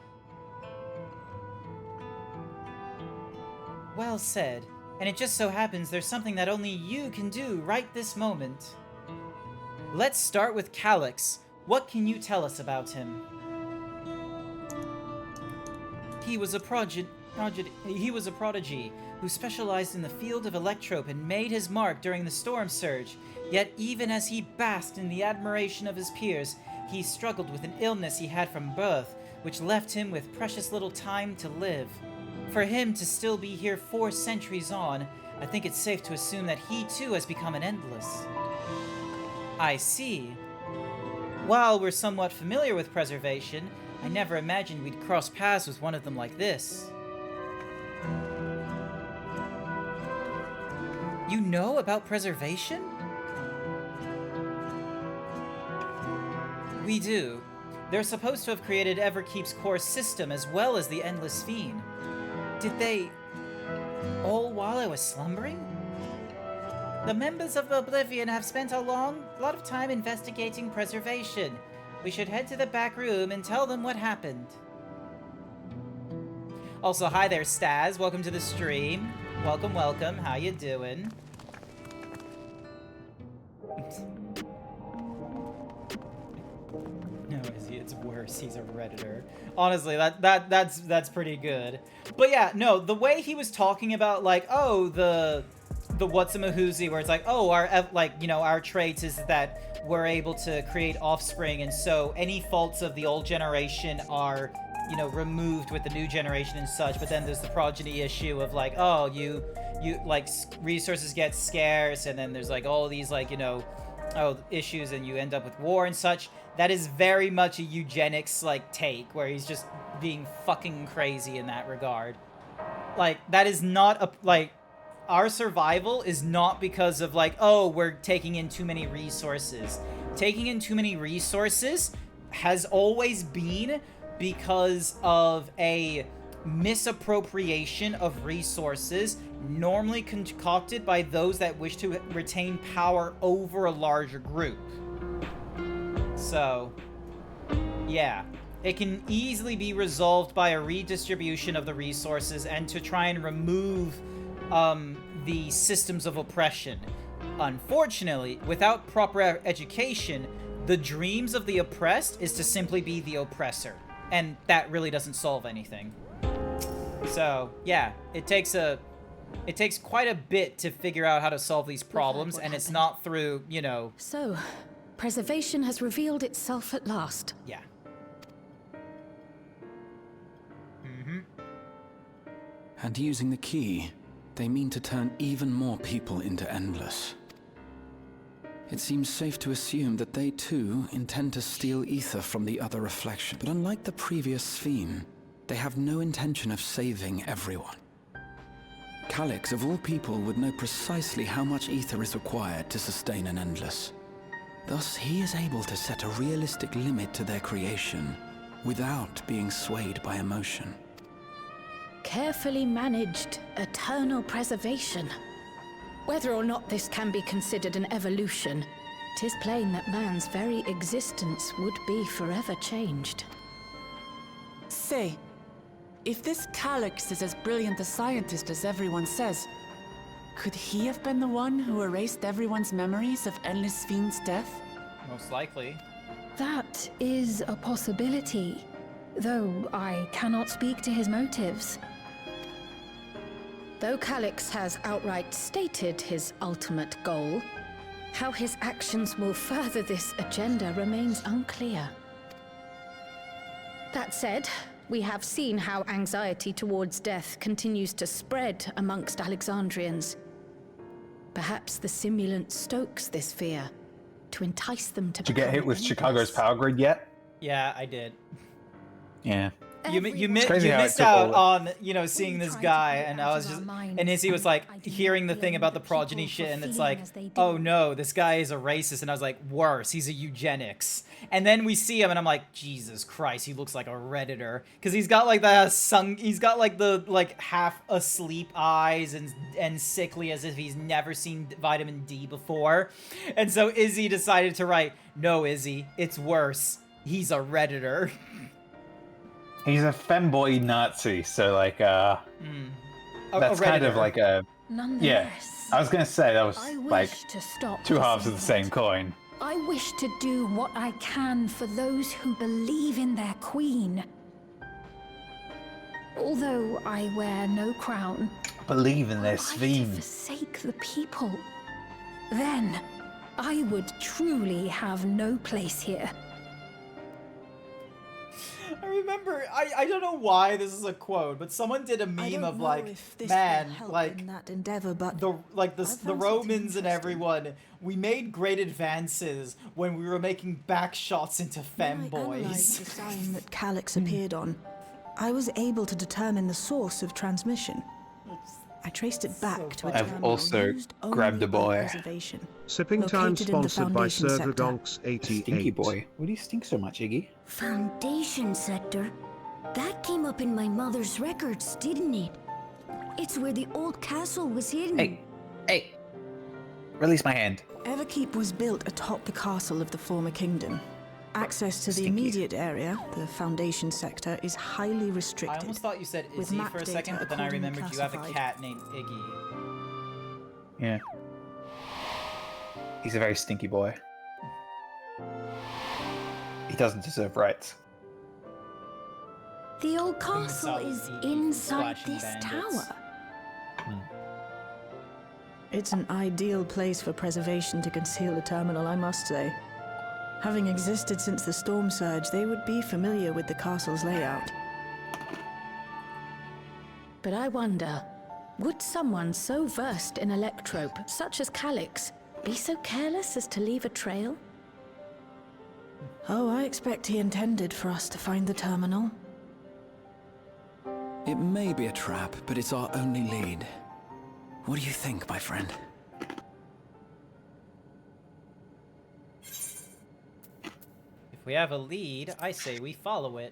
Well said. And it just so happens there's something that only you can do right this moment. Let's start with Calyx. What can you tell us about him? He was a prodigy who specialized in the field of electrope and made his mark during the storm surge. Yet even as he basked in the admiration of his peers, he struggled with an illness he had from birth, which left him with precious little time to live. For him to still be here 4 centuries on, I think it's safe to assume that he too has become an Endless. I see. While we're somewhat familiar with preservation, I never imagined we'd cross paths with one of them like this. You know about preservation? We do. They're supposed to have created Everkeep's core system as well as the Endless Fiend. Did they... all while I was slumbering? The members of Oblivion have spent a lot of time investigating preservation. We should head to the back room and tell them what happened. Also, hi there, Staz. Welcome to the stream. Welcome, welcome. How you doing? No, it's worse. He's a Redditor. Honestly, that's pretty good. But yeah, no, the way he was talking about, like, oh, the whatsamahoozy, where it's like, oh, our traits is that we're able to create offspring, and so any faults of the old generation are, removed with the new generation and such. But then there's the progeny issue of like, oh, you like resources get scarce, and then there's like all these issues, and you end up with war and such. That is very much a eugenics take, where he's just being fucking crazy in that regard. Like, that is not our survival is not because of oh, we're taking in too many resources. Taking in too many resources has always been because of a misappropriation of resources, normally concocted by those that wish to retain power over a larger group. So, yeah. It can easily be resolved by a redistribution of the resources and to try and remove the systems of oppression. Unfortunately, without proper education, the dreams of the oppressed is to simply be the oppressor. And that really doesn't solve anything. So, yeah, it takes quite a bit to figure out how to solve these problems, and it's not through, So, preservation has revealed itself at last. Yeah. And using the key, they mean to turn even more people into Endless. It seems safe to assume that they too intend to steal ether from the other reflection. But unlike the previous Sphene, they have no intention of saving everyone. Calyx, of all people, would know precisely how much ether is required to sustain an Endless. Thus, he is able to set a realistic limit to their creation without being swayed by emotion. Carefully managed, eternal preservation. Whether or not this can be considered an evolution, 'tis plain that man's very existence would be forever changed. say, if this Calyx is as brilliant a scientist as everyone says, could he have been the one who erased everyone's memories of Endless Fiend's death? Most likely. That is a possibility, though I cannot speak to his motives. Though Calyx has outright stated his ultimate goal, how his actions will further this agenda remains unclear. That said, we have seen how anxiety towards death continues to spread amongst Alexandrians. Perhaps the simulant stokes this fear to entice them to. Did you get hit with Chicago's power grid yet? Yeah, I did. Yeah. You missed out on, you know, seeing this guy, and I was just, and Izzy was like hearing the thing about the progeny shit, and it's like, oh no, this guy is a racist, and I was like, worse, he's a eugenics. And then we see him, and I'm like, Jesus Christ, he looks like a Redditor, because he's got like he's got like the half asleep eyes and sickly as if he's never seen vitamin D before. And so Izzy decided to write, no, Izzy, it's worse, he's a Redditor. He's a femboy Nazi, so like, that's kind of like a, yeah. I was gonna say that was like two halves of the same coin. I wish to do what I can for those who believe in their queen. Although I wear no crown, Believe in their fiend. forsake the people. Then I would truly have no place here. I remember, I don't know why this is a quote, but someone did a meme of like, man, like that endeavor, but the Romans and everyone, we made great advances when we were making back shots into femboys. The sign that Calyx appeared on, I was able to determine the source of transmission. I traced it back to a terminal I've also used only grabbed a by boy. reservation. Sipping Time Located in the sponsored by Foundation sector. ServerDonks88. Stinky boy. Why do you stink so much, Iggy? Foundation sector? That came up in my mother's records, didn't it? It's where the old castle was hidden. Hey! Release my hand. Everkeep was built atop the castle of the former kingdom. Access to the immediate area, the Foundation sector, is highly restricted. I almost thought you said with Izzy map for a data second, but then I accordingly remembered you have a classified. cat named Iggy. Yeah. He's a very stinky boy. He doesn't deserve rights. The old castle is inside Splashing this bandits. tower. It's an ideal place for preservation to conceal the terminal, I must say. Having existed since the storm surge, they would be familiar with the castle's layout. But I wonder, would someone so versed in electrope, such as Calyx, be so careless as to leave a trail? Oh, I expect he intended for us to find the terminal. It may be a trap, but it's our only lead. What do you think, my friend? If we have a lead, I say we follow it.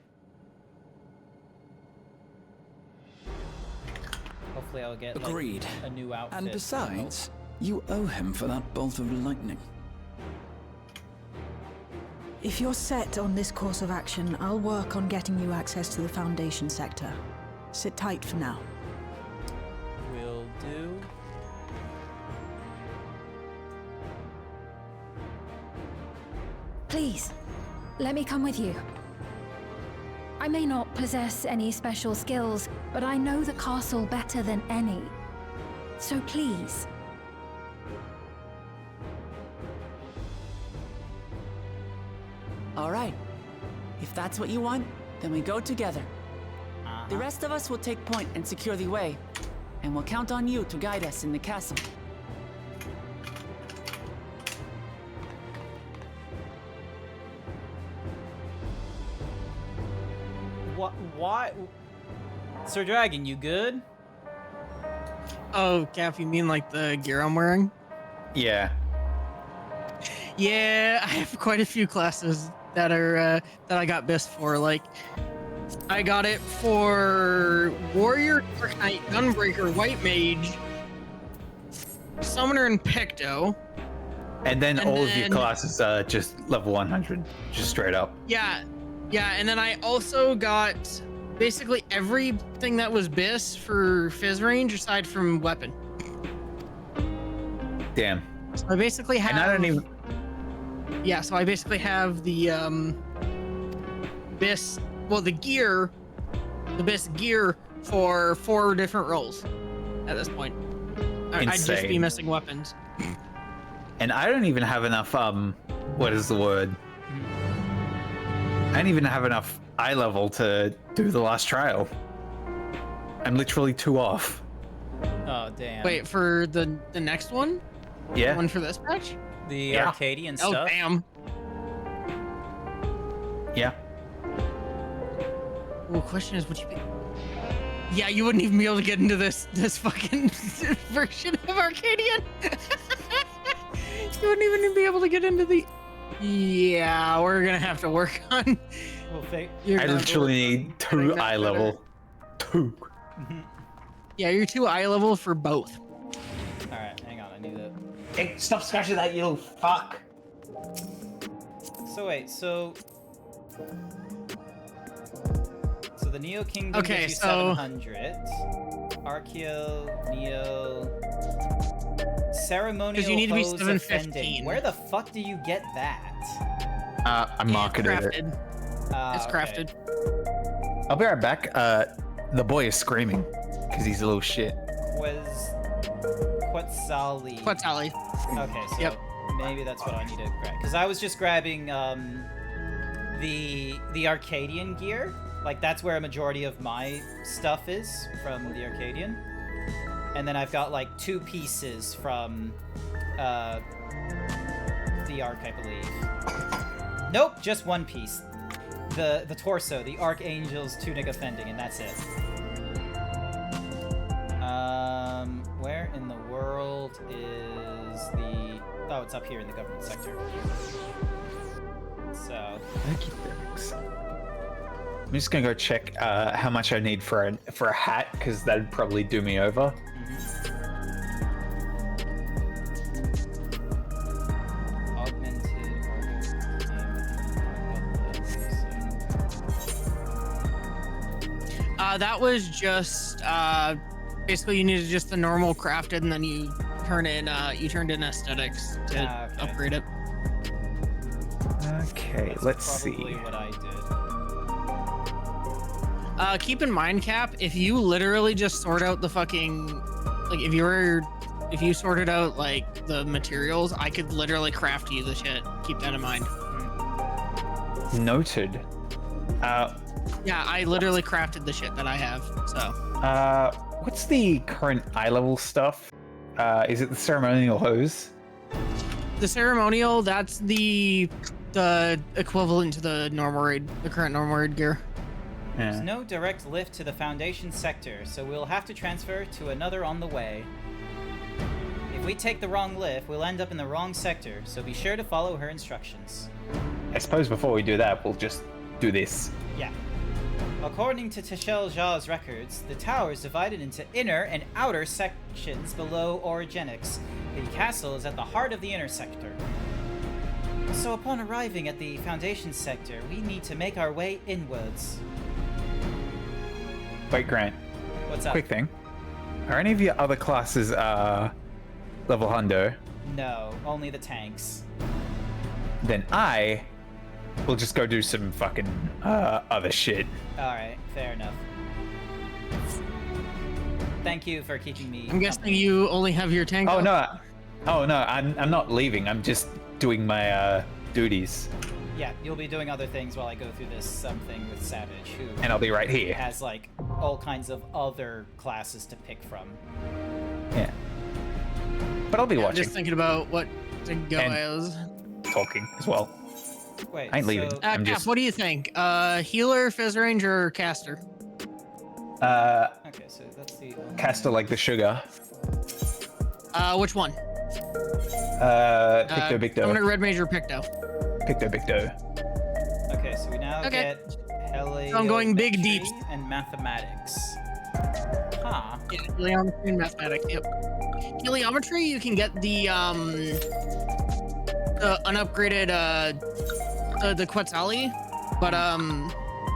Hopefully I'll get Agreed. like, a new outfit. And besides, you owe him for that bolt of lightning. If you're set on this course of action, I'll work on getting you access to the Foundation sector. Sit tight for now. Will do. Please, let me come with you. I may not possess any special skills, but I know the castle better than any. So please. All right. If that's what you want, then we go together. The rest of us will take point and secure the way, and we'll count on you to guide us in the castle. What? Why? Sir Dragon, you good? Oh, Gaff, you mean like the gear I'm wearing? Yeah. Yeah, I have quite a few classes that are that I got best for. Like, I got it for Warrior, Dark Knight, Gunbreaker, White Mage, Summoner, and Pecto. And then all of your classes are just level 100, just straight up. Yeah, and then I also got basically everything that was BIS for Fizz range aside from weapon. Damn. So I basically have. And I don't even. Yeah, so I basically have the BIS. Well, the BIS gear for 4 different roles at this point. I'd just be missing weapons. And I don't even have enough. What is the word? I don't even have enough eye level to do the last trial. I'm literally 2 off. Oh damn. Wait, for the next one? Yeah. The one for this patch? The Arcadian stuff. Oh damn. Yeah. Well, question is, would you be? Yeah, you wouldn't even be able to get into this version of Arcadian. You wouldn't even be able to get into the. Yeah, we're gonna have to work on. We'll I literally need 2 eye level. 2. Yeah, you're 2 eye level for both. All right, hang on. I need to. Hey, stop scratching that, you little fuck. So wait, so the Neo Kingdom Okay, gives you so 700. Archeo, Neo, ceremonial. Because you need to be pose of 715. fending. Where the fuck do you get that? I marketed it. It's crafted. I'll be right back. The boy is screaming because he's a little shit. Quetzali. Quetzali. Okay, so maybe that's what I need to grab. Because I was just grabbing the Arcadian gear. Like, that's where a majority of my stuff is from the Arcadian. And then I've got, like, 2 pieces from the Arc, I believe. Nope, just 1 piece. The torso, the Archangel's Tunic of Fending, and that's it. Where in the world is the... Oh, it's up here in the government sector. So... I'm just gonna go check how much I need for a hat, because that'd probably do me over. That was just basically you needed just the normal crafted, and then you turned in aesthetics to upgrade it. Okay, That's let's see. Probably what I did. Keep in mind, Cap, if you literally just sort out the fucking, like, if you sorted out like the materials, I could literally craft you the shit. Keep that in mind. Noted. Yeah, I literally crafted the shit that I have. So. What's the current eye level stuff? Is it the ceremonial hose? The ceremonial, that's the equivalent to the normal raid, the current normal raid gear. There's no direct lift to the Foundation sector, so we'll have to transfer to another on the way. If we take the wrong lift, we'll end up in the wrong sector, so be sure to follow her instructions. I suppose before we do that, we'll just do this. Yeah. According to Teshel Jaw's records, the tower is divided into inner and outer sections below Origenics. The castle is at the heart of the inner sector. So upon arriving at the Foundation sector, we need to make our way inwards. Wait, Grant. What's up? Quick thing. Are any of your other classes level hundo? No, only the tanks. Then I will just go do some fucking other shit. Alright, fair enough. Thank you for keeping me. I'm guessing you only have your tank. Oh no, I'm not leaving. I'm just doing my duties. Yeah, you'll be doing other things while I go through this something with Savage, who and I'll be right here. Has like all kinds of other classes to pick from. Yeah. But I'll be watching. I'm just thinking about what to go as. Talking as well. Wait, I ain't leaving. I'm Cap, just. what do you think? Healer, Fizz Range, or Caster? Okay, so that's the Caster like the sugar. Which one? Picto Bicto. I'm gonna Red Major Picto. Picto Bicto. Okay, so we now get So I'm going big deep and mathematics. Huh. Yeah, heliometry and mathematics. Yep. Heliometry, you can get the unupgraded the Quetzali, but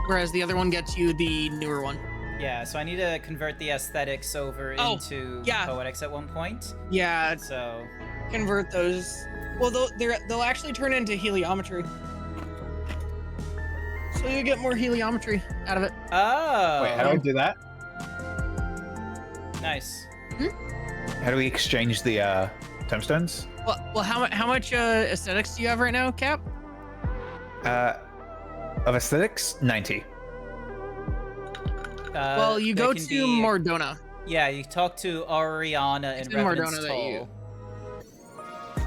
whereas the other one gets you the newer one. Yeah, so I need to convert the aesthetics over into poetics at one point. Yeah. So convert those. Well, they'll actually turn into heliometry. So you get more heliometry out of it. Oh. Wait, how do I do that? Nice. How do we exchange the tombstones? Well, how much aesthetics do you have right now, Cap? Of aesthetics, 90. Well, you go to Mordona. Yeah, you talk to Ariana in Revenant's Toll.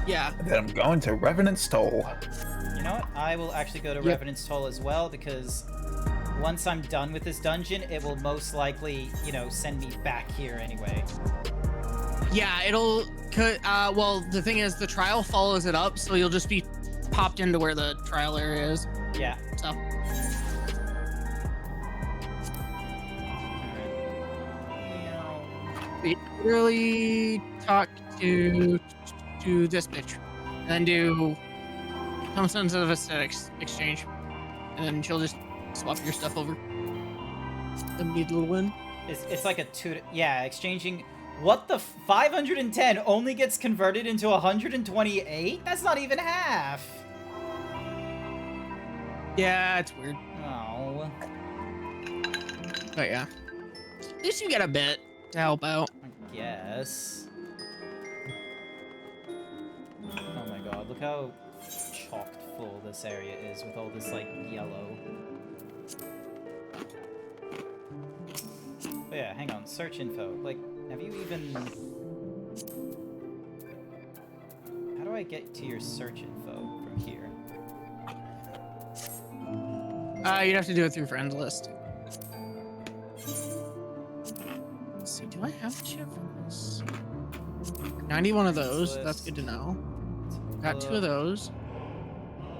Yeah. Then I'm going to Revenant's Toll. You know what? I will actually go to Revenant's Toll as well, because once I'm done with this dungeon, it will most likely, you know, send me back here anyway. Yeah, it'll... well, the thing is, the trial follows it up, so you'll just be popped into where the trial area is. Yeah. So... We literally talk to this bitch, and then do tombstones of aesthetics exchange, and then she'll just swap your stuff over. Immediate little win. It's like a exchanging. What the 510 only gets converted into 128? That's not even half. Yeah, it's weird. Oh. But yeah, at least you get a bit to help out. I guess. Oh my god, look how chocked full this area is with all this, like, yellow. But yeah, hang on, search info. Like, have you even... How do I get to your search info from here? You'd have to do it through friends list. Let's see, do I have shit for this? 91 of those, that's good to know. Got 2 of those.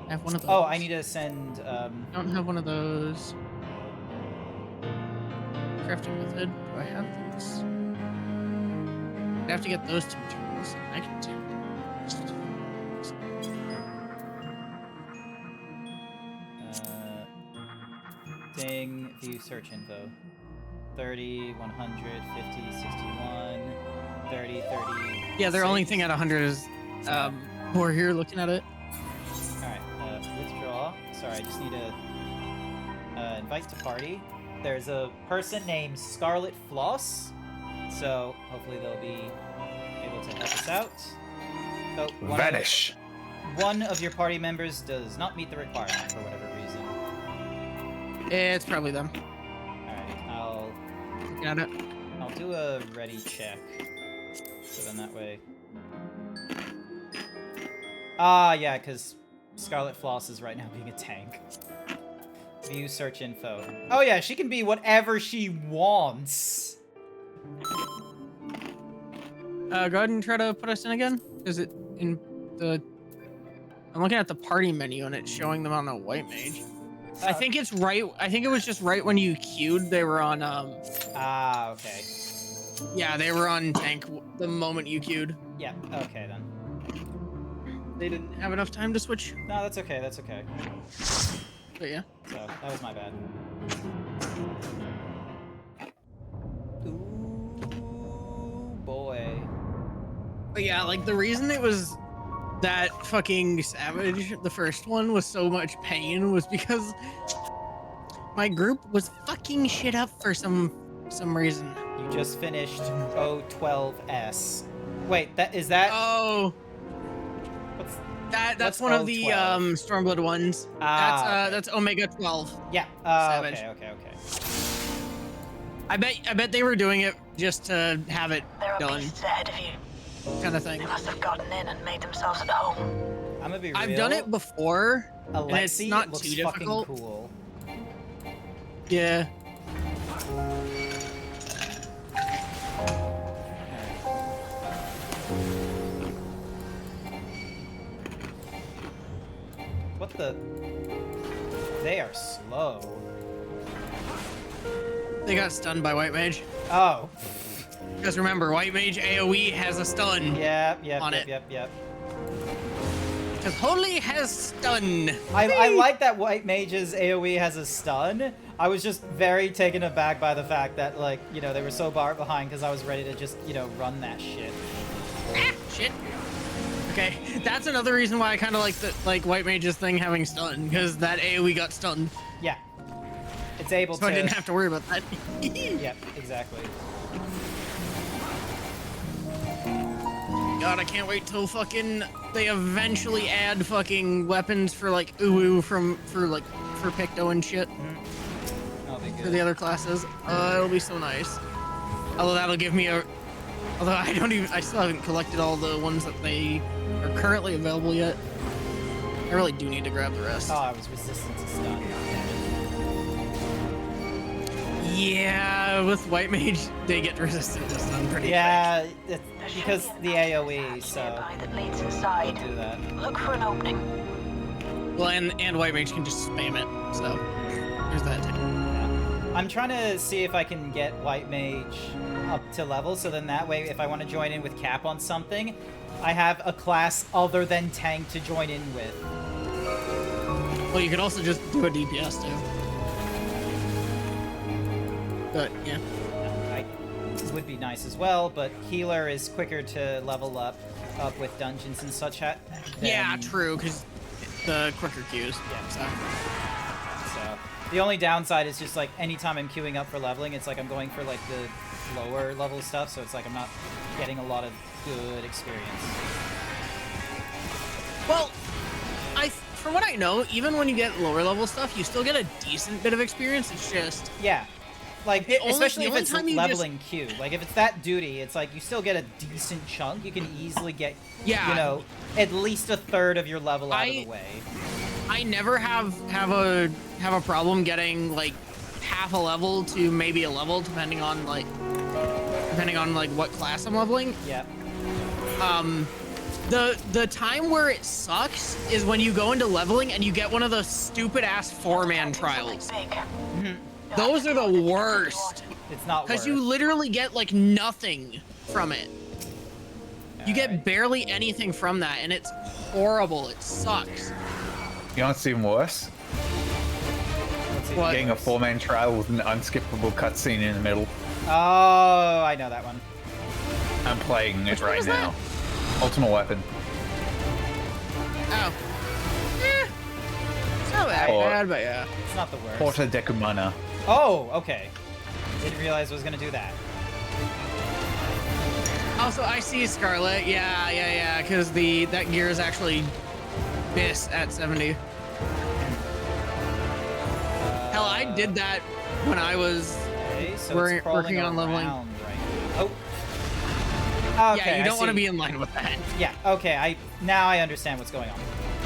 I have one of those. Oh, I need to send, Don't have one of those. Crafting method, do I have this? I have to get those 2 materials. I can do Ding, view search info. 30, 100, 50, 61, 30, 30. Yeah, their only thing at 100 is we're here looking at it. Alright, withdraw. Sorry, I just need to invite to party. There's a person named Scarlet Floss, so hopefully they'll be able to help us out. Oh, Vanish! One of your party members does not meet the requirement for whatever reason. It's probably them. Alright, I'll... Got it. I'll do a ready check. So then that way... Ah, yeah, because Scarlet Floss is right now being a tank. View search info. Oh yeah, she can be whatever she wants. Go ahead and try to put us in again. Is it in the... I'm looking at the party menu and it's showing them on a white mage. I think it's right. I think it was just right when you queued. They were on, Ah, okay. Yeah, they were on tank the moment you queued. Yeah, okay then. They didn't have enough time to switch. No, that's okay, that's okay. But yeah. So, that was my bad. Ooh, boy. But yeah, like, the reason it was that fucking savage, the first one, was so much pain was because my group was fucking shit up for some reason. You just finished O12S. Wait, is that... Oh... That's one of the Stormblood ones. That's Omega 12. Yeah. Savage. Okay. I bet they were doing it just to have it done. Ahead of you. Kind of thing. They must have gotten in and made themselves at home. I'm gonna be real. I've done it before, and it's not looks too difficult. Cool. Yeah. What the? They are slow. They got stunned by White Mage. Oh. Because remember, White Mage AoE has a stun. Yep. On it. Yep. Because Holy has stun. I like that White Mage's AoE has a stun. I was just very taken aback by the fact that, like, you know, they were so far behind because I was ready to just, you know, run that shit. Ah, shit. Okay, that's another reason why I kind of like the White Mage's thing having stun, because that AoE got stunned. Yeah. It's able so to... I didn't have to worry about that. Yep, exactly. God, I can't wait till fucking they eventually add fucking weapons for like Uwu for Picto and shit. For the other classes. It'll be so nice. Although that'll give me a... Although I still haven't collected all the ones that they are currently available yet. I really do need to grab the rest. Oh, I was resistant to stun. Yeah, with White Mage, they get resistant to stun pretty quick. It's because the AoE, so that leads inside. Do that. Look for an opening. Well, and White Mage can just spam it, so there's that too. Yeah. I'm trying to see if I can get White Mage up to level, so then that way, if I want to join in with Cap on something, I have a class other than tank to join in with. Well, you could also just do a DPS too. But yeah, it would be nice as well. But healer is quicker to level up with dungeons and such. Yeah, true, because the quicker queues. Yeah. So the only downside is just like anytime I'm queuing up for leveling, it's like I'm going for like the lower level stuff. So it's like I'm not getting a lot of good experience. Well, from what I know, even when you get lower level stuff, you still get a decent bit of experience. It's just like especially if it's leveling queue. Like if it's that duty, it's like you still get a decent chunk. You can easily get you know, at least a third of your level out of the way. I never have a problem getting like half a level to maybe a level depending on like what class I'm leveling. Yeah. The time where it sucks is when you go into leveling and you get one of those stupid ass 4-man trials. Those are the worst. It's not because you literally get like nothing from it. You get barely anything from that, and it's horrible. It sucks. You know what's even worse? What? Getting a 4-man trial with an unskippable cutscene in the middle. Oh, I know that one. I'm playing it right now. Ultimate Weapon. Oh. It's not that bad, but yeah. It's not the worst. Porta Decumana. Oh, okay. Didn't realize I was gonna do that. Also, I see Scarlet. Yeah, because that gear is actually BIS at 70. Hell, I did that when I was working on leveling. Oh. Okay, yeah, you don't want to be in line with that. Yeah, okay, now I understand what's going on.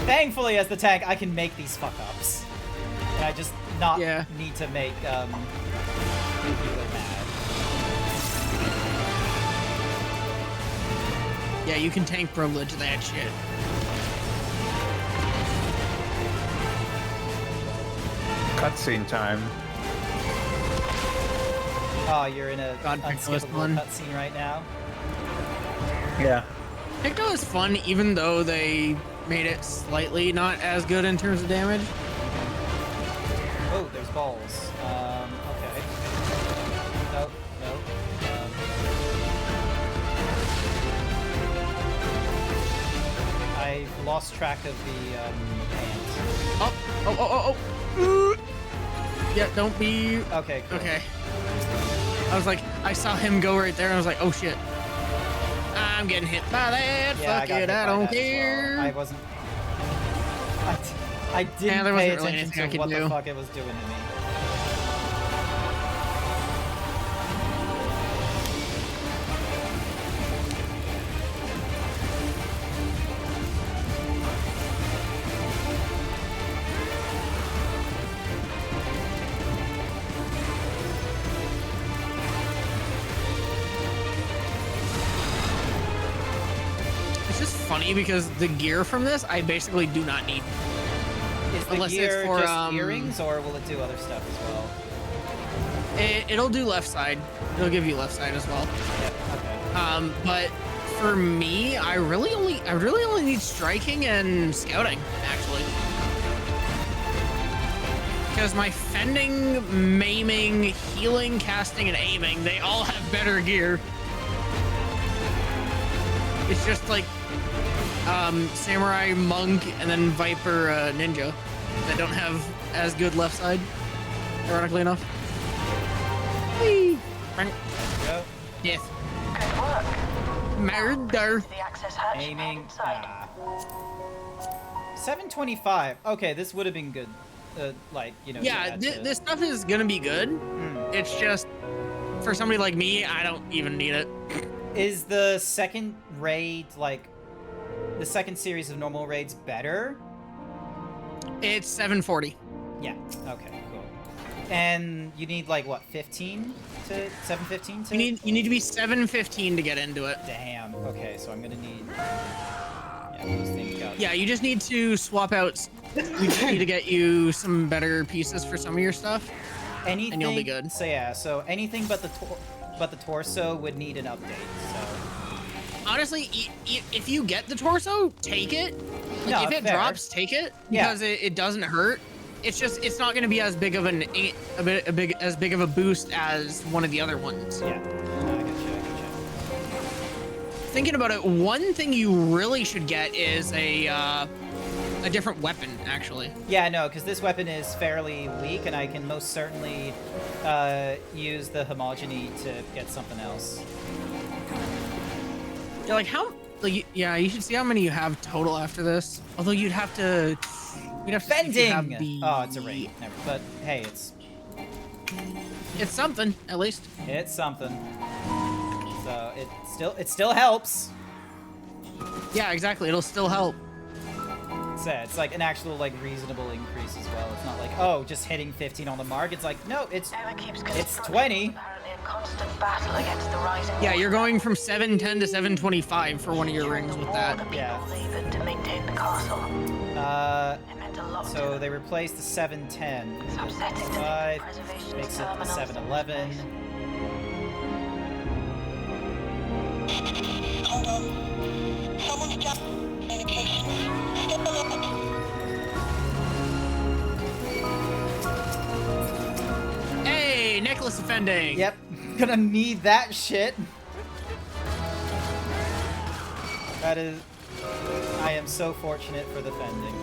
Thankfully, as the tank, I can make these fuck-ups. And I just need to make the healer mad. Yeah, you can tank privilege that shit. Cutscene time. Oh, you're in a unskippable cutscene right now? Yeah. Picto is fun, even though they made it slightly not as good in terms of damage. Oh, there's balls. Okay. Nope. I lost track of the Oh. Yeah, don't be... Okay, cool. Okay. I was like, I saw him go right there, and I was like, oh shit. I'm getting hit by that. Yeah, Fuck it, I don't care. Well. I wasn't... I didn't pay attention to what the fuck it was doing to me. Because the gear from this, I basically do not need. Is the gear just earrings, or will it do other stuff as well? It'll do left side. It'll give you left side as well. Yep, okay. But for me, I really only need striking and scouting, actually. Because my fending, maiming, healing, casting, and aiming, they all have better gear. It's just like samurai, monk, and then viper, ninja that don't have as good left side, ironically enough. Whee! Go. Yes. Good work. Murder. The access hatch. Aiming. Inside. 725. Okay, this would have been good. Like, you know. Yeah, this stuff is gonna be good. It's just, for somebody like me, I don't even need it. Is the second raid, like, the second series of normal raids better? It's 740. Yeah, okay, cool. And you need, like, what, 15 to 715 to? You need to be 715 to get into it. Damn, okay, so I'm gonna need... Yeah, those things go. Yeah, you just need to swap out. We just need to get you some better pieces for some of your stuff. Anything, and you'll be good. So yeah, so anything but the torso would need an update, so... Honestly, if you get the torso, take it. Like, No, if it fair. drops, take it, Yeah. because it doesn't hurt. It's just, it's not going to be as big of as big of a boost as one of the other ones. Yeah. I gotcha. Thinking about it, one thing you really should get is a different weapon, actually. Yeah, no, because this weapon is fairly weak, and I can most certainly use the homogeny to get something else. Yeah, like how? Like, yeah, you should see how many you have total after this. Although you'd have to. You'd have to see if you have Fending! Oh, it's a raid. Never. But hey, it's something, at least. It's something. So it still helps. Yeah, exactly. It'll still help. It's like an actual, like, reasonable increase as well. It's not like, oh, just hitting 15 on the mark. It's like, no, it's 20. Constant battle against the rising. Yeah, you're going from 710 to 725 for one of your rings with that. Yeah. To maintain the castle. So they replaced the 710. 5 makes it the 711. Hold on. Someone's just communication. Step Hey, necklace defending. Yep, gonna need that shit. That is... I am so fortunate for the fending.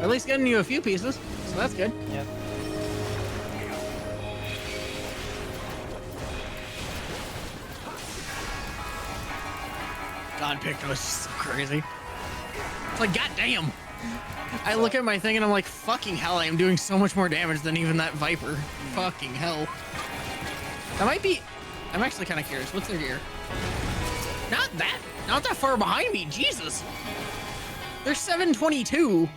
At least getting you a few pieces, so that's good. Yep. God, Picto is so crazy. It's like, goddamn. I look at my thing and I'm like, fucking hell, I am doing so much more damage than even that Viper. Fucking hell. That might be... I'm actually kind of curious. What's their gear? Not that far behind me. Jesus. They're 722.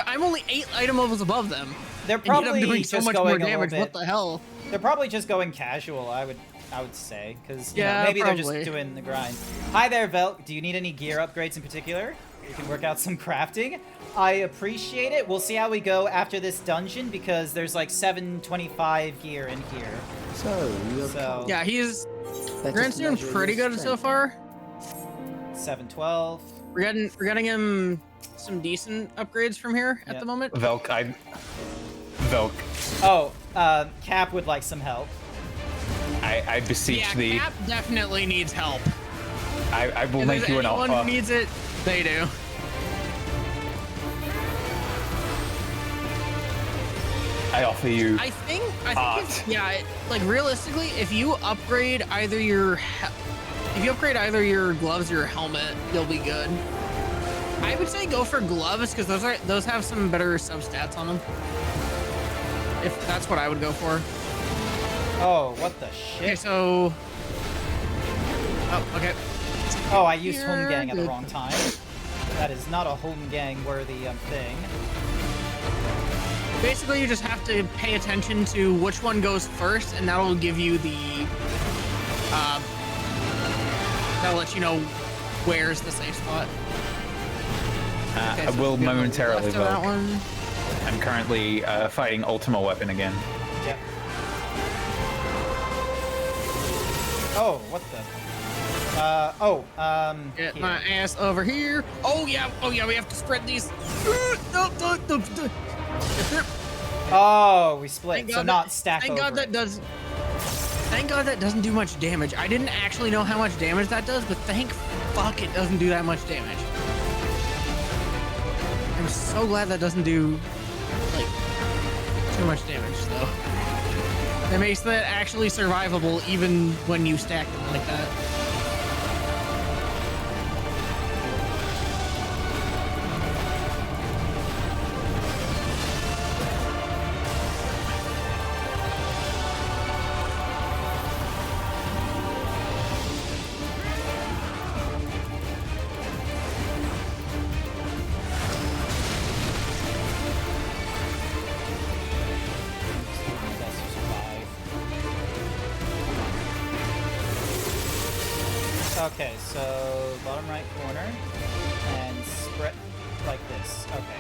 I'm only 8 item levels above them. They're probably and yet I'm doing so just much going more a little damage. bit... What the hell? They're probably just going casual, I would say, because yeah, maybe probably. they're just doing the grind. Hi there, Velk. Do you need any gear upgrades in particular? You can work out some crafting. I appreciate it. We'll see how we go after this dungeon, because there's like 725 gear in here. So yeah, he's Grant's doing pretty good so far. 712. We're getting him some decent upgrades from here at the moment. Velk. Oh, Cap would like some help. I beseech thee. Yeah, Cap definitely needs help. I will make you an offer. Anyone who needs it, they do. I offer you. I think like realistically, if you upgrade either your gloves or your helmet, you'll be good. I would say go for gloves because those have some better substats on them. If that's what I would go for. Oh, what the shit? Okay, so. Oh, okay. Oh, I used home gang at the wrong time. That is not a home gang worthy thing. Basically, you just have to pay attention to which one goes first, and that'll give you the. That'll let you know where's the safe spot. Okay, I will momentarily vote. That one. I'm currently fighting Ultima Weapon again. Yep. Oh, what the? Get here. my ass over here. Oh yeah, we have to spread these. Oh, we split, so God not stack Thank over God that it. does. Thank God that doesn't do much damage. I didn't actually know how much damage that does, but thank fuck it doesn't do that much damage. I'm so glad that doesn't do like too much damage though. That makes that actually survivable even when you stack them like that. Okay, so bottom right corner and spread like this. Okay.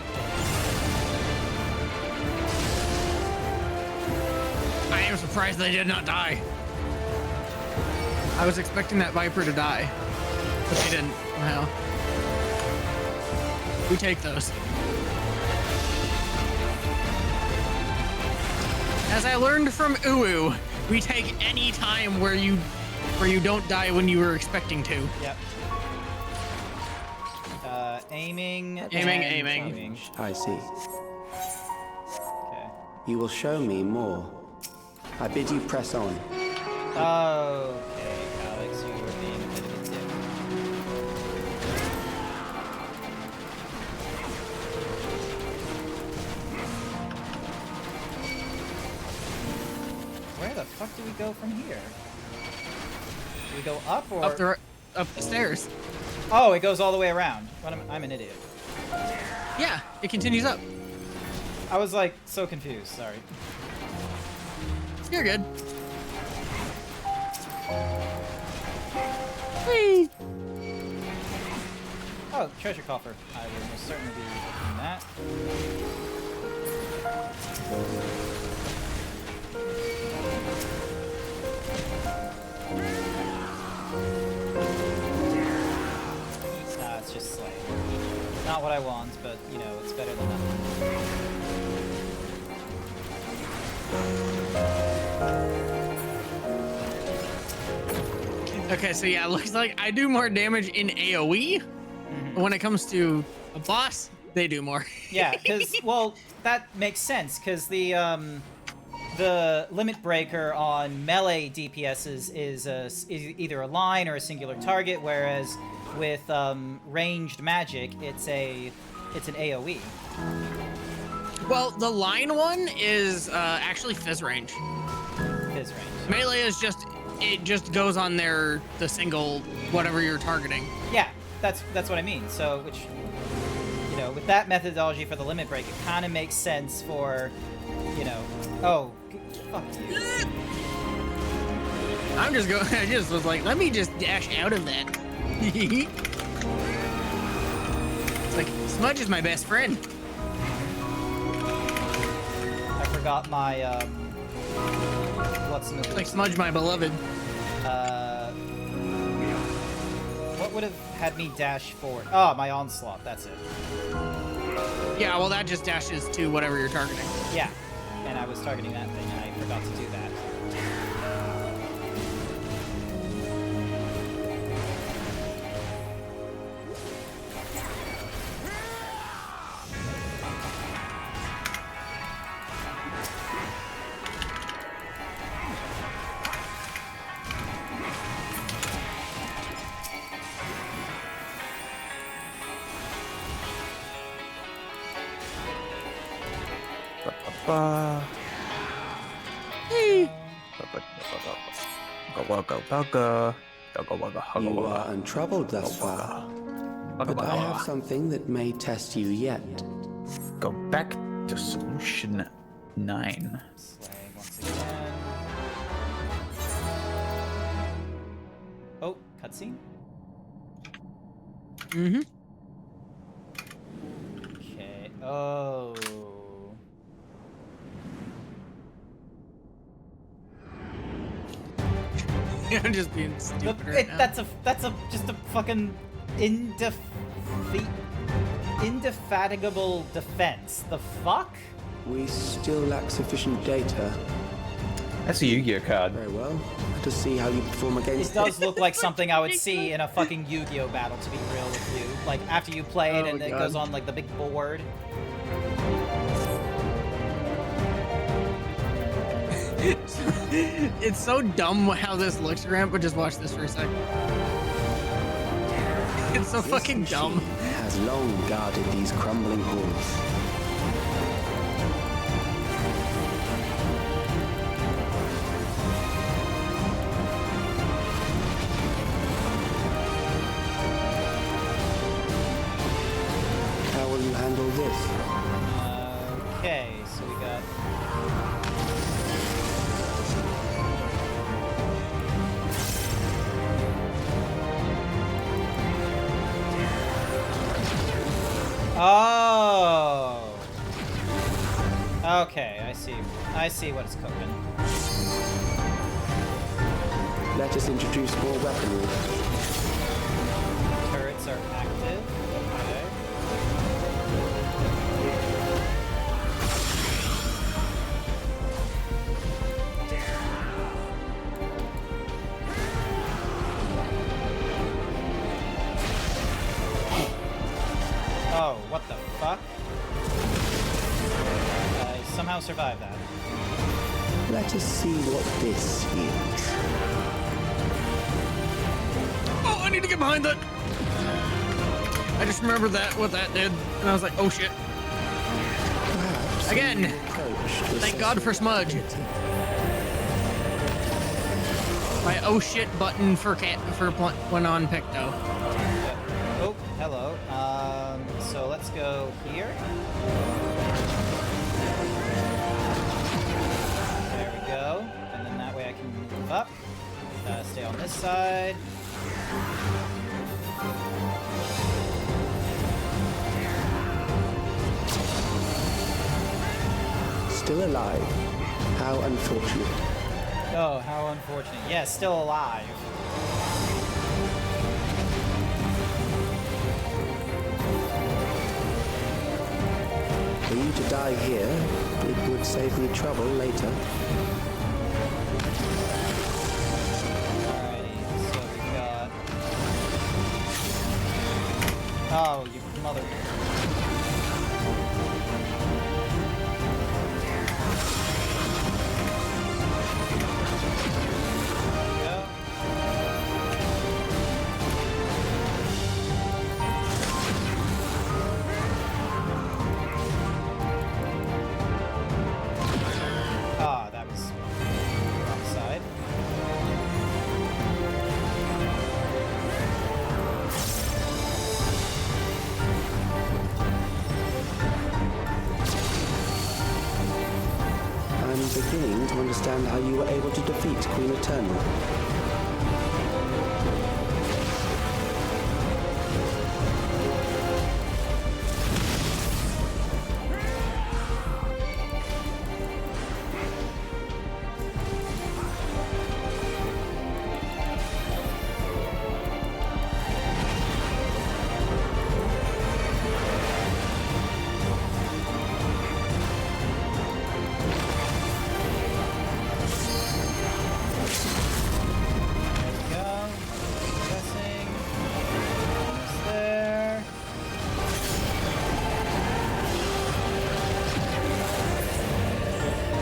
I am surprised they did not die. I was expecting that Viper to die, but they didn't somehow. We take those. As I learned from Uwu, we take any time where you don't die when you were expecting to. Yep. Aiming. Aiming. I see. Okay. You will show me more. I bid you press on. Okay, Alex, you were being a bit of a dick. Where the fuck do we go from here? Do we go up or up the stairs? Oh, it goes all the way around. I'm an idiot. Yeah, it continues up. I was like so confused. Sorry. You're good. Whee! Oh, treasure coffer. I will most certainly be opening that. Nah, it's just like not what I want, but you know, it's better than nothing. Okay, so yeah, it looks like I do more damage in AoE. But when it comes to a boss, they do more. Yeah, because well, that makes sense because the limit breaker on melee DPSs is either a line or a singular target, whereas with ranged magic, it's an AoE. Well, the line one is actually Fizz range. Fizz range. Melee is it just goes on the single whatever you're targeting. Yeah, that's what I mean. So, which, you know, with that methodology for the limit break, it kind of makes sense for, you know, oh, fuck you. I just was like, let me just dash out of that. It's like, Smudge is my best friend. I forgot my, what's the movie? Like Smudge, my beloved. What would have had me dash forward? Oh, my onslaught, that's it. Yeah, well, that just dashes to whatever you're targeting. Yeah, and I was targeting that thing, and I forgot to do that. You are untroubled thus far, but I have something that may test you yet. Go back to solution 9. Slag once again. Oh, cutscene? Mm-hmm. Okay. Oh. I'm just being stupid right now. That's just a fucking indefatigable defense. The fuck? We still lack sufficient data. That's a Yu-Gi-Oh card. Very well. Let us see how you perform against It does look like something I would see in a fucking Yu-Gi-Oh battle, to be real with you. Like, after you play it and it goes on, like, the big board. It's so dumb how this looks, Grant, but just watch this for a second. It's so fucking dumb. Has long guarded these crumbling halls. How will you handle this? Okay, so we got... Oh! Okay, I see. I see what it's cooking. Let us introduce more weaponry. Turrets are active. Okay. Oh, what the fuck? I somehow survived that. Let us see what this is. Oh, I need to get behind that. I just remembered what that did, and I was like, oh shit. Perhaps again. Thank God for smudge. My oh shit button for when on Picto. Oh, hello. So let's go here. There we go. And then that way I can move up. Stay on this side. Still alive. How unfortunate. Oh, how unfortunate. Yeah, still alive. For you to die here, it would save me trouble later. Alrighty, so we got... Oh, you mother... Beginning to understand how you were able to defeat Queen Eternal.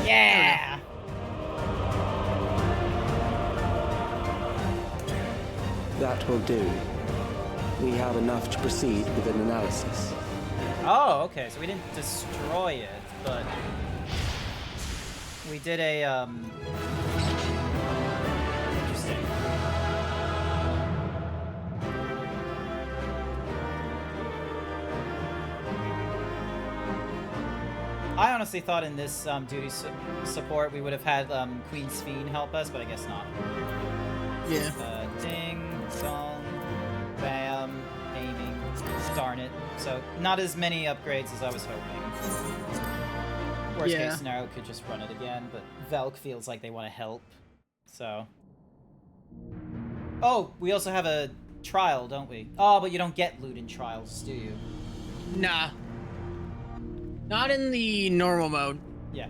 Yeah! That will do. We have enough to proceed with an analysis. Oh, okay, so we didn't destroy it, but... we did a, interesting. I honestly thought in this duty support we would have had Queen's Fiend help us, but I guess not. Yeah. Ding, dong, bam, aiming, darn it. So not as many upgrades as I was hoping. Worst case scenario could just run it again, but Velk feels like they want to help. So Oh, we also have a trial, don't we? Oh, but you don't get loot in trials, do you? Nah. Not in the normal mode. Yeah.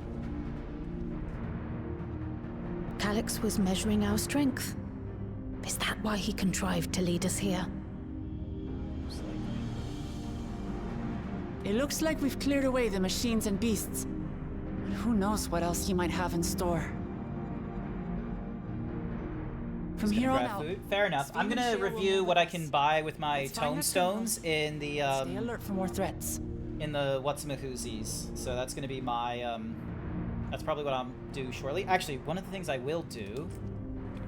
Calyx was measuring our strength. Is that why he contrived to lead us here? It looks like we've cleared away the machines and beasts. But who knows what else he might have in store. From here on out, fair enough. I'm gonna review what I can buy with my tomestones in the stay alert for more threats. In the what's-a-mahoozies. So that's gonna be my that's probably what I'll do shortly. Actually, one of the things I will do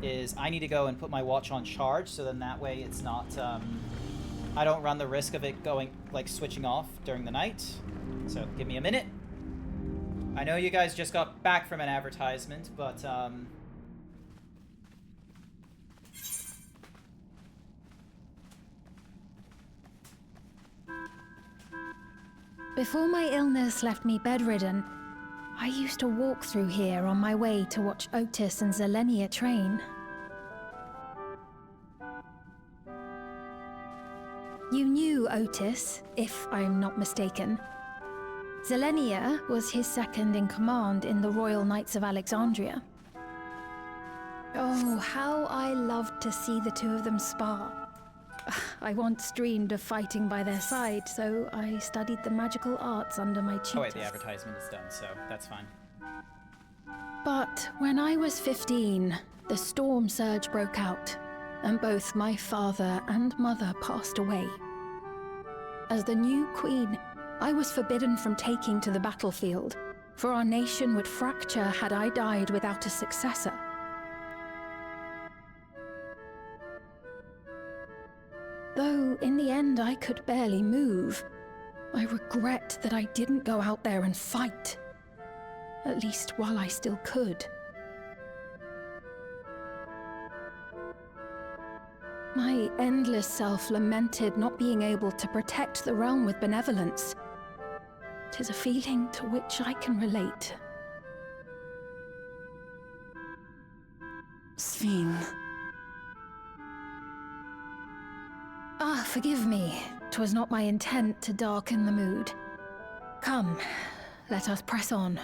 is I need to go and put my watch on charge, so then that way it's not I don't run the risk of it going like switching off during the night. So give me a minute. I know you guys just got back from an advertisement, but Before my illness left me bedridden, I used to walk through here on my way to watch Otis and Zelenia train. You knew Otis, if I'm not mistaken. Zelenia was his second in command in the Royal Knights of Alexandria. Oh, how I loved to see the two of them spar. I once dreamed of fighting by their side, so I studied the magical arts under my tutor. oh wait, the advertisement is done, so that's fine. But when I was 15, the storm surge broke out, and both my father and mother passed away. As the new queen, I was forbidden from taking to the battlefield, for our nation would fracture had I died without a successor. Though in the end I could barely move, I regret that I didn't go out there and fight. At least while I still could. My endless self lamented not being able to protect the realm with benevolence. 'Tis a feeling to which I can relate. Sven. Ah, forgive me. 'Twas not my intent to darken the mood. Come, let us press on.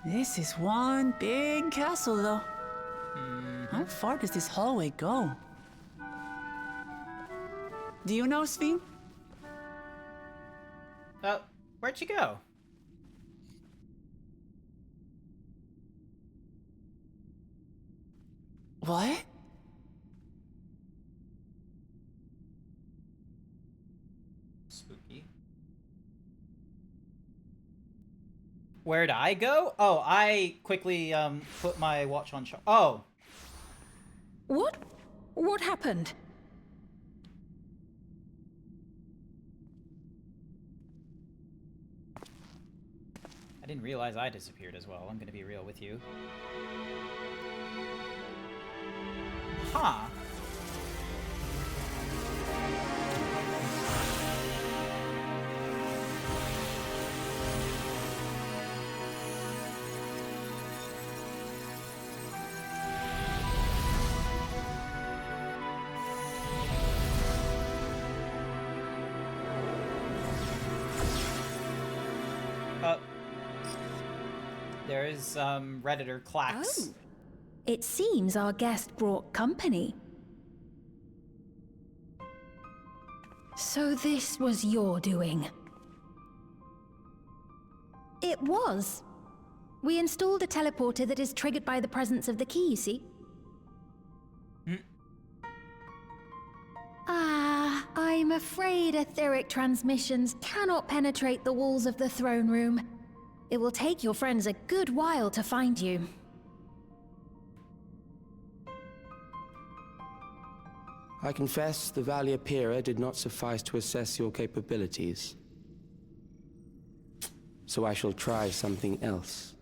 This is one big castle, though. How far does this hallway go? Do you know, Sven? Where'd you go? What? Spooky. Where'd I go? Oh, I quickly put my watch on charge. Oh. What? What happened? I didn't realize I disappeared as well. I'm gonna be real with you. Huh. There is Redditor Clax. Oh. It seems our guest brought company. So this was your doing? It was. We installed a teleporter that is triggered by the presence of the key, you see? Ah, I'm afraid etheric transmissions cannot penetrate the walls of the throne room. It will take your friends a good while to find you. I confess the Valia Pira did not suffice to assess your capabilities. So I shall try something else.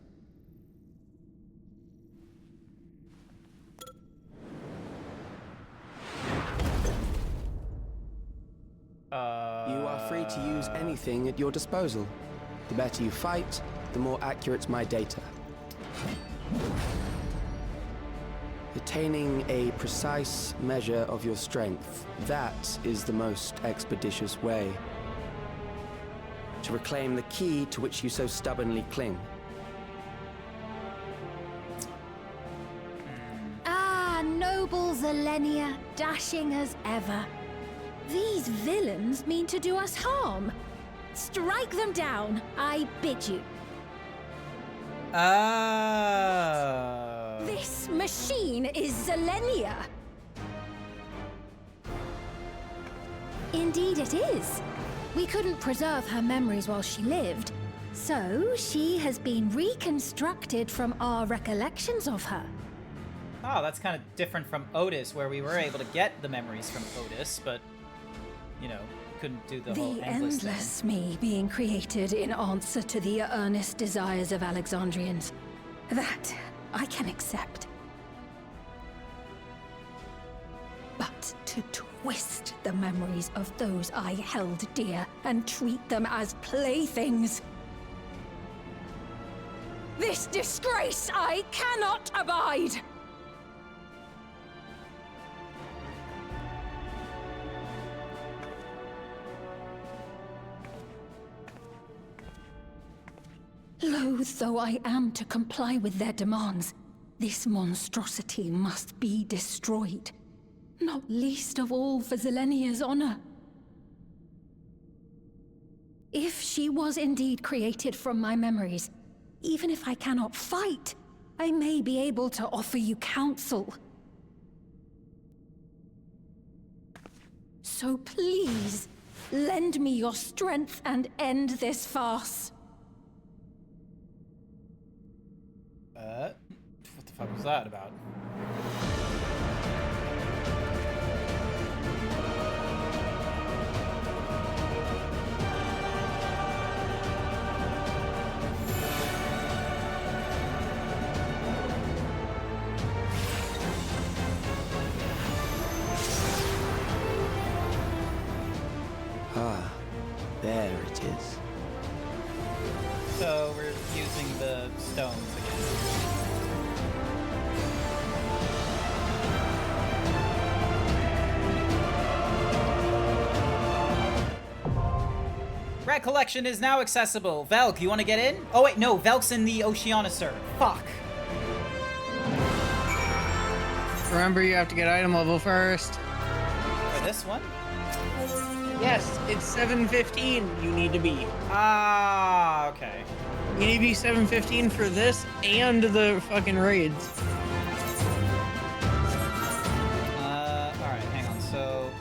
You are free to use anything at your disposal. The better you fight, the more accurate my data. Attaining a precise measure of your strength, that is the most expeditious way to reclaim the key to which you so stubbornly cling. Ah, noble Zelenia, dashing as ever. These villains mean to do us harm. Strike them down, I bid you. Oh. This machine is Zelenia. Indeed it is. We couldn't preserve her memories while she lived, so she has been reconstructed from our recollections of her. Oh, that's kind of different from Otis, where we were able to get the memories from Otis, but, you know, couldn't do the whole The endless endless me being created in answer to the earnest desires of Alexandrians. That I can accept. But to twist the memories of those I held dear and treat them as playthings. This disgrace I cannot abide! Loath though I am to comply with their demands, this monstrosity must be destroyed. Not least of all for Zelenia's honor. If she was indeed created from my memories, even if I cannot fight, I may be able to offer you counsel. So please, lend me your strength and end this farce. What the fuck was that about? Ah, there it is. So we're using the stones again. Recollection is now accessible. Velk, you want to get in? Oh wait, no, Velk's in the Oceanosaur. Fuck. Remember, you have to get item level first. For this one? Yes, it's 715 you need to be. Ah, okay. You need to be 715 for this and the fucking raids. Alright, hang on. So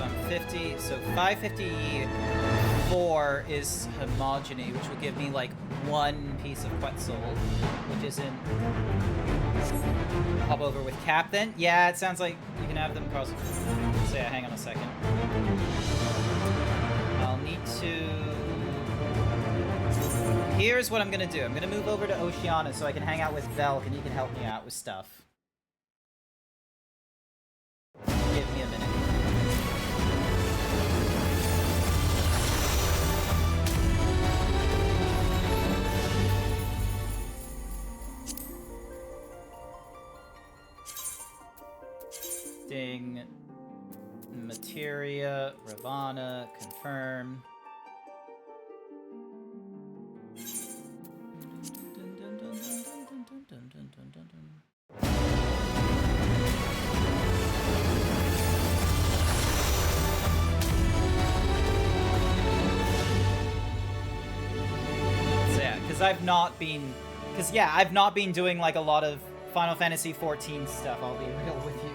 I'm 50. So 554 is homogeny, which will give me like one piece of Quetzal, which isn't. Hop over with Cap then? Yeah, it sounds like you can have them cross. So yeah, hang on a second. I'll need to... Here's what I'm gonna do. I'm gonna move over to Oceana so I can hang out with Velk and he can help me out with stuff. Give me a minute. Ding. Materia, Ravana, confirm. So yeah, because I've not been doing like a lot of Final Fantasy XIV stuff, I'll be real with you.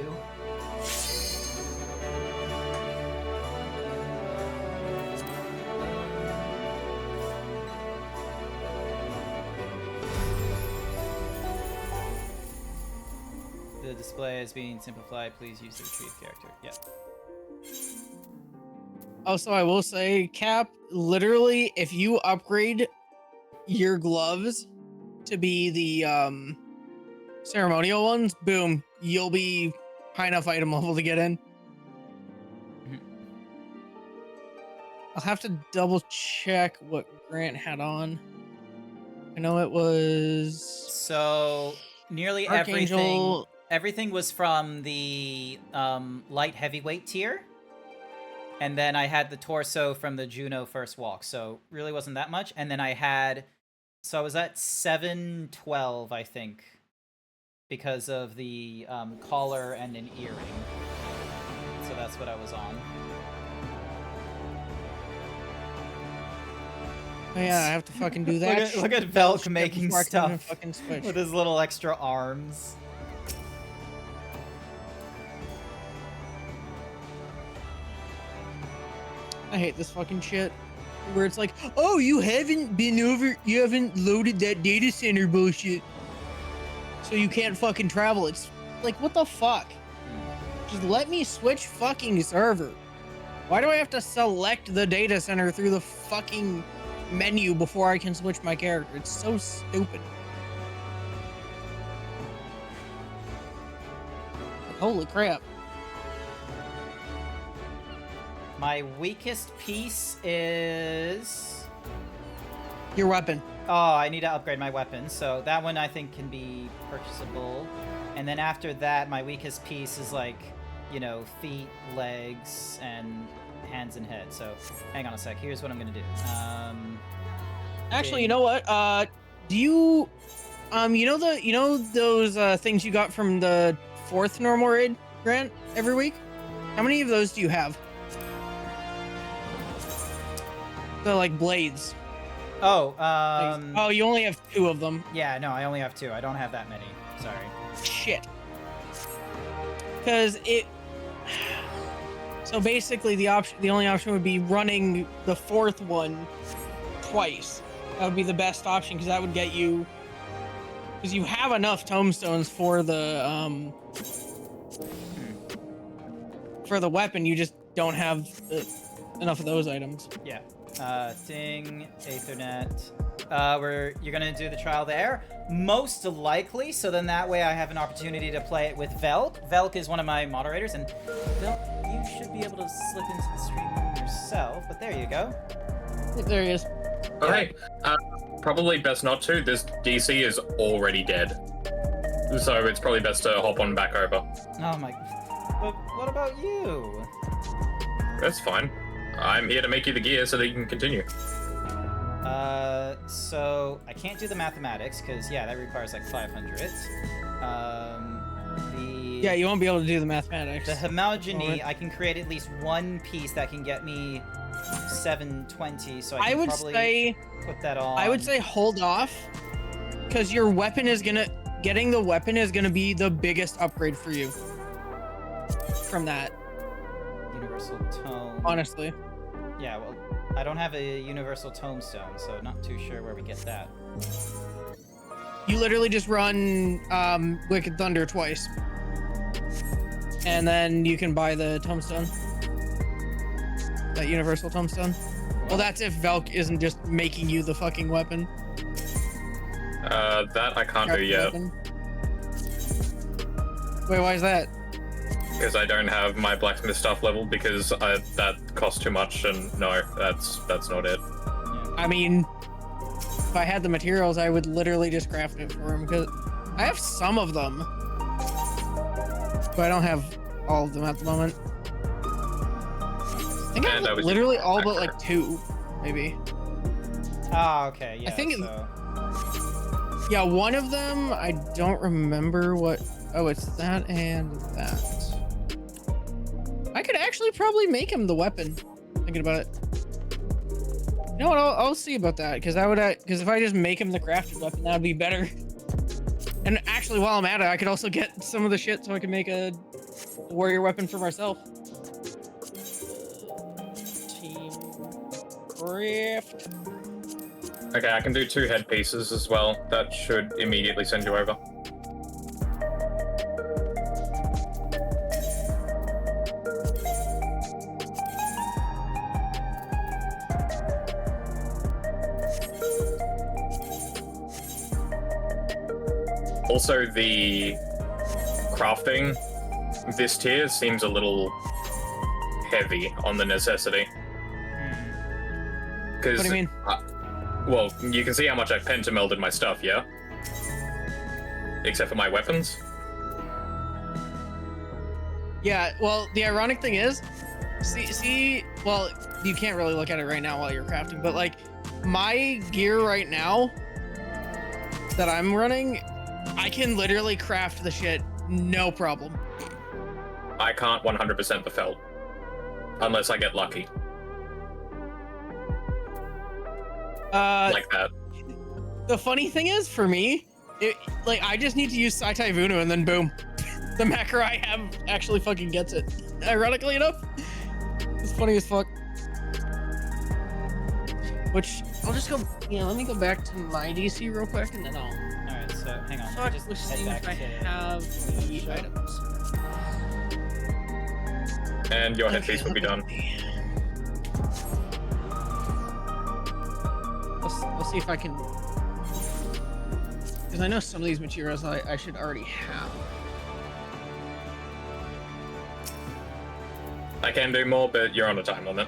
The display is being simplified. Please use the retrieve character. Yeah. Also, I will say, Cap, literally, if you upgrade your gloves to be the ceremonial ones, boom, you'll be high enough item level to get in. I'll have to double check what Grant had on. I know it was... So, nearly Archangel... everything was from the light heavyweight tier. And then I had the torso from the Juno first walk, so really wasn't that much. And then I had... So I was at 712, I think, because of the collar and an earring. So that's what I was on. Oh yeah, I have to fucking do that. Look at Velk making stuff fucking switch. with his little extra arms. I hate this fucking shit. Where it's like, oh, you haven't loaded that data center bullshit. So you can't fucking travel. It's like, what the fuck? Just let me switch fucking server. Why do I have to select the data center through the fucking menu before I can switch my character? It's so stupid. Like, holy crap. My weakest piece is... Your weapon. Oh, I need to upgrade my weapon. So that one I think can be purchasable. And then after that, my weakest piece is like, you know, feet, legs, and hands and head. So hang on a sec. Here's what I'm going to do. Actually, you know what? Do you... you know those things you got from the 4th normal raid, Grant, every week? How many of those do you have? The like blades. Oh, oh, you only have 2 of them. Yeah, no, I only have 2. I don't have that many. Sorry. Shit. Because it... So basically the only option would be running the 4th one twice. That would be the best option, because that would get you... Because you have enough tomestones for the, for the weapon, you just don't have enough of those items. Yeah. Ding, Aethernet. You're gonna do the trial there? Most likely, so then that way I have an opportunity to play it with Velk. Velk is one of my moderators, and Velk, you should be able to slip into the stream yourself, but there you go. There he is. Oh, hey. Probably best not to. This DC is already dead. So it's probably best to hop on back over. Oh my... But what about you? That's fine. I'm here to make you the gear so that you can continue. So I can't do the mathematics because yeah, that requires like 500. Yeah, you won't be able to do the mathematics. The homogeny, I can create at least one piece that can get me 720. So I would say put that on. I would say hold off, because your weapon is getting the weapon is gonna be the biggest upgrade for you. From that. Universal tome. Honestly. Yeah, well, I don't have a universal tomestone, so not too sure where we get that. You literally just run Wicked Thunder twice. And then you can buy the tombstone. That universal tombstone. Well, that's if Velk isn't just making you the fucking weapon. That I can't do yet. Wait, why is that? Because I don't have my blacksmith stuff level, because that costs too much, and no, that's not it. I mean, if I had the materials, I would literally just craft it for him, because I have some of them, but I don't have all of them at the moment. I think I have like, literally all but like 2, maybe. Ah, okay, yeah. I think yeah, one of them, I don't remember what... Oh, it's that and that. I could actually probably make him the weapon. Thinking about it. You know what? I'll see about that, because if I just make him the crafted weapon, that would be better. And actually, while I'm at it, I could also get some of the shit so I can make a warrior weapon for myself. Team craft. Okay, I can do 2 headpieces as well. That should immediately send you over. Also, the crafting, this tier seems a little heavy on the necessity. Because, What do you mean? Well, you can see how much I've pentamelded my stuff, yeah? Except for my weapons. Yeah, well, the ironic thing is, well, you can't really look at it right now while you're crafting, but like, my gear right now that I'm running, I can literally craft the shit, no problem. I can't 100% the felt. Unless I get lucky. Like that. The funny thing is, for me, like, I just need to use Saitai Vunu and then boom. The macro I have actually fucking gets it. Ironically enough, it's funny as fuck. Which, I'll just go, let me go back to my DC real quick and then I'll... Alright, so hang on. Fuck, Just let's head see back if I to have the items. And your headpiece will be done. Let's see if I can... Because I know some of these materials I should already have. I can do more, but you're on a time limit.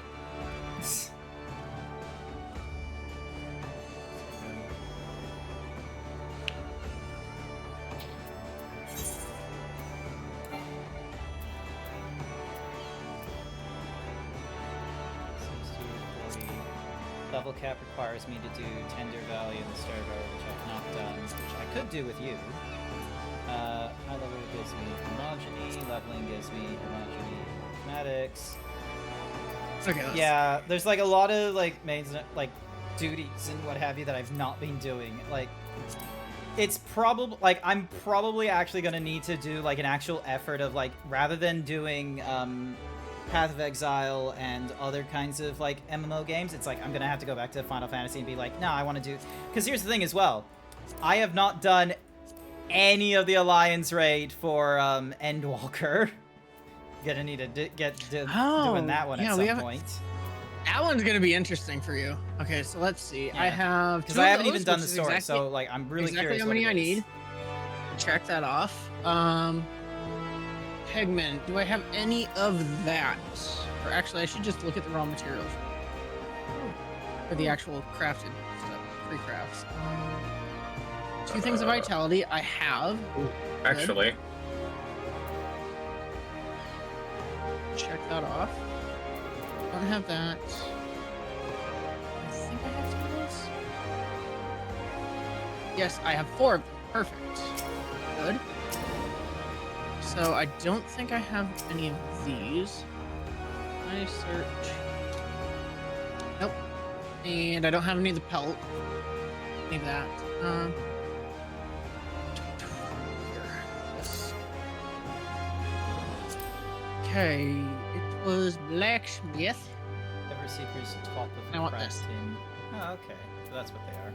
Level cap requires me to do Tender Valley and the Starboard, which I've not done, which I could do with you. High level gives me homogeny, leveling gives me homogeny mathematics. Okay. Yeah, there's like a lot of like mains, like duties and what have you that I've not been doing. Like, it's probably like I'm probably actually gonna need to do like an actual effort of like, rather than doing Path of Exile and other kinds of like MMO games, it's like I'm gonna have to go back to Final Fantasy and be like, no, I want to do, because here's the thing as well, I have not done any of the Alliance raid for Endwalker. Gonna need to doing that one at some point. That one's gonna be interesting for you. Okay, so let's see. Yeah. I have because I haven't even done the story, exactly, so like I'm really curious how many what I need. Check that off. Pigment. Do I have any of that? Or actually, I should just look at the raw materials for the actual crafted stuff, pre-crafts. 2 things of vitality. I have. Actually. Check that off. Don't have that. I think I have 2 of those. Yes, I have 4 of them. Perfect. Good. So I don't think I have any of these. I search. Nope. And I don't have any of the pelt. Any of that. Yes. Okay. It was blacksmith. Ever Seekers top of I want this. crafting. Oh, okay. So that's what they are.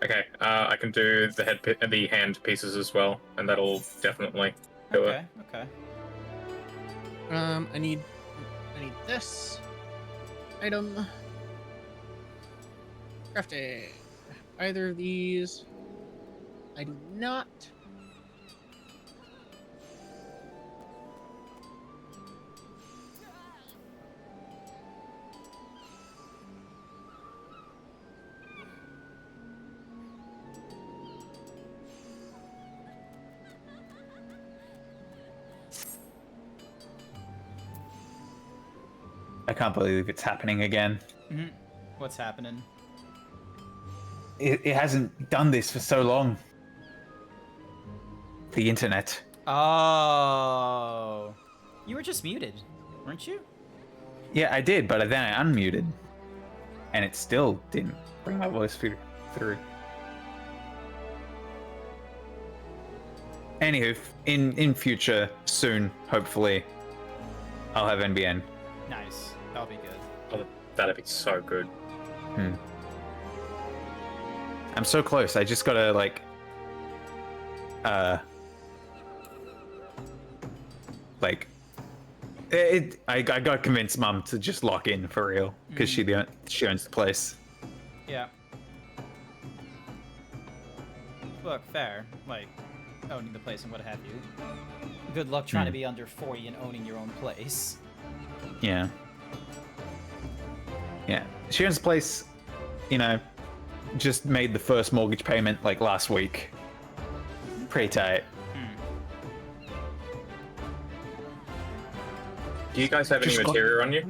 Okay, I can do the hand pieces as well, and that'll definitely do it. Okay. I need this item. Crafting. Either of these. I do not. I can't believe it's happening again. Mm-hmm. What's happening? It hasn't done this for so long. The internet. Oh. You were just muted, weren't you? Yeah, I did, but then I unmuted. And it still didn't bring my voice through. Anywho, in future, soon, hopefully, I'll have NBN. Nice. That'll be good. Oh, that'd be so good. I'm so close. I just gotta I got convinced Mum to just lock in for real because she owns the place. Yeah. Look, fair. Like, owning the place and what have you. Good luck trying to be under 40 and owning your own place. Yeah. Yeah. Sharon's place, you know, just made the first mortgage payment like last week. Pretty tight. Do you guys have any material on you?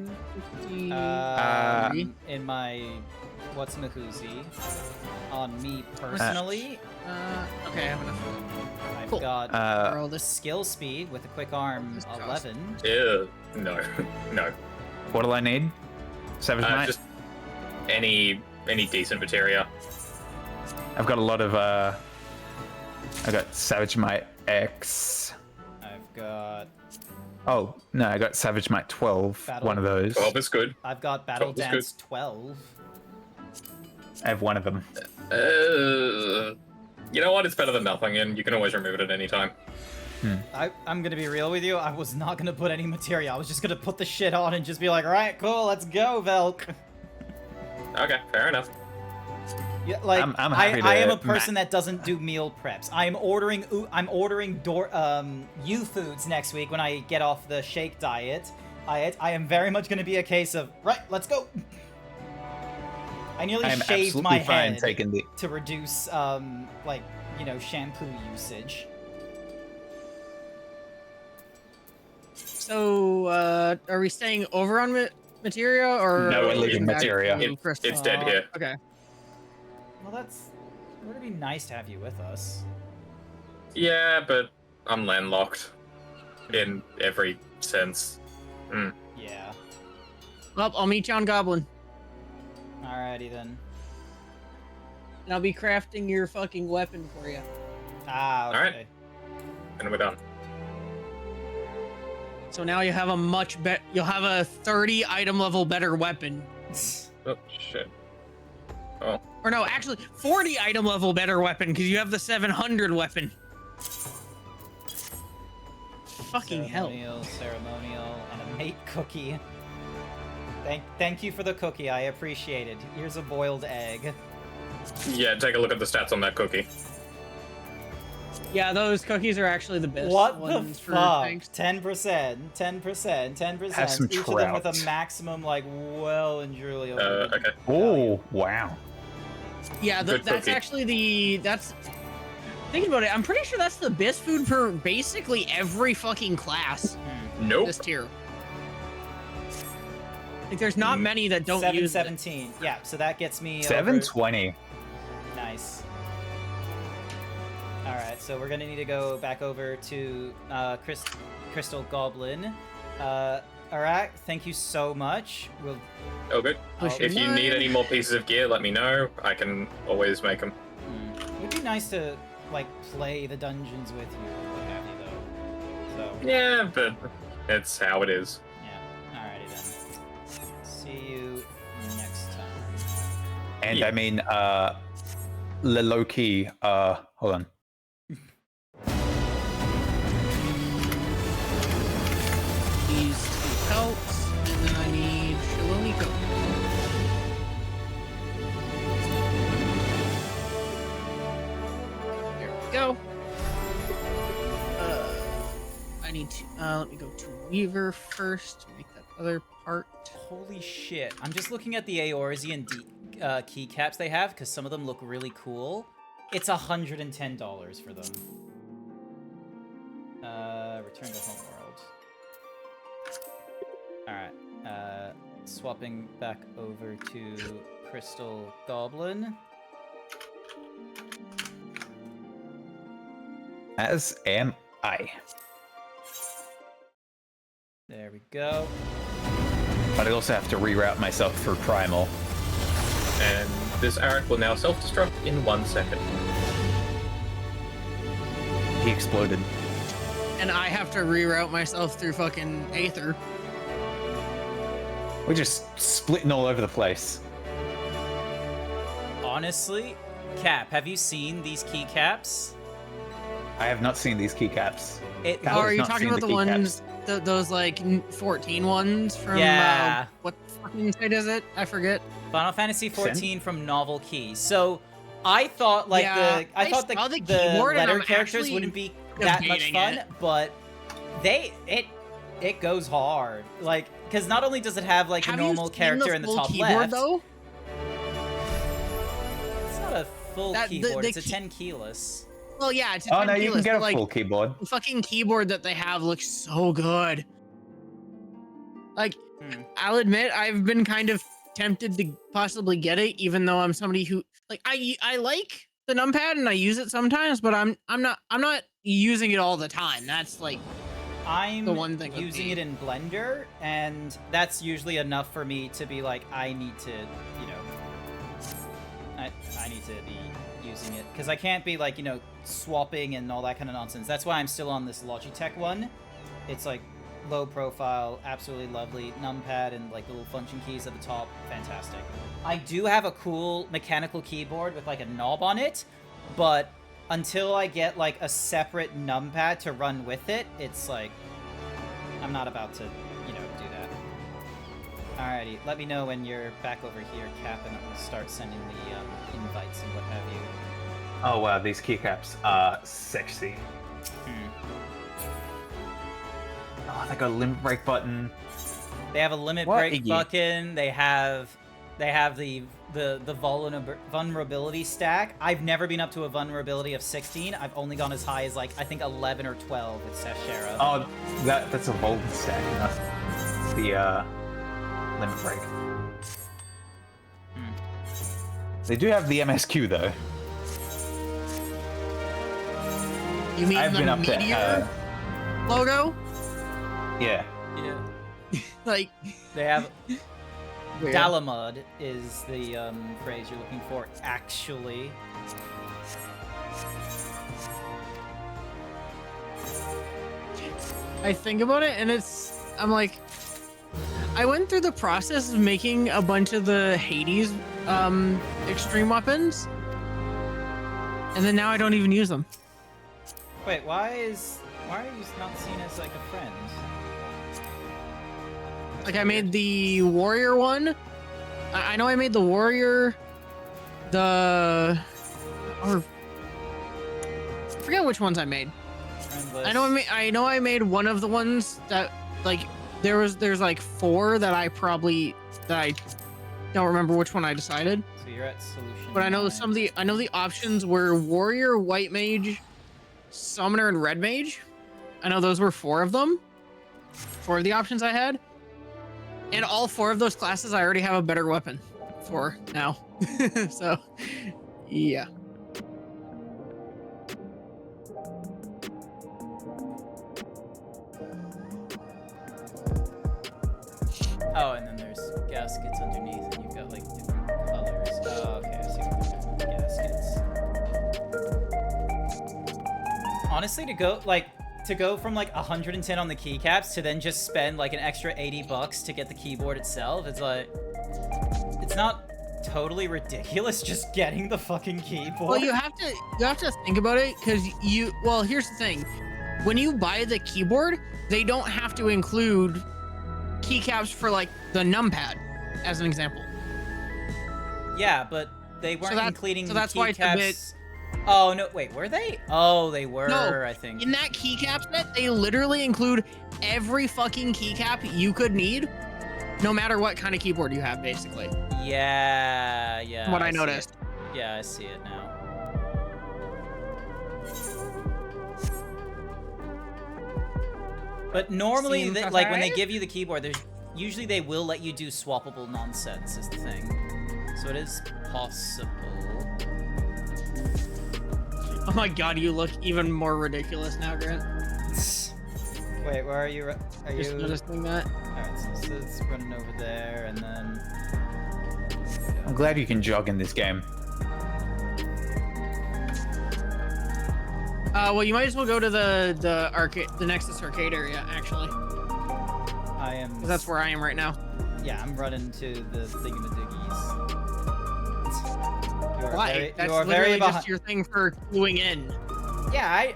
In my what's-mahoozy, on me personally. Okay, I have enough. I've Cool. got roll the skill speed with a quick arm 11. Ew. No. No. What do I need? Savage Might? Just any decent materia. I've got a lot of I got Savage Might X. I've got Oh, no, I got Savage Might 12. One of those. 12 is good. I've got Battle 12 is Dance good. 12. I have one of them. You know what? It's better than nothing, and you can always remove it at any time. I'm gonna be real with you. I was not gonna put any material. I was just gonna put the shit on and just be like, alright, cool, let's go, Velk. Okay, fair enough. Yeah, like I'm happy I am to a person that doesn't do meal preps. I'm ordering U foods next week when I get off the shake diet. I am very much going to be a case of right, let's go. I nearly shaved my head to reduce like, you know, shampoo usage. So are we staying over on materia or no, we're leaving back materia. to Crystal? It's dead here. Okay. Well, it would be nice to have you with us. Yeah, but I'm landlocked in every sense. Yeah. Well, I'll meet you on Goblin. Alrighty then. And I'll be crafting your fucking weapon for you. Ah, okay. Alright. And we're done. So now you have a much better. You'll have a 30 item level better weapon. Oh shit. Oh. Or no, actually 40 item level better weapon because you have the 700 weapon. Fucking hell. Ceremonial, and a mate cookie. Thank you for the cookie. I appreciate it. Here's a boiled egg. Yeah, take a look at the stats on that cookie. Yeah, those cookies are actually the best. What the ones for fuck? things. 10%, 10%, 10%. Have some Each of them with trout. a maximum, like, well and truly over. Okay. Oh, wow. Yeah, Good that's cookie. actually that's. Thinking about it, I'm pretty sure that's the best food for basically every fucking class. Nope. This tier. Like, there's not many that don't use it. 717. Yeah, so that gets me. 720. Nice. All right, so we're gonna need to go back over to Crystal Goblin. Alright, thank you so much. We'll. Oh, good. Push If you your need line. any more pieces of gear, let me know. I can always make them. It would be nice to like play the dungeons with you, or what have you, though. So. Yeah, but it's how it is. Yeah. Alrighty then. See you next time. And I mean, low key, hold on. These two pelts, and then I need Shaloni Coat. There we go. I need to, let me go to Weaver first to make that other part. Holy shit. I'm just looking at the Eorzean keycaps they have, because some of them look really cool. It's $110 for them. Return to Homeworld. Alright, swapping back over to Crystal Goblin. As am I. There we go. But I also have to reroute myself through Primal. And this Arik will now self-destruct in 1 second. He exploded. And I have to reroute myself through fucking Aether. We're just splitting all over the place. Honestly, Cap, have you seen these keycaps? I have not seen these keycaps. Oh, are you talking about the ones, those like 14 ones from, Yeah. What fucking site is it? I forget. Final Fantasy 14 from Novel Key. So I thought like Yeah, I I thought saw the the keyboard and letter I'm characters actually wouldn't be that much debating fun, it. but it goes hard. Like, because not only does it have like a normal character in the top keyboard, left. Though? It's not a full keyboard. It's a 10 keyless. Well, yeah, it's a 10 Oh no, you can keyless, get a but, full keyboard. The fucking keyboard that they have looks so good. Like, I'll admit, I've been kind of tempted to possibly get it, even though I'm somebody who like I like the numpad and I use it sometimes, but I'm not using it all the time. That's like I'm the one thing using it in Blender, and that's usually enough for me to be like, I need to, you know, I need to be using it because I can't be like, you know, swapping and all that kind of nonsense. That's why I'm still on this Logitech one. It's like low profile, absolutely lovely numpad and like little function keys at the top, fantastic. I do have a cool mechanical keyboard with like a knob on it, but until I get like a separate numpad to run with it, it's like I'm not about to, you know, do that. Alrighty, let me know when you're back over here, Cap, and I'll start sending the invites and what have you. Oh wow, these keycaps are sexy. Oh, they got a limit break button. They have a limit break button. They have the vulnerability stack. I've never been up to a vulnerability of 16. I've only gone as high as like I think 11 or 12 with Sashera. Oh, that's a Volden stack, not the limit break. They do have the MSQ though. You mean I've the been up Meteor logo? Yeah. Yeah. Like they have. Weird. Dalamud is the phrase you're looking for, actually. I think about it, and I'm like, I went through the process of making a bunch of the Hades extreme weapons, and then now I don't even use them. Wait, why are you not seen as like a friend? Like I made the warrior one. I know I made the warrior. I forget which ones I made. I know I made one of the ones that like there's like 4 that I don't remember which one I decided. So you're at solution. But I know the options were warrior, white mage, summoner, and red mage. I know those were 4 of them. 4 of the options I had. And all 4 of those classes I already have a better weapon for now. So, yeah. Oh, and then there's gaskets underneath, and you've got like different colors. Oh, okay, I see what you're doing with gaskets. Honestly, to go from like 110 on the keycaps to then just spend like an extra $80 to get the keyboard itself, it's like, it's not totally ridiculous just getting the fucking keyboard. Well, you have to think about it because here's the thing. When you buy the keyboard, they don't have to include keycaps for like the numpad, as an example. Yeah, but they weren't including so that's keycaps. Why it's a bit... Oh no! Wait, were they? Oh, they were. No, I think in that keycap set, they literally include every fucking keycap you could need, no matter what kind of keyboard you have, basically. Yeah. From what I noticed. Yeah, I see it now. But normally, like when they give you the keyboard, usually they will let you do swappable nonsense. Is the thing. So it is possible. Oh my god, you look even more ridiculous now, Grant. Wait, where are you? Are Just you noticing that? Alright, so it's running over there, and then... I'm glad you can jog in this game. Well, you might as well go to the arcade, the Nexus arcade area, actually. I am... 'Cause that's where I am right now. Yeah, I'm running to the thingamadiggies. Why? That's literally just your thing for queuing in. Yeah,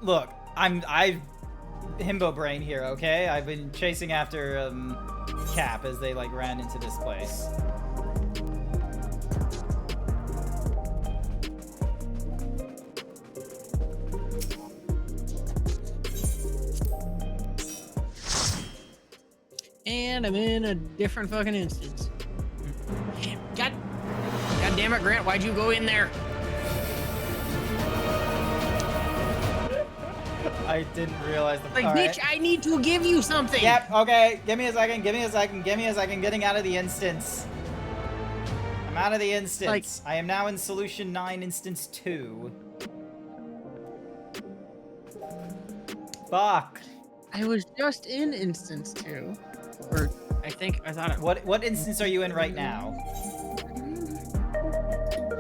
look, I've himbo brain here, okay? I've been chasing after Cap as they like ran into this place. and I'm in a different fucking instance. God damn it, Grant, why'd you go in there? I didn't realize the Like, bitch, I need to give you something. Yep, okay. Give me a second. Getting out of the instance. I'm out of the instance. I am now in Solution 9, Instance 2. Fuck. I was just in Instance 2. Or, I thought it... What instance are you in right now?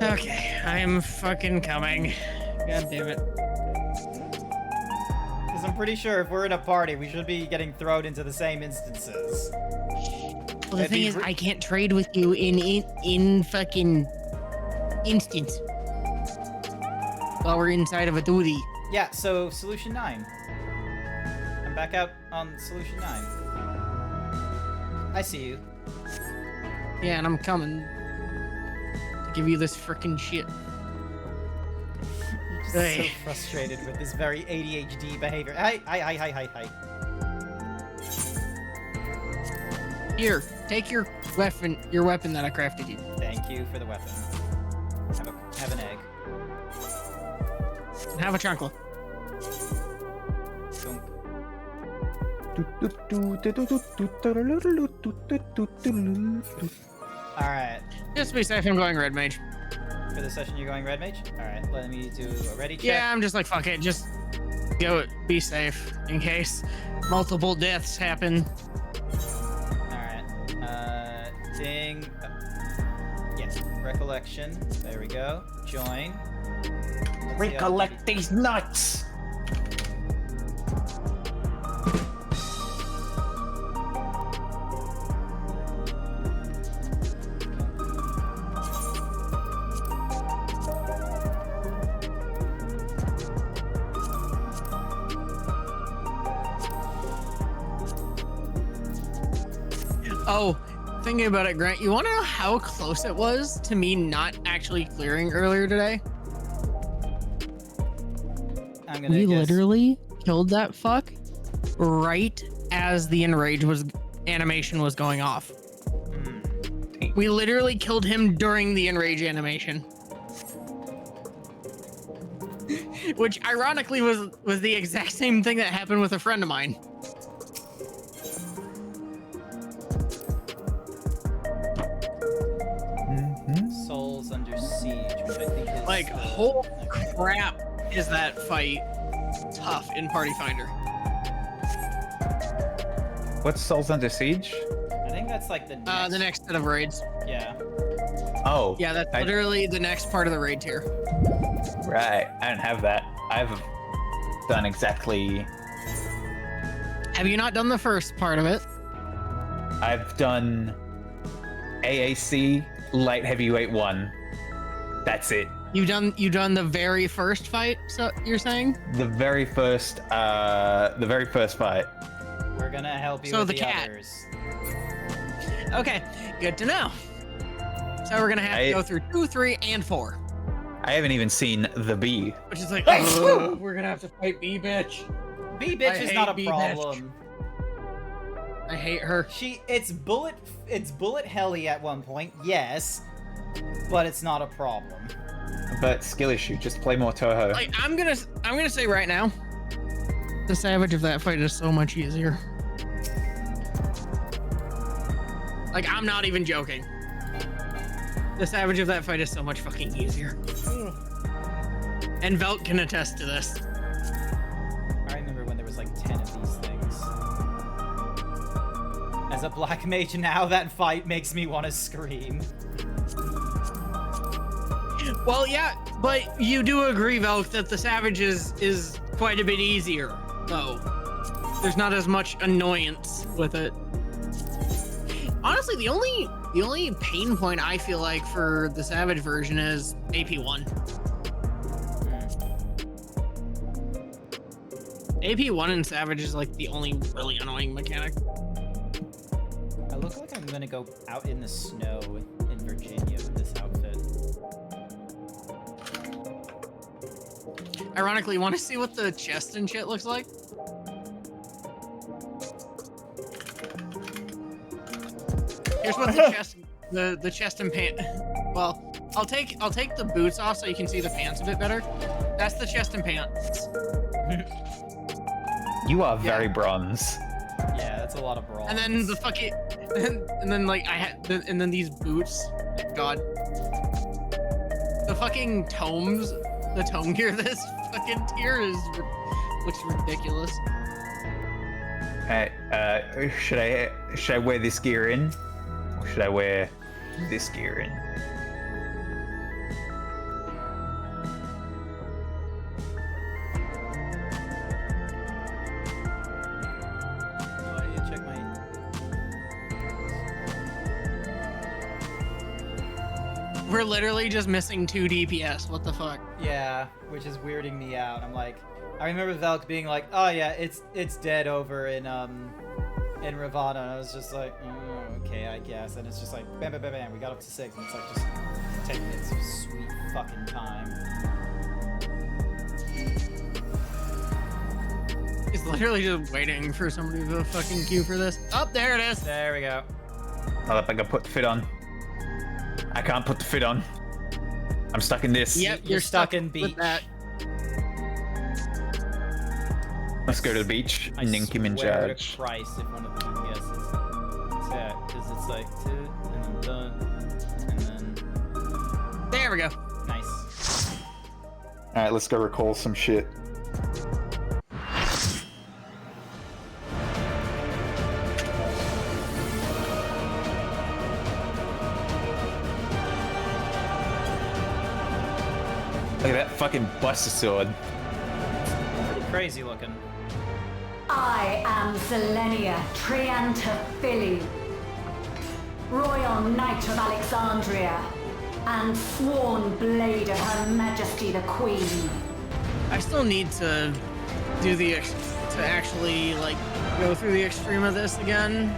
Okay, I am fucking coming. God damn it. Because I'm pretty sure if we're in a party, we should be getting thrown into the same instances. Well, the thing is, I can't trade with you in fucking instance. While we're inside of a duty. Yeah, so Solution 9. I'm back out on Solution 9. I see you. Yeah, and I'm coming to give you this frickin' shit. You're just so frustrated with this very ADHD behavior. Hi. Here, take your weapon that I crafted you. Thank you for the weapon. Have an egg. Have a chocolate. Alright. Just be safe, I'm going Red Mage. For the session, you're going Red Mage? Alright, let me do a ready check. Yeah, I'm just like, fuck it, just go, be safe, in case multiple deaths happen. Alright, ding. Yes, recollection. There we go. Join. Recollect these nuts! Oh, thinking about it, Grant, you want to know how close it was to me not actually clearing earlier today? We literally killed that fuck right as the enrage animation was going off. We literally killed him during the enrage animation. Which ironically was the exact same thing that happened with a friend of mine. Souls Under Siege, which I think is... Like, holy crap, is that fight tough in Party Finder. What's Souls Under Siege? I think that's like the next set of raids. Yeah. Oh. Yeah, that's literally the next part of the raid tier. Right, I don't have that. I've done exactly... Have you not done the first part of it? I've done AAC Light Heavyweight 1. That's it. You've done the very first fight, so you're saying? The very first fight. We're gonna help you so with the cat. Others. Okay, good to know. So we're gonna have to go through 2, 3, and 4. I haven't even seen the bee. Which is like, oh, we're gonna have to fight Bee Bitch. Bee Bitch is not a problem. Bitch. I hate her. It's bullet helly at one point, yes, but it's not a problem. But skill issue, just play more Toho. Like, I'm gonna say right now, the Savage of that fight is so much easier. Like, I'm not even joking. The Savage of that fight is so much fucking easier. And Velt can attest to this. I remember when there was like 10 of these things. As a black mage now, that fight makes me want to scream. Well, yeah, but you do agree, Velk, that the Savage is quite a bit easier, though. There's not as much annoyance with it. Honestly, the only pain point I feel like for the Savage version is AP1. AP1 and Savage is like the only really annoying mechanic. I look like I'm gonna go out in the snow in Virginia with this outfit. Ironically, want to see what the chest and shit looks like? Here's what the chest, the chest and pant. Well, I'll take the boots off so you can see the pants a bit better. That's the chest and pants. You are very bronze. Yeah, that's a lot of bronze. And then the fucking, and then like I had, and then these boots. God. The fucking tomes, the tome gear. This fucking tier looks ridiculous. Should I wear this gear in, or should I wear this gear in? Check my. We're literally just missing 2 DPS. What the fuck? Yeah, which is weirding me out. I'm like, I remember Velk being like, "Oh yeah, it's dead over in Ravana." And I was just like, "Oh, okay, I guess." And it's just like, bam, bam, bam, bam. We got up to 6, and it's like just taking its sweet fucking time. He's literally just waiting for somebody to fucking queue for this. Oh, there it is. There we go. Hold up, I gotta put the fit on. I can't put the fit on. I'm stuck in this. Yep, You're stuck in beach. with that. Let's go to the beach. Ninkim in Swear charge. to Christ, if one of the DPS is set, because it's like 2 and then done, and then. There we go. Nice. All right, let's go recall some shit. Look at that fucking Buster Sword. Pretty crazy looking. I am Zelenia Triantaphili, Royal Knight of Alexandria, and sworn blade of Her Majesty the Queen. I still need to do the to actually like go through the extreme of this again.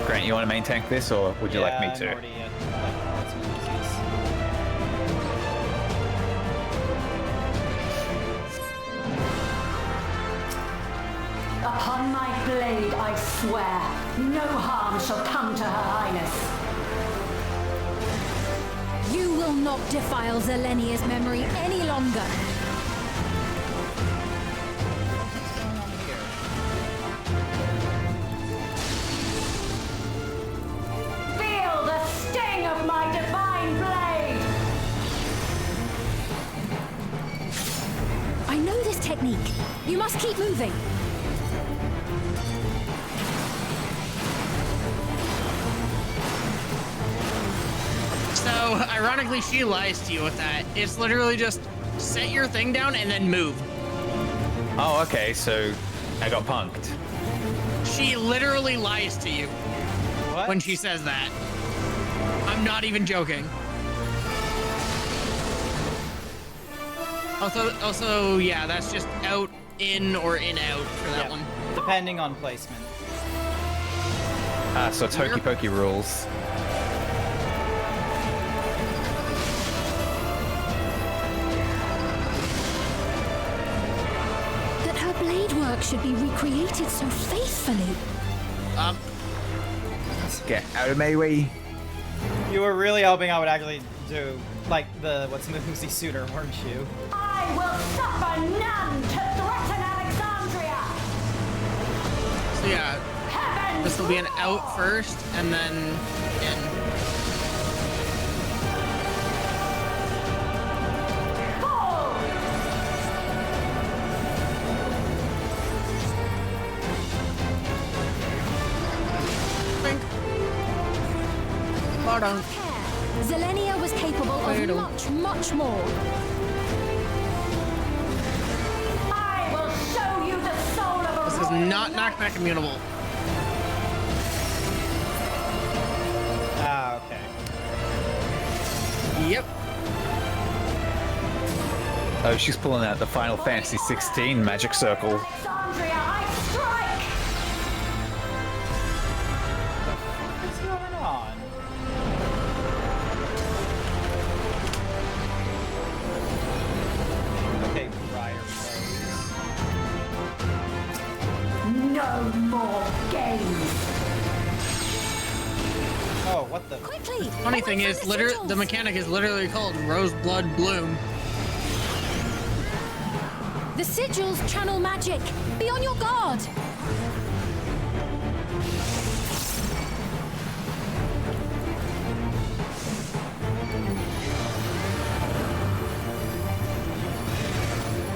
Grant, you want to main tank this, or would you like me to? Upon my blade I swear, no harm shall come to Her Highness. You will not defile Zelenia's memory any longer. Feel the sting of my divine blade! I know this technique. You must keep moving. So, ironically, she lies to you with that. It's literally just set your thing down and then move. Oh, okay, so I got punked. She literally lies to you when she says that. I'm not even joking. Also, yeah, that's just out, in, or in, out for that one. Depending on placement. So it's hokey pokey rules. That her blade work should be recreated so faithfully. Get out of my way. You were really hoping I would actually do, like, the what's Moosey sooner, weren't you? I will suffer none to threaten Alexandria! So yeah, this will be an out first, and then in. Zelenia was capable of much, much more. I will show you the soul of a This is not knockback immutable. Ah, okay. Yep. Oh, she's pulling out the Final Fantasy 16 magic circle. Alexandria, I strike! What's going on? Okay, Briar No more games! Oh, what the? Quickly! The funny thing is, the mechanic is literally called Roseblood Bloom. The sigils channel magic. Be on your guard.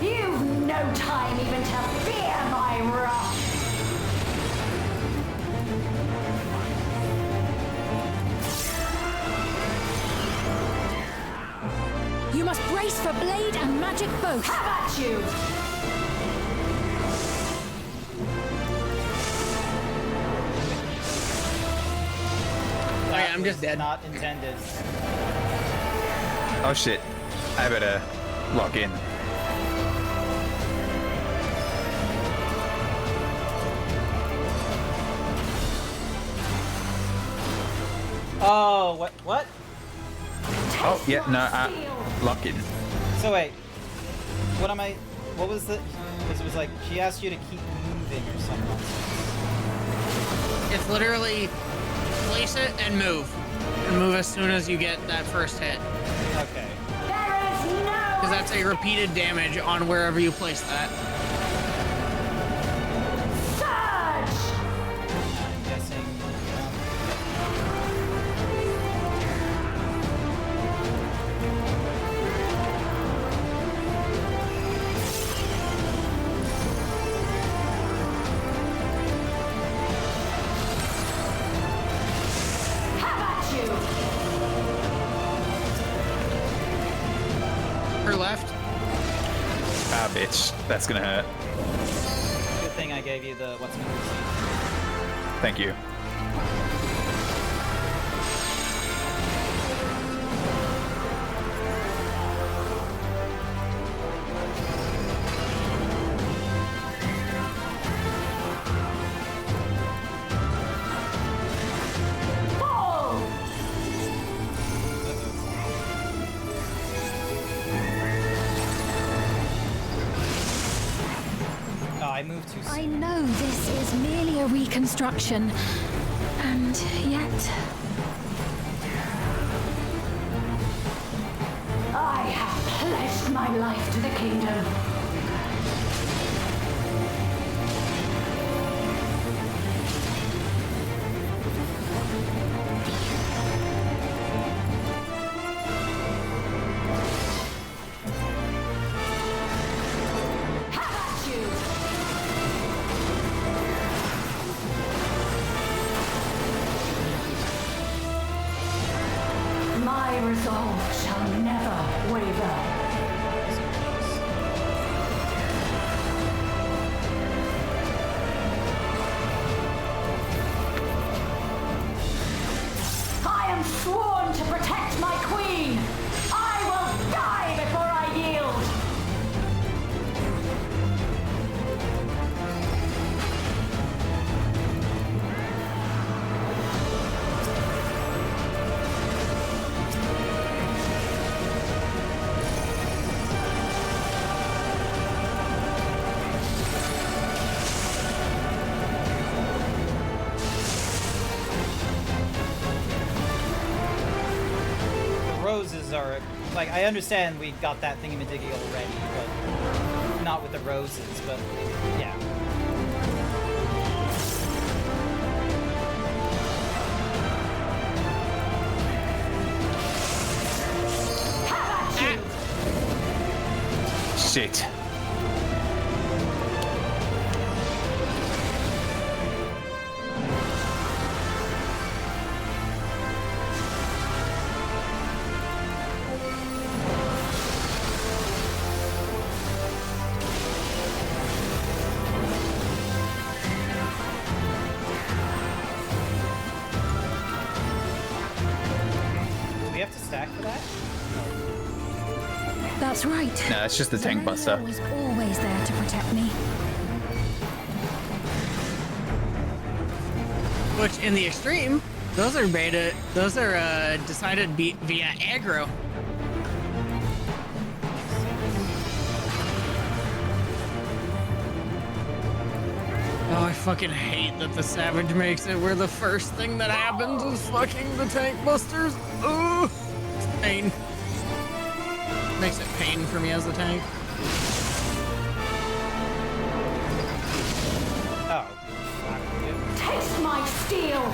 You've no time even to fear my wrath. You must brace for blade and magic both. Have at you! Oh yeah, I'm just dead. Not intended. Oh shit. I better lock in. Oh, what? Oh, yeah, no, lock in. So wait, what was the, because it was like, she asked you to keep moving or something. It's literally place it and move. And move as soon as you get that first hit. Okay. Because that's a repeated damage on wherever you place that. I'm guessing. Her left. Ah, bitch. That's gonna hurt. Good thing I gave you the what's moving seed. Thank you. I moved too soon. I know this is merely a reconstruction, and yet... I have pledged my life to the kingdom. My resolve shall never waver. I am sworn to protect my queen. I will die before I yield. Roses are, like, I understand we got that thingamadiggy already, but not with the roses, but yeah. Shit. Do we have to stack for that? That's right. No, it's just the tank buster. was always there to protect me. Which, in the extreme, those are beta. Those are decided via aggro. Oh, I fucking hate that the Savage makes it where the first thing that happens is fucking the tank busters. Ugh. It's pain. Makes it pain for me as a tank. Oh. Taste my steel!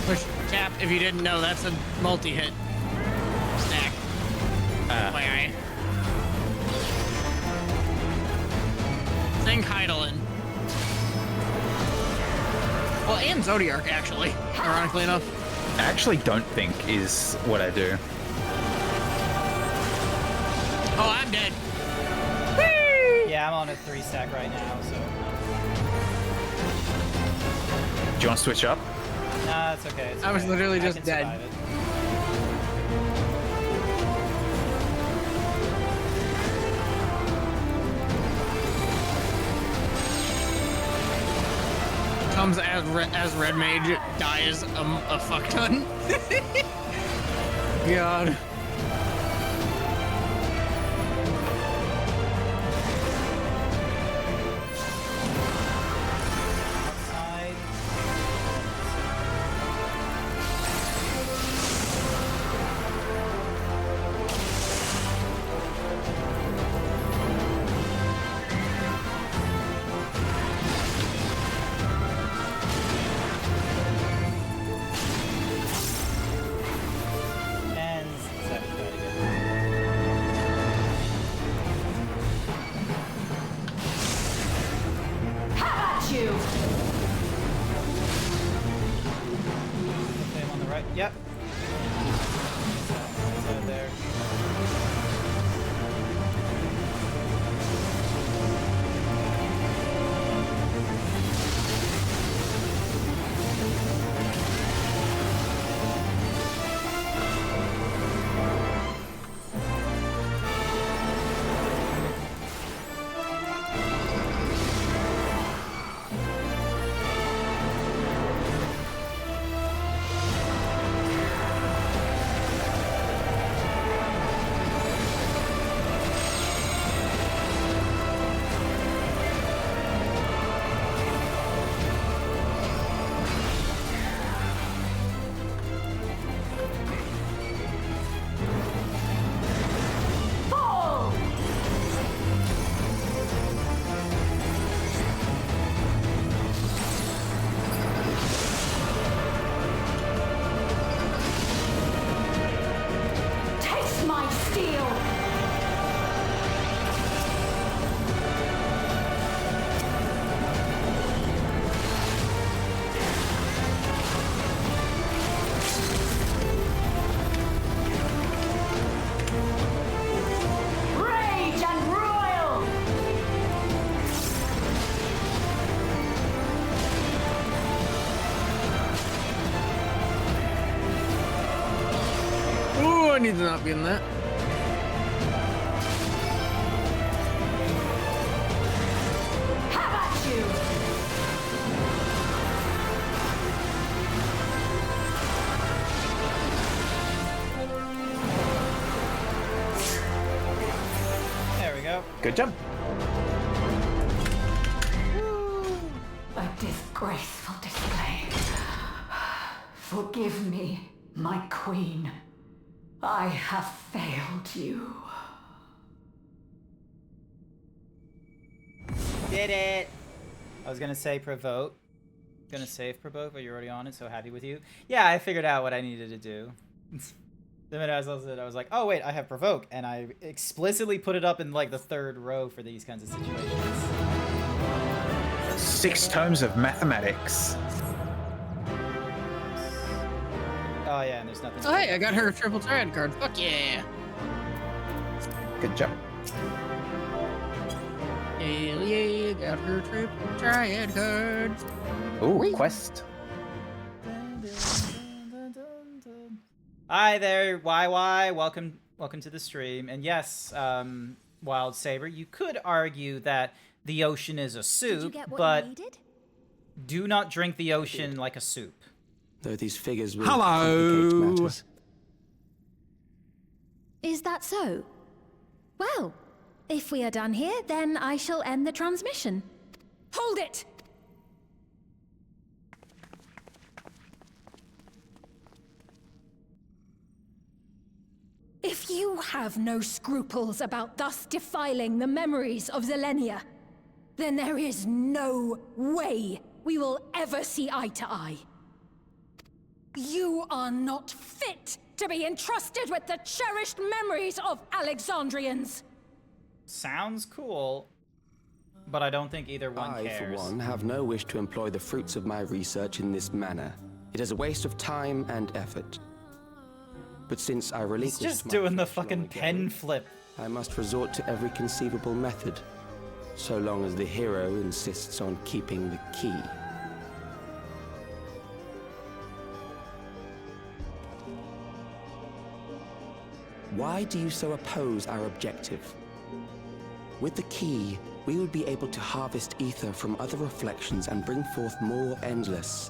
Push tap if you didn't know, that's a multi-hit stack. FYI. Think Heidelin. Well, and Zodiark, actually, ironically enough. I actually don't think is what I do. Oh, I'm dead. Yeah, I'm on a 3 stack right now, so. Do you want to switch up? Nah, it's okay. It's I was okay. literally I just can dead. survive it. Comes as Red Mage dies a fuck ton. God. Yep. It's out there. I need to not be in that. How about you? There we go. Good job. A disgraceful display. Forgive me, my queen. I have failed you. Did it! I was gonna say provoke. Gonna save provoke, but you're already on it, so happy with you. Yeah, I figured out what I needed to do. The minute I saw it, I was like, oh wait, I have provoke, and I explicitly put it up in like the 3rd row for these kinds of situations. 6 tomes of mathematics. Oh yeah, and there's nothing. Oh hey, I got her triple triad card. Fuck yeah. Good job. Hell yeah, got her triple triad card. Ooh, quest. Hi there, YY. Welcome to the stream. And yes, Wild Saber. You could argue that the ocean is a soup, Did you get what but you needed? do not drink the ocean like a soup. Though these figures will Hello. complicate matters. Is that so? Well, if we are done here, then I shall end the transmission. Hold it! If you have no scruples about thus defiling the memories of Zelenia, then there is no way we will ever see eye to eye. You are not fit to be entrusted with the cherished memories of Alexandrians. Sounds cool, but I don't think either one I, cares. for one, have no wish to employ the fruits of my research in this manner. It is a waste of time and effort. But since I relinquished He's just my doing the trust fucking long ago, pen flip. I must resort to every conceivable method, so long as the hero insists on keeping the key. Why do you so oppose our objective? With the key, we will be able to harvest ether from other reflections and bring forth more endless.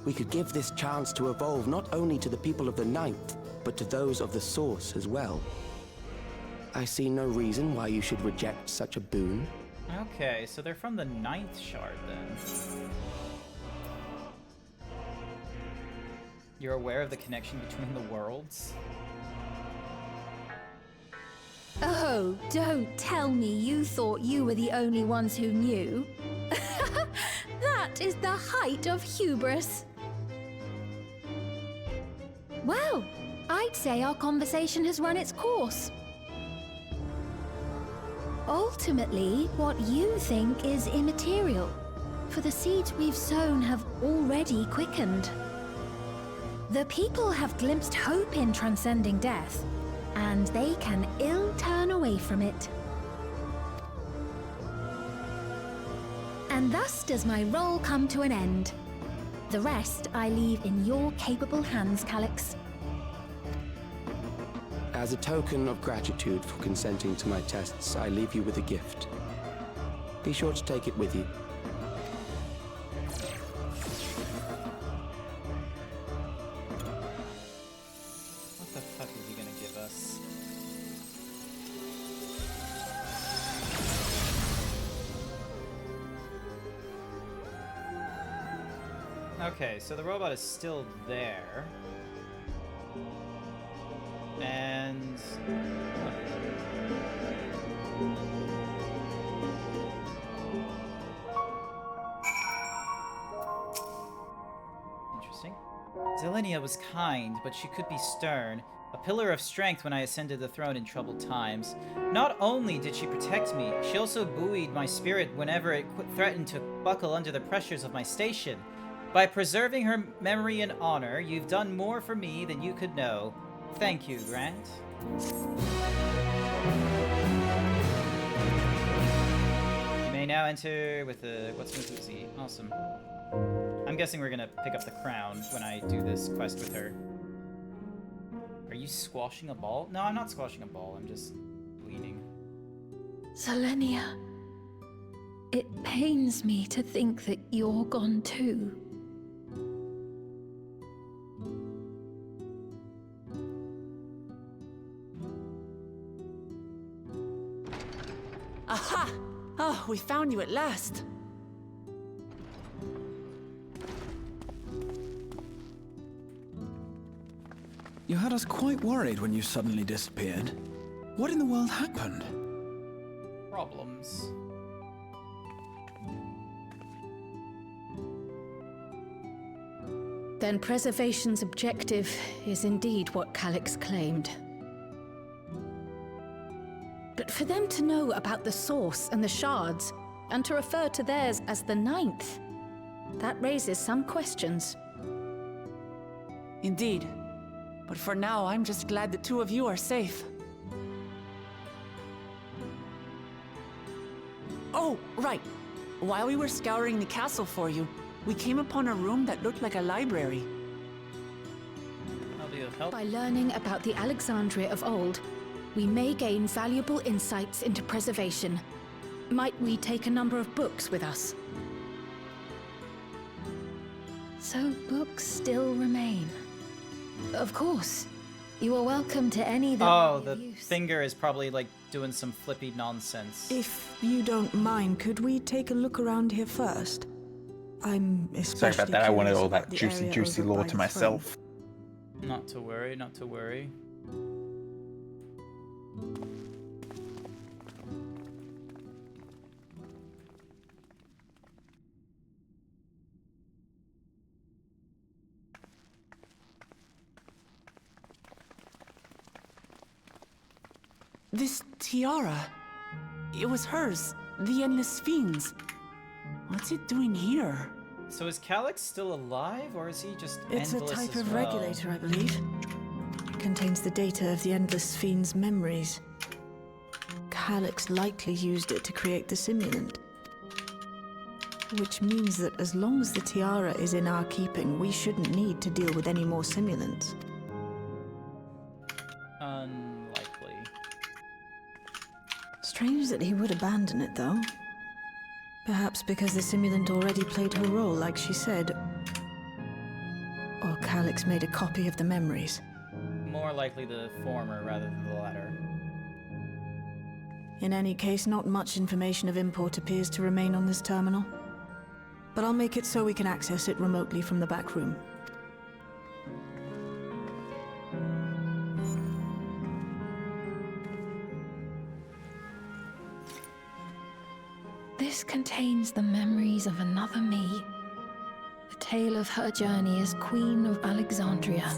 We could give this chance to evolve not only to the people of the Ninth, but to those of the Source as well. I see no reason why you should reject such a boon. Okay, so they're from the 9th shard then. You're aware of the connection between the worlds? Oh, don't tell me you thought you were the only ones who knew. That is the height of hubris. Well, I'd say our conversation has run its course. Ultimately, what you think is immaterial, for the seeds we've sown have already quickened. The people have glimpsed hope in transcending death, and they can ill turn away from it. And thus does my role come to an end. The rest I leave in your capable hands, Calyx. As a token of gratitude for consenting to my tests, I leave you with a gift. Be sure to take it with you. What the fuck is he gonna give us? Okay, so the robot is still there. And... Interesting. Zelenia was kind, but she could be stern. A pillar of strength when I ascended the throne in troubled times. Not only did she protect me, she also buoyed my spirit whenever it threatened to buckle under the pressures of my station. By preserving her memory and honor, you've done more for me than you could know. Thank you, Grant. You may now enter with the... What's Miss Uzi? Awesome. I'm guessing we're gonna pick up the crown when I do this quest with her. Are you squashing a ball? No, I'm not squashing a ball. I'm just leaning. Zelenia, it pains me to think that you're gone too. Aha! Oh, we found you at last. You had us quite worried when you suddenly disappeared. What in the world happened? Problems. Then preservation's objective is indeed what Calyx claimed. But for them to know about the Source and the shards, and to refer to theirs as the Ninth, that raises some questions. Indeed. But for now, I'm just glad the two of you are safe. Oh, right. While we were scouring the castle for you, we came upon a room that looked like a library. I'll be of help. By learning about the Alexandria of old, we may gain valuable insights into preservation. Might we take a number of books with us? So books still remain. Of course. You are welcome to any that Oh, may the be of use. finger is probably like doing some flippy nonsense. If you don't mind, could we take a look around here first? I'm especially Sorry about that. I wanted curious all about that the juicy, area juicy over lore by to the myself. Not to worry, not to worry. This tiara. It was hers. The Endless Fiends. What's it doing here? So is Calyx still alive, or is he just It's a endless type as of well? regulator, I believe. Contains the data of the Endless Fiend's memories. Calyx likely used it to create the simulant. Which means that as long as the tiara is in our keeping, we shouldn't need to deal with any more simulants. Unlikely. Strange that he would abandon it, though. Perhaps because the simulant already played her role, like she said. Or Calyx made a copy of the memories. More likely the former rather than the latter. In any case, not much information of import appears to remain on this terminal. But I'll make it so we can access it remotely from the back room. This contains the memories of another me. The tale of her journey as Queen of Alexandria.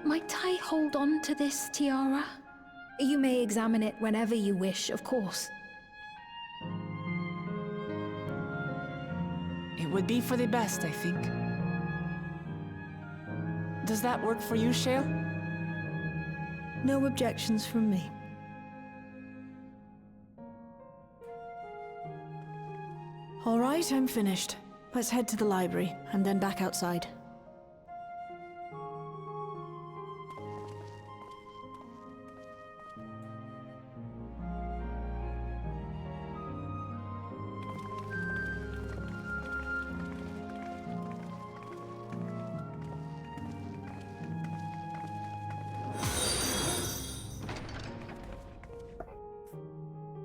Might I hold on to this tiara? You may examine it whenever you wish, of course. It would be for the best, I think. Does that work for you, Shale? No objections from me. All right, I'm finished. Let's head to the library, and then back outside.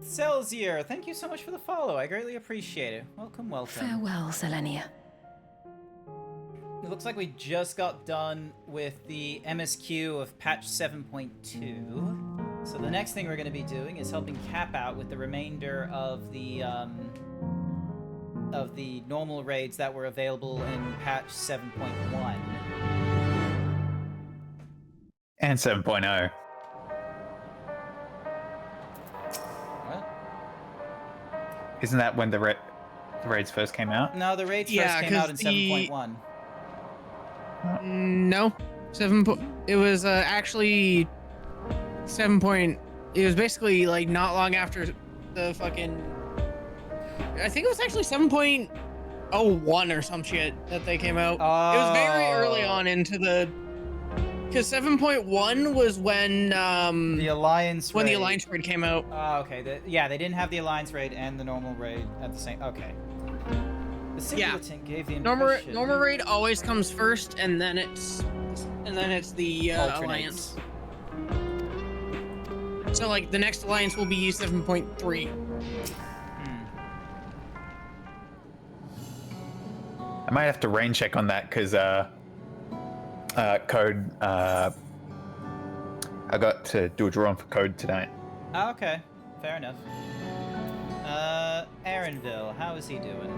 Celsior, thank you so much for the follow. I greatly appreciate it. Welcome, welcome. Farewell, Selenia. It looks like we just got done with the MSQ of patch 7.2. So the next thing we're going to be doing is helping Cap out with the remainder of the normal raids that were available in patch 7.1. And 7.0. Isn't that when the raids first came out? No, the raids first came out in 7.1. No, it was actually 7. It was basically like not long after the fucking. I think it was actually 7.01 or some shit that they came out. It was very early on into the. Because 7.1 was when the Alliance when raid. the Alliance raid came out. Oh, okay. Yeah, they didn't have the Alliance raid and the normal raid at the same. Okay. The Singleton gave the impression. Normal raid always comes first, and then it's the Alliance. So like the next Alliance will be 7.3. I might have to rain check on that because code. I got to do a drawing for code tonight. Oh, okay. Fair enough. Aaronville, how is he doing?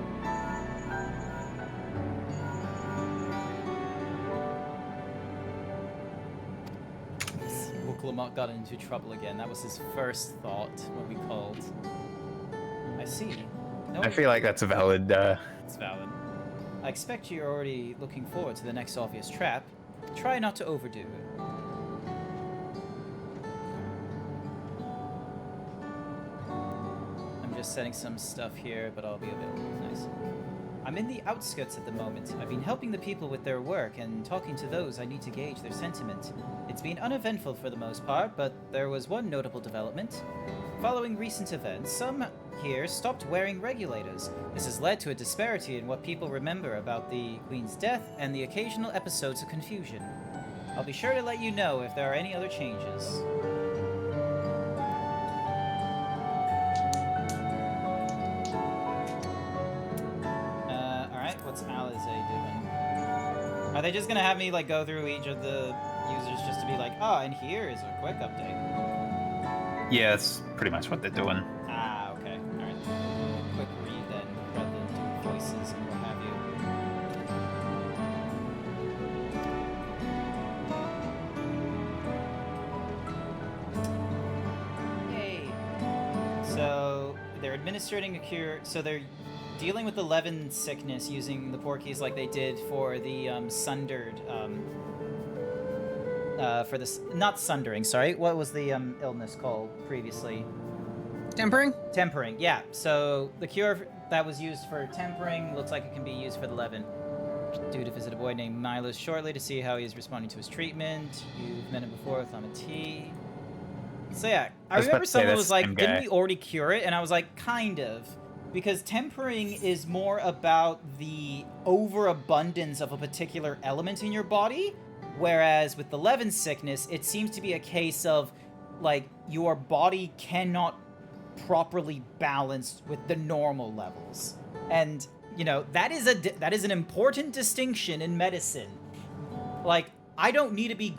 Lamont got into trouble again. That was his first thought when we called. I see. No, I feel like that's a valid. It's valid. I expect you're already looking forward to the next obvious trap. Try not to overdo it. I'm just setting some stuff here, but I'll be available. Nice. I'm in the outskirts at the moment. I've been helping the people with their work and talking to those I need to gauge their sentiment. It's been uneventful for the most part, but there was one notable development. Following recent events, some here stopped wearing regulators. This has led to a disparity in what people remember about the Queen's death and the occasional episodes of confusion. I'll be sure to let you know if there are any other changes. Alright, what's Alize doing? Are they just gonna have me, like, go through each of the users just to be like, oh, and here is a quick update? Yeah, that's pretty much what they're doing. Ah, okay. Alright. Quick read then, rather than doing voices and what have you. Yay! So, they're administering a cure, so they're dealing with the Levin sickness using the Porkies like they did for the Sundered, for this, not Sundering, sorry. What was the illness called previously? Tempering? Tempering, yeah. So the cure that was used for tempering looks like it can be used for the Levin. Due to visit a boy named Milos shortly to see how he is responding to his treatment. You've met him before with Amati. So yeah, I remember someone was like, didn't we already cure it? And I was like, kind of. Because tempering is more about the overabundance of a particular element in your body. Whereas with the Levin sickness, it seems to be a case of, like, your body cannot properly balance with the normal levels. And, you know, that is an important distinction in medicine. Like, I don't need to be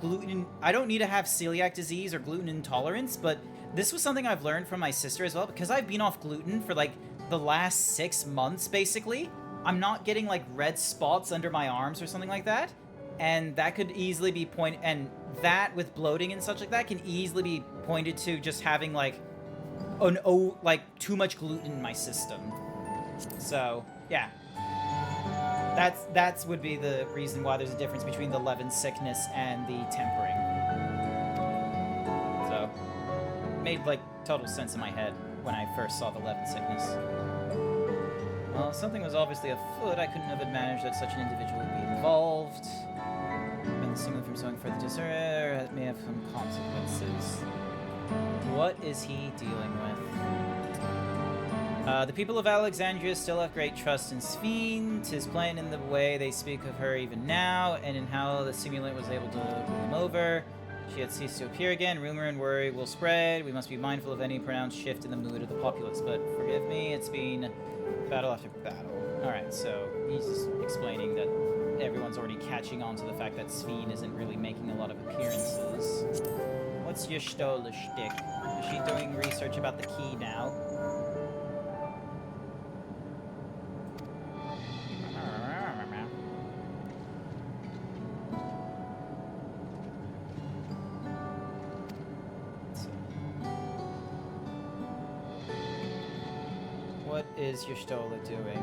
I don't need to have celiac disease or gluten intolerance, but this was something I've learned from my sister as well, because I've been off gluten for, like, the last 6 months, basically. I'm not getting, like, red spots under my arms or something like that. And that could easily be and that with bloating and such like that can easily be pointed to just having like too much gluten in my system. So yeah, that's would be the reason why there's a difference between the Levin sickness and the tempering. So it made like total sense in my head when I first saw the Levin sickness. Well, something was obviously afoot. I couldn't have managed that such an individual would be involved. And the from sowing further disorder may have some consequences. What is he dealing with? The people of Alexandria still have great trust in Sphene. 'Tis plain in the way they speak of her even now, and in how the simulant was able to win them over. She had ceased to appear again. Rumor and worry will spread. We must be mindful of any pronounced shift in the mood of the populace. But forgive me, it's been battle after battle. Alright, so he's just explaining that everyone's already catching on to the fact that Sphene isn't really making a lot of appearances. What's your Stola shtick? Is she doing research about the key now? What is your Stola doing?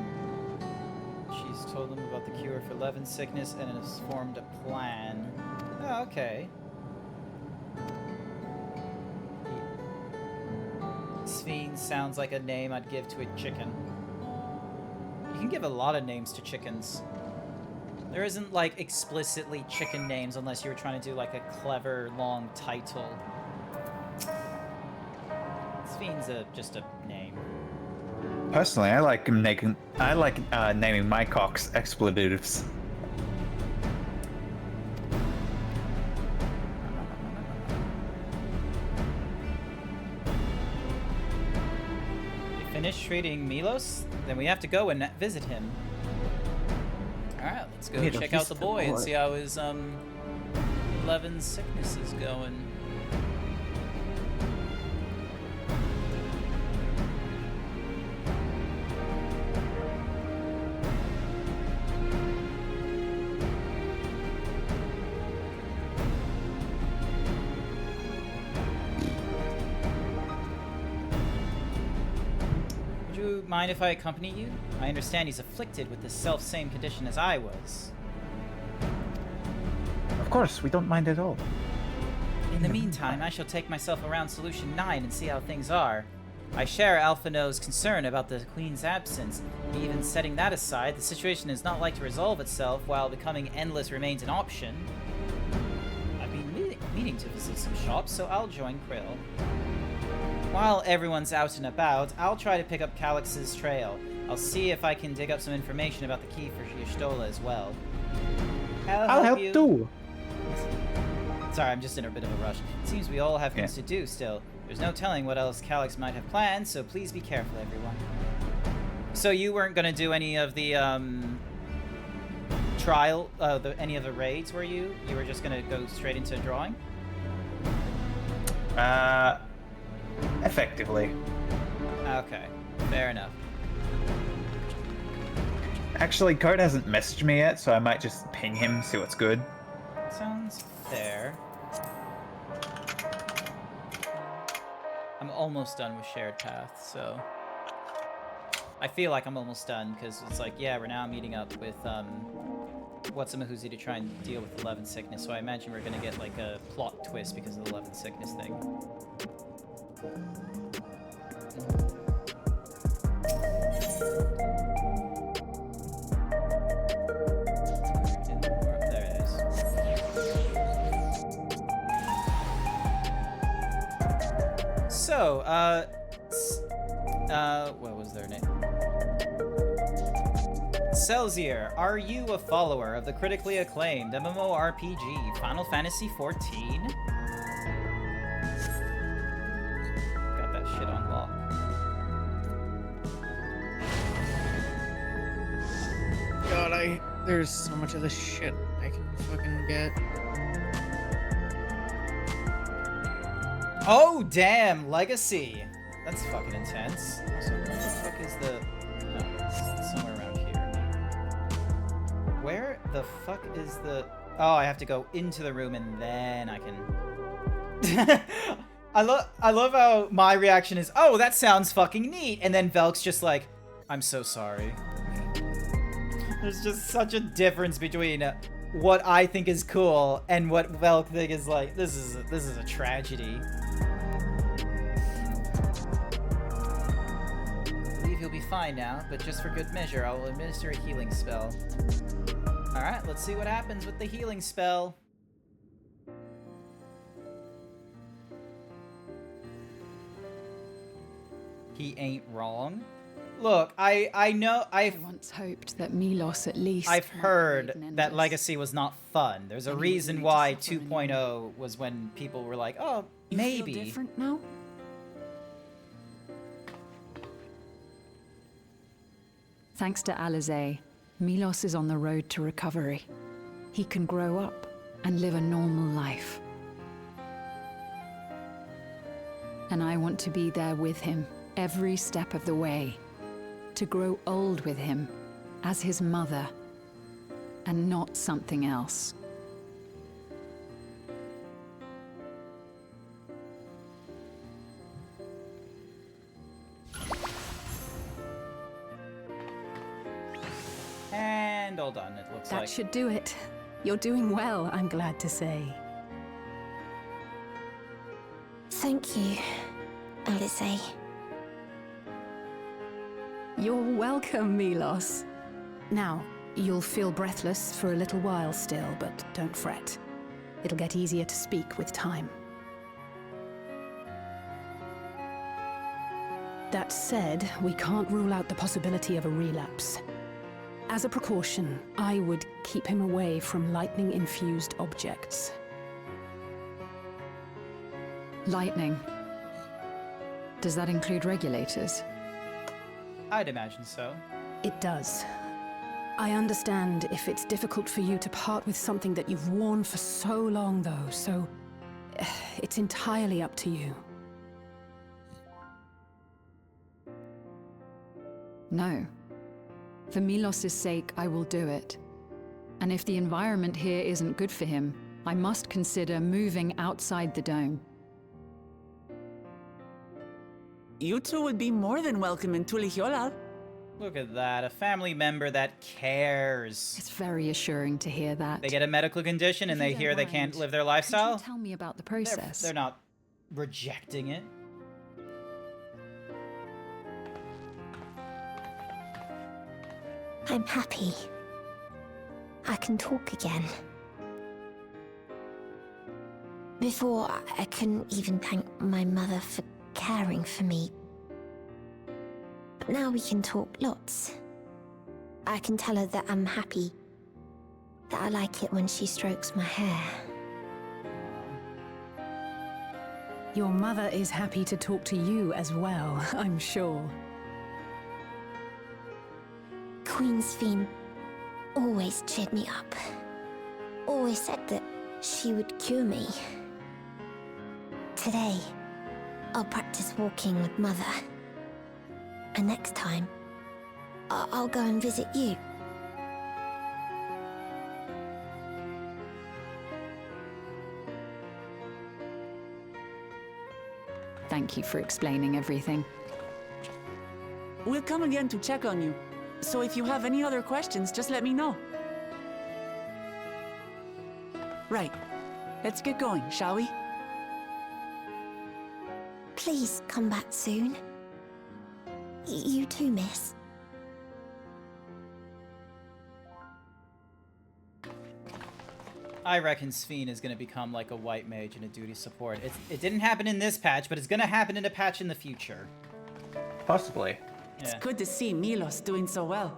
She's told them about the cure for Levin sickness and has formed a plan. Oh, okay. Sphene sounds like a name I'd give to a chicken. You can give a lot of names to chickens. There isn't, like, explicitly chicken names unless you were trying to do, like, a clever, long title. Sphene's just a name. Personally, I like naming my cocks expletives. You finished treating Milos? Then we have to go and visit him. Alright, let's go check out the boy and see how his Levin sickness is going. Mind if I accompany you? I understand he's afflicted with the self-same condition as I was. Of course, we don't mind at all. In the meantime, I shall take myself around Solution 9 and see how things are. I share Alphino's concern about the Queen's absence. Even setting that aside, the situation is not like to resolve itself while becoming endless remains an option. I've been meaning to visit some shops, so I'll join Krill. While everyone's out and about, I'll try to pick up Calix's trail. I'll see if I can dig up some information about the key for Y'shtola as well. I'll help you. too. Sorry, I'm just in a bit of a rush. It seems we all have things to do still. There's no telling what else Calix might have planned, so please be careful, everyone. So you weren't gonna do any of the any of the raids, were you? You were just gonna go straight into drawing? Effectively. Okay, fair enough. Actually, Code hasn't messaged me yet, so I might just ping him, see what's good. Sounds fair. I'm almost done with Shared Path, so... I feel like I'm almost done, because it's like, yeah, we're now meeting up with, What's-a-Mahuzi to try and deal with 11 sickness, so I imagine we're gonna get, like, a plot twist because of the 11 sickness thing. There it is. So, what was their name? Celsior, are you a follower of the critically acclaimed MMORPG Final Fantasy XIV? Got that shit on lock. God, there's so much of this shit I can fucking get. Oh, damn, Legacy. That's fucking intense. So where the fuck is the... Oh, it's somewhere around here. Where the fuck is the... Oh, I have to go into the room and then I can... I love how my reaction is, oh, that sounds fucking neat. And then Velk's just like, I'm so sorry. There's just such a difference between what I think is cool and what Velk think is like, this is a tragedy. You'll be fine now, but just for good measure, I will administer a healing spell. Alright, let's see what happens with the healing spell. He ain't wrong. Look, I know I once hoped that Milos at least... I've heard that Legacy was not fun. There's a reason why 2.0 was when people were like, oh, maybe. You feel different now? Thanks to Alizé, Milos is on the road to recovery. He can grow up and live a normal life. And I want to be there with him every step of the way. To grow old with him as his mother and not something else. And all done, it looks like. That should do it. You're doing well, I'm glad to say. Thank you, Alizé. You're welcome, Milos. Now, you'll feel breathless for a little while still, but don't fret. It'll get easier to speak with time. That said, we can't rule out the possibility of a relapse. As a precaution, I would keep him away from lightning-infused objects. Lightning. Does that include regulators? I'd imagine so. It does. I understand if it's difficult for you to part with something that you've worn for so long, though, so it's entirely up to you. No. For Milos's sake, I will do it. And if the environment here isn't good for him, I must consider moving outside the dome. You two would be more than welcome in Tuliyollal. Look at that, a family member that cares. It's very assuring to hear that. They get a medical condition and they hear they can't live their lifestyle? Tell me about the process. They're not rejecting it. I'm happy. I can talk again. Before, I couldn't even thank my mother for caring for me. But now we can talk lots. I can tell her that I'm happy, that I like it when she strokes my hair. Your mother is happy to talk to you as well, I'm sure. Queen Sphene always cheered me up. Always said that she would cure me. Today, I'll practice walking with Mother. And next time, I'll go and visit you. Thank you for explaining everything. We'll come again to check on you. So if you have any other questions, just let me know. Right. Let's get going, shall we? Please come back soon. You too, miss. I reckon Sphene is going to become like a white mage and a duty support. It didn't happen in this patch, but it's going to happen in a patch in the future. Possibly. It's good to see Milos doing so well.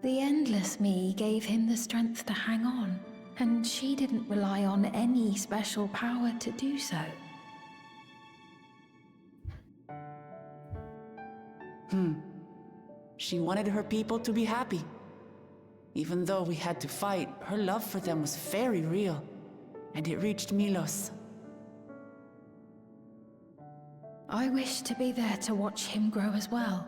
The Endless Me gave him the strength to hang on, and she didn't rely on any special power to do so. She wanted her people to be happy. Even though we had to fight, her love for them was very real, and it reached Milos. I wish to be there to watch him grow as well.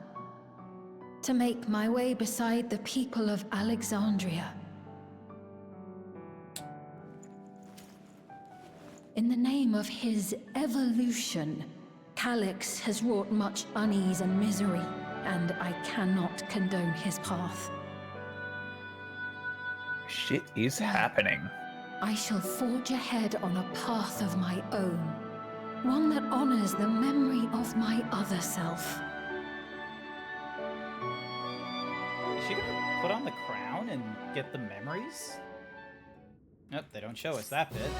To make my way beside the people of Alexandria. In the name of his evolution, Calyx has wrought much unease and misery, and I cannot condone his path. Shit is happening. I shall forge ahead on a path of my own. One that honors the memory of my other self. Is she gonna put on the crown and get the memories? Nope, they don't show us that bit.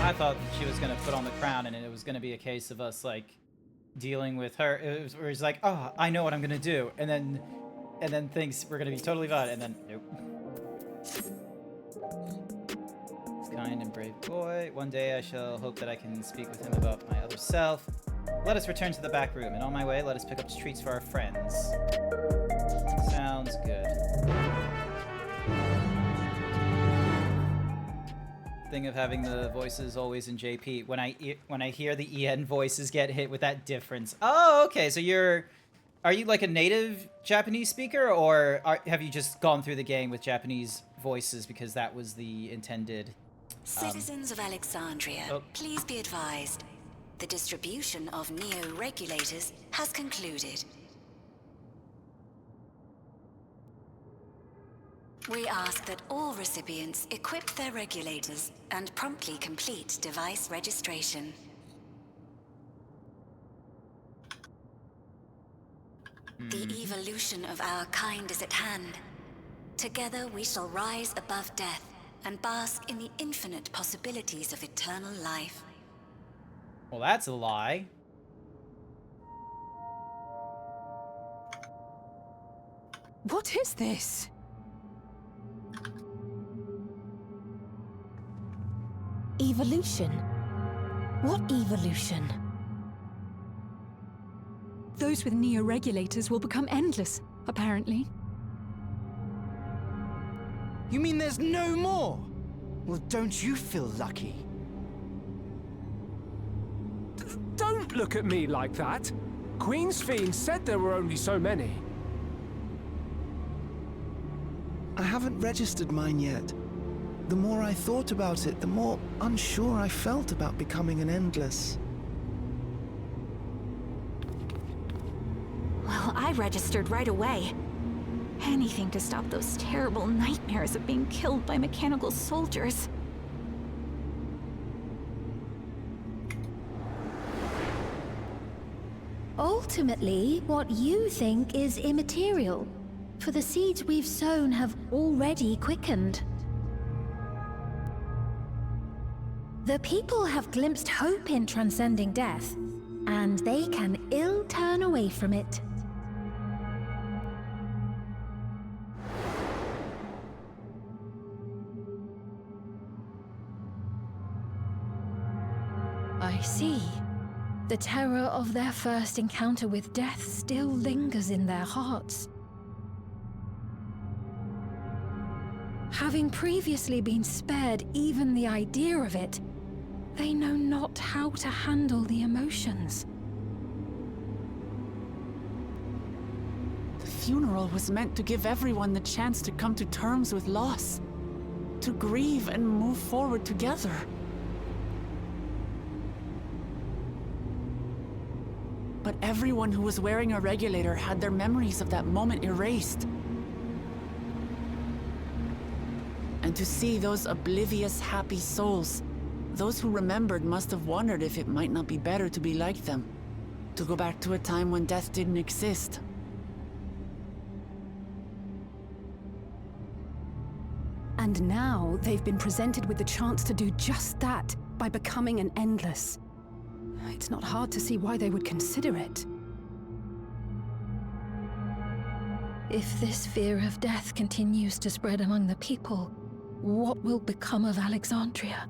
I thought she was gonna put on the crown and it was gonna be a case of us, like, dealing with her. It was like, oh, I know what I'm gonna do. And then things were gonna be totally fine, and then nope. This kind and brave boy. One day I shall hope that I can speak with him about my other self. Let us return to the back room, and on my way, let us pick up treats for our friends. Sounds good. Thing of having the voices always in JP. When I hear the EN voices get hit with that difference. Oh, okay. So are you like a native Japanese speaker, or have you just gone through the game with Japanese voices because that was the intended? Citizens of Alexandria, please be advised. The distribution of neo-regulators has concluded. We ask that all recipients equip their regulators and promptly complete device registration. The evolution of our kind is at hand. Together we shall rise above death and bask in the infinite possibilities of eternal life. Well, that's a lie. What is this? Evolution? What evolution? Those with neo-regulators will become endless, apparently. You mean there's no more? Well, don't you feel lucky? Don't look at me like that. Queen Sphene said there were only so many. I haven't registered mine yet. The more I thought about it, the more unsure I felt about becoming an Endless. Well, I registered right away. Anything to stop those terrible nightmares of being killed by mechanical soldiers. Alt? ultimately, what you think is immaterial, for the seeds we've sown have already quickened. The people have glimpsed hope in transcending death, and they can ill turn away from it. I see. The terror of their first encounter with death still lingers in their hearts. Having previously been spared even the idea of it, they know not how to handle the emotions. The funeral was meant to give everyone the chance to come to terms with loss, to grieve and move forward together. But everyone who was wearing a regulator had their memories of that moment erased. And to see those oblivious, happy souls, those who remembered must have wondered if it might not be better to be like them, to go back to a time when death didn't exist. And now they've been presented with the chance to do just that by becoming an Endless. It's not hard to see why they would consider it. If this fear of death continues to spread among the people, what will become of Alexandria?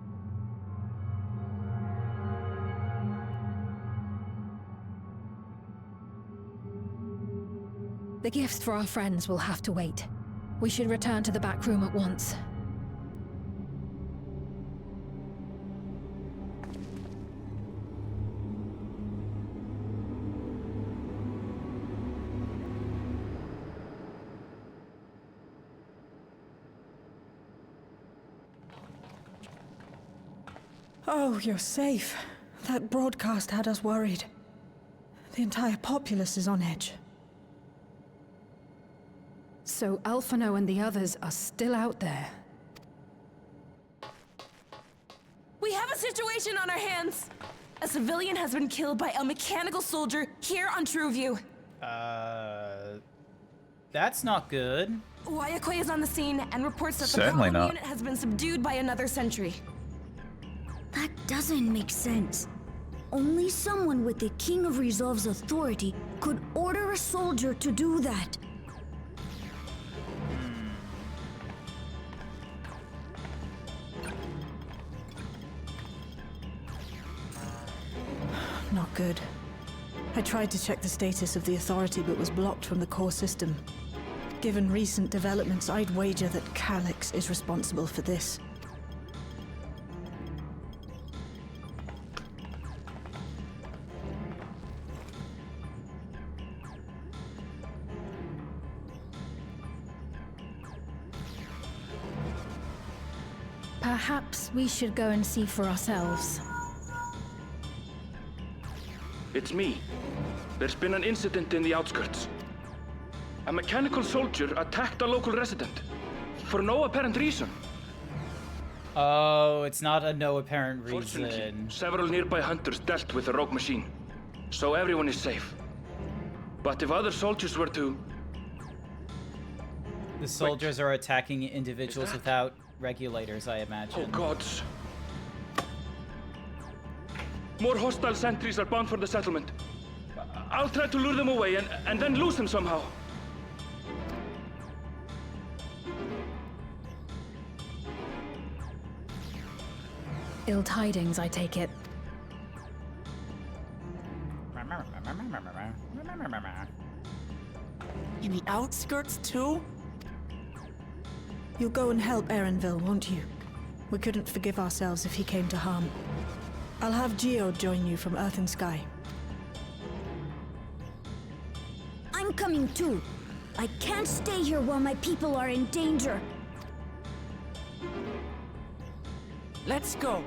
The gifts for our friends will have to wait. We should return to the back room at once. Oh, you're safe. That broadcast had us worried. The entire populace is on edge. So Alphino and the others are still out there. We have a situation on our hands! A civilian has been killed by a mechanical soldier here on Trueview. That's not good. Wayakwe is on the scene and reports that the Certainly Goblin not. unit has been subdued by another sentry. That doesn't make sense. Only someone with the King of Resolve's authority could order a soldier to do that. Not good. I tried to check the status of the authority but was blocked from the core system. Given recent developments, I'd wager that Calyx is responsible for this. Perhaps we should go and see for ourselves. It's me. There's been an incident in the outskirts. A mechanical soldier attacked a local resident. For no apparent reason. Oh, it's not a no apparent Fortunately, reason. several nearby hunters dealt with the rogue machine. So everyone is safe. But if other soldiers were to... The soldiers are attacking individuals without regulators, I imagine. Oh gods. More hostile sentries are bound for the settlement. I'll try to lure them away and then lose them somehow. Ill tidings, I take it. In the outskirts too? You'll go and help Erenville, won't you? We couldn't forgive ourselves if he came to harm. I'll have Geo join you from Earth and Sky. I'm coming too. I can't stay here while my people are in danger. Let's go.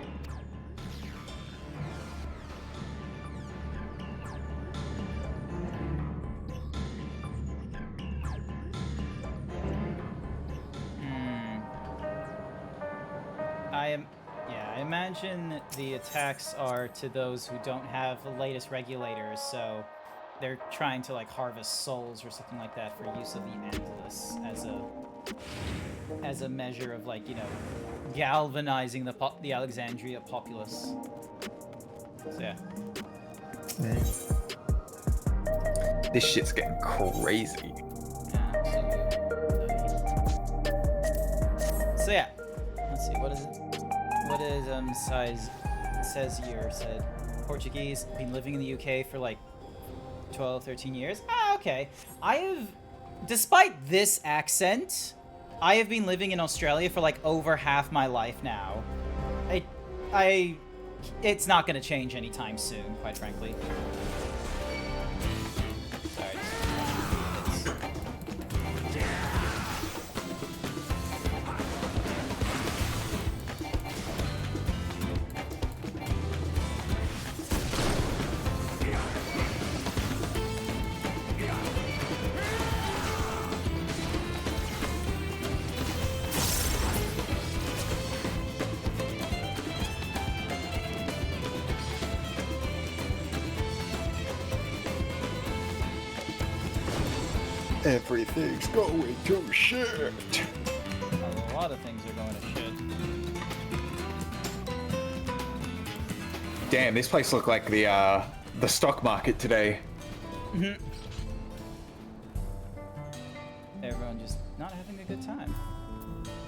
I imagine the attacks are to those who don't have the latest regulators, so they're trying to like harvest souls or something like that for use of the Endless as a measure of like, you know, galvanizing the Alexandria populace. So yeah. This shit's getting crazy. So yeah, let's see, what is it? What is says here said Portuguese, been living in the UK for like 12, 13 years. Ah, okay. Despite this accent, I have been living in Australia for like over half my life now. It's not gonna change anytime soon, quite frankly. Sorry. Everything's going to shit. A lot of things are going to shit. Damn, this place looked like the stock market today. Mm-hmm. Everyone just not having a good time.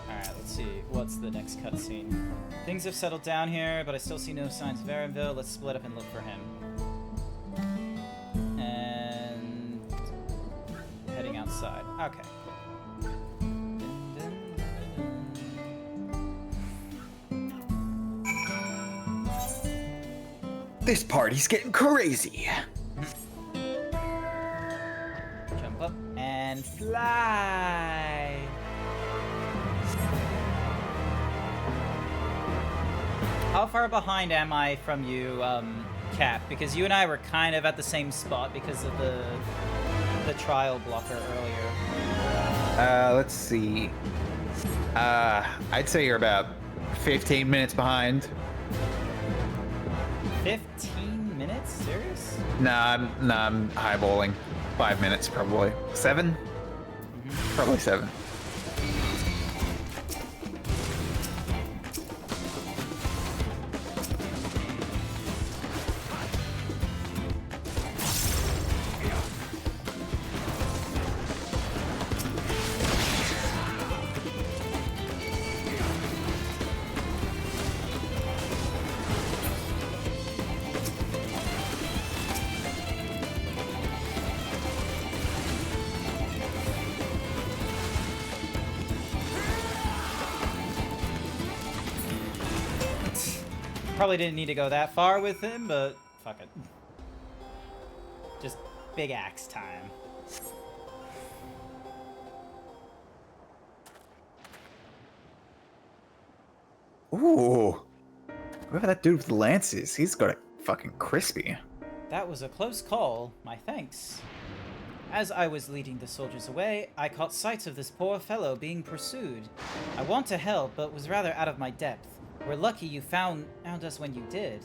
Alright, let's see. What's the next cutscene? Things have settled down here, but I still see no signs of Aaronville. Let's split up and look for him. And heading outside. Okay, cool. This party's getting crazy. Jump up and fly. How far behind am I from you, Cap? Because you and I were kind of at the same spot because of the trial blocker earlier. Let's see. I'd say you're about 15 minutes behind. 15 minutes? Serious? Nah, I'm highballing. 5 minutes, probably. 7? Probably 7. Probably didn't need to go that far with him, but fuck it. Just big axe time. Ooh. Whoever that dude with the lance is, he's got it fucking crispy. That was a close call. My thanks. As I was leading the soldiers away, I caught sight of this poor fellow being pursued. I want to help, but was rather out of my depth. We're lucky you found us when you did.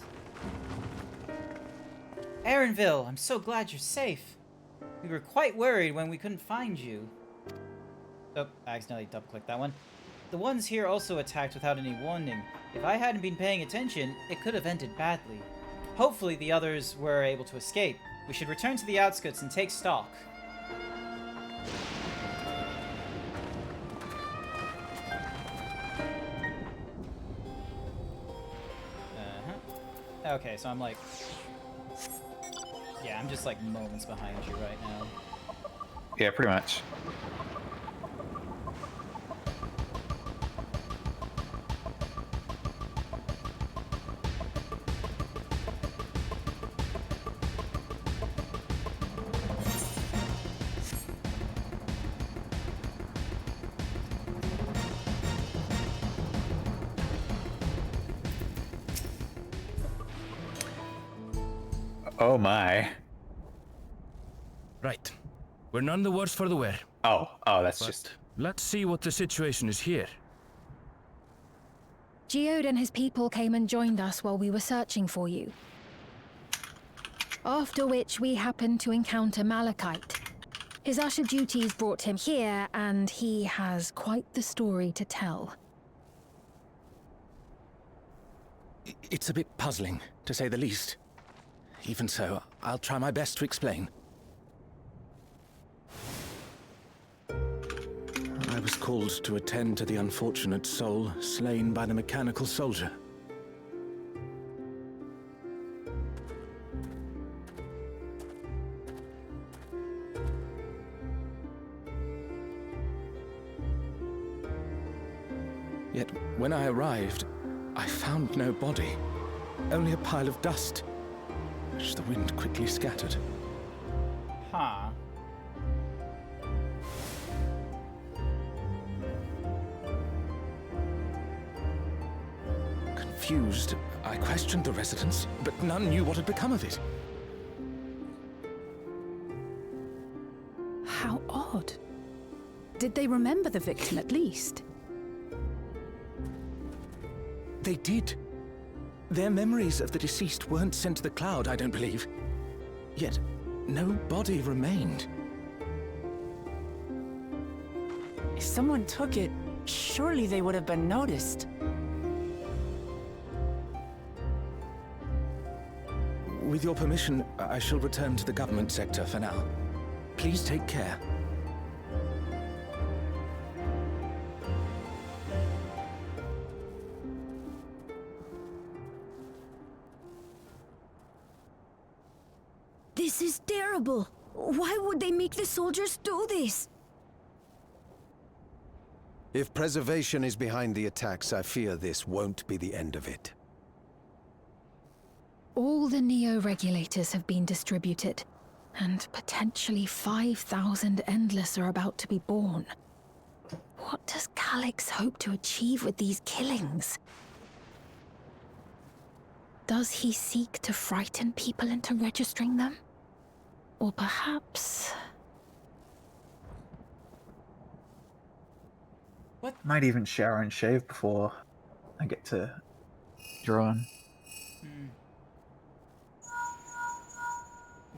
Aaronville, I'm so glad you're safe. We were quite worried when we couldn't find you. Oh, I accidentally double-clicked that one. The ones here also attacked without any warning. If I hadn't been paying attention, it could have ended badly. Hopefully the others were able to escape. We should return to the outskirts and take stock. Okay, so I'm like... Yeah, I'm just like moments behind you right now. Yeah, pretty much. Oh my. Right. We're none the worse for the wear. Oh, that's just... Let's see what the situation is here. Geode and his people came and joined us while we were searching for you. After which we happened to encounter Malachite. His usher duties brought him here, and he has quite the story to tell. It's a bit puzzling, to say the least. Even so, I'll try my best to explain. I was called to attend to the unfortunate soul slain by the mechanical soldier. Yet, when I arrived, I found no body, only a pile of dust, which the wind quickly scattered. Huh. Confused, I questioned the residents, but none knew what had become of it. How odd. Did they remember the victim at least? They did. Their memories of the deceased weren't sent to the cloud, I don't believe. Yet, no body remained. If someone took it, surely they would have been noticed. With your permission, I shall return to the government sector for now. Please take care. This is terrible. Why would they make the soldiers do this? If preservation is behind the attacks, I fear this won't be the end of it. All the Neo-regulators have been distributed, and potentially 5,000 Endless are about to be born. What does Calyx hope to achieve with these killings? Does he seek to frighten people into registering them? Or perhaps... Might even shower and shave before I get to draw on.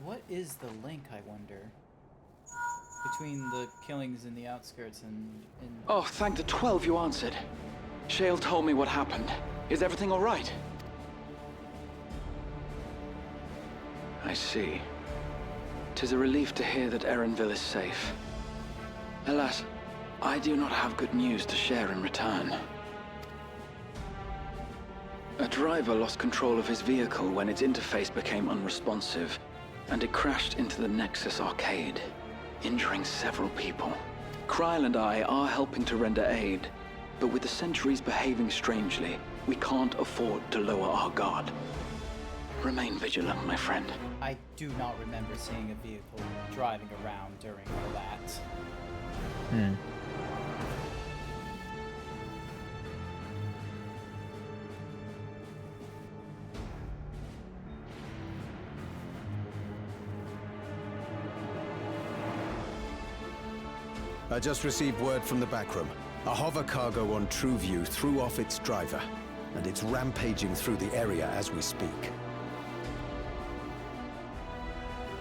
What is the link, I wonder? Between the killings in the outskirts and... Oh, thank the 12 you answered. Shale told me what happened. Is everything all right? I see. 'Tis a relief to hear that Erenville is safe. Alas, I do not have good news to share in return. A driver lost control of his vehicle when its interface became unresponsive, and it crashed into the Nexus arcade, injuring several people. Kryl and I are helping to render aid, but with the Sentries behaving strangely, we can't afford to lower our guard. Remain vigilant, my friend. I do not remember seeing a vehicle driving around during all that. I just received word from the backroom. A hover cargo on TrueView threw off its driver, and it's rampaging through the area as we speak.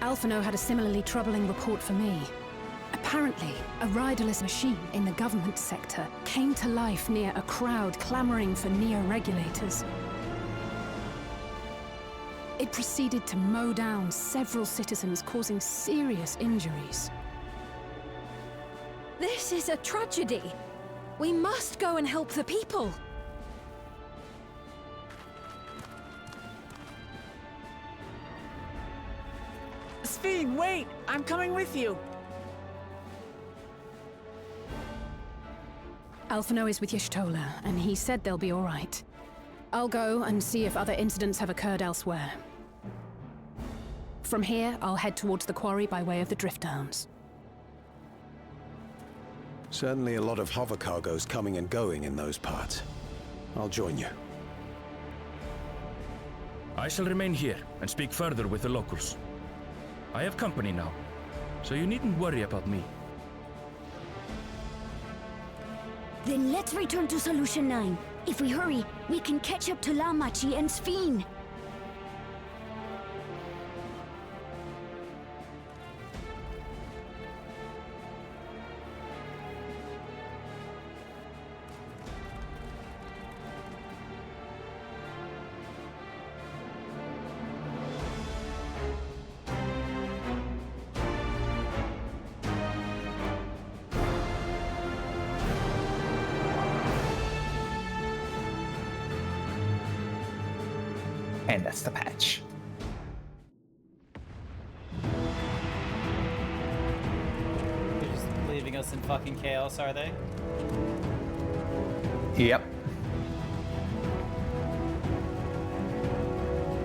Alphino had a similarly troubling report for me. Apparently, a riderless machine in the government sector came to life near a crowd clamoring for Neo-regulators. It proceeded to mow down several citizens, causing serious injuries. This is a tragedy. We must go and help the people. Sphene, wait! I'm coming with you! Alphino is with Y'shtola, and he said they'll be all right. I'll go and see if other incidents have occurred elsewhere. From here, I'll head towards the quarry by way of the Drift Downs. Certainly a lot of hover cargoes coming and going in those parts. I'll join you. I shall remain here and speak further with the locals. I have company now, so you needn't worry about me. Then let's return to Solution 9. If we hurry, we can catch up to Lamachi and Sphene. And that's the patch. They're just leaving us in fucking chaos, are they? Yep.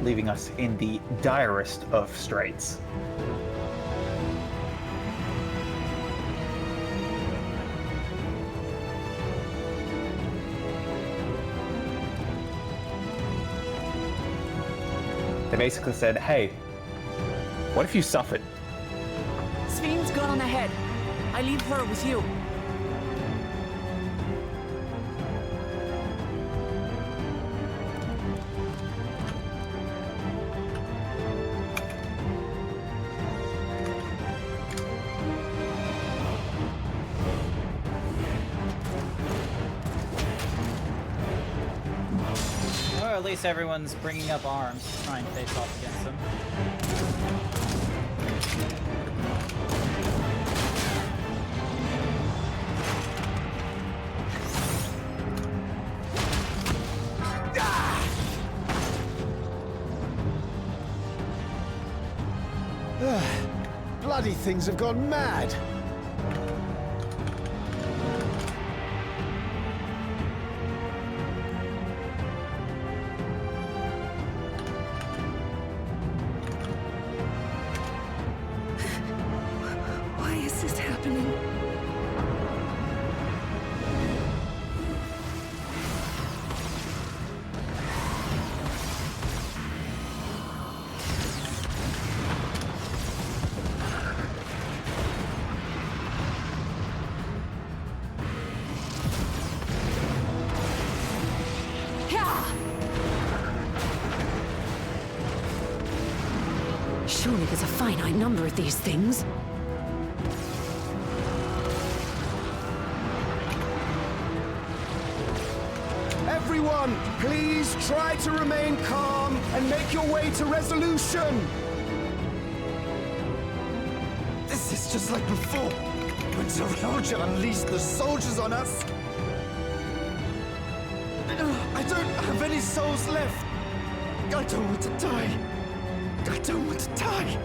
Leaving us in the direst of straits. They basically said, hey, what if you suffered? Sven's gone ahead. I leave her with you. Or at least everyone's bringing up arms to try and face off against them. Bloody things have gone mad! Why is this happening? Surely there's a finite number of these things. Everyone, please try to remain calm and make your way to resolution! This is just like before, when Zerelja unleashed the soldiers on us. I don't have any souls left. I don't want to die. I don't want to die.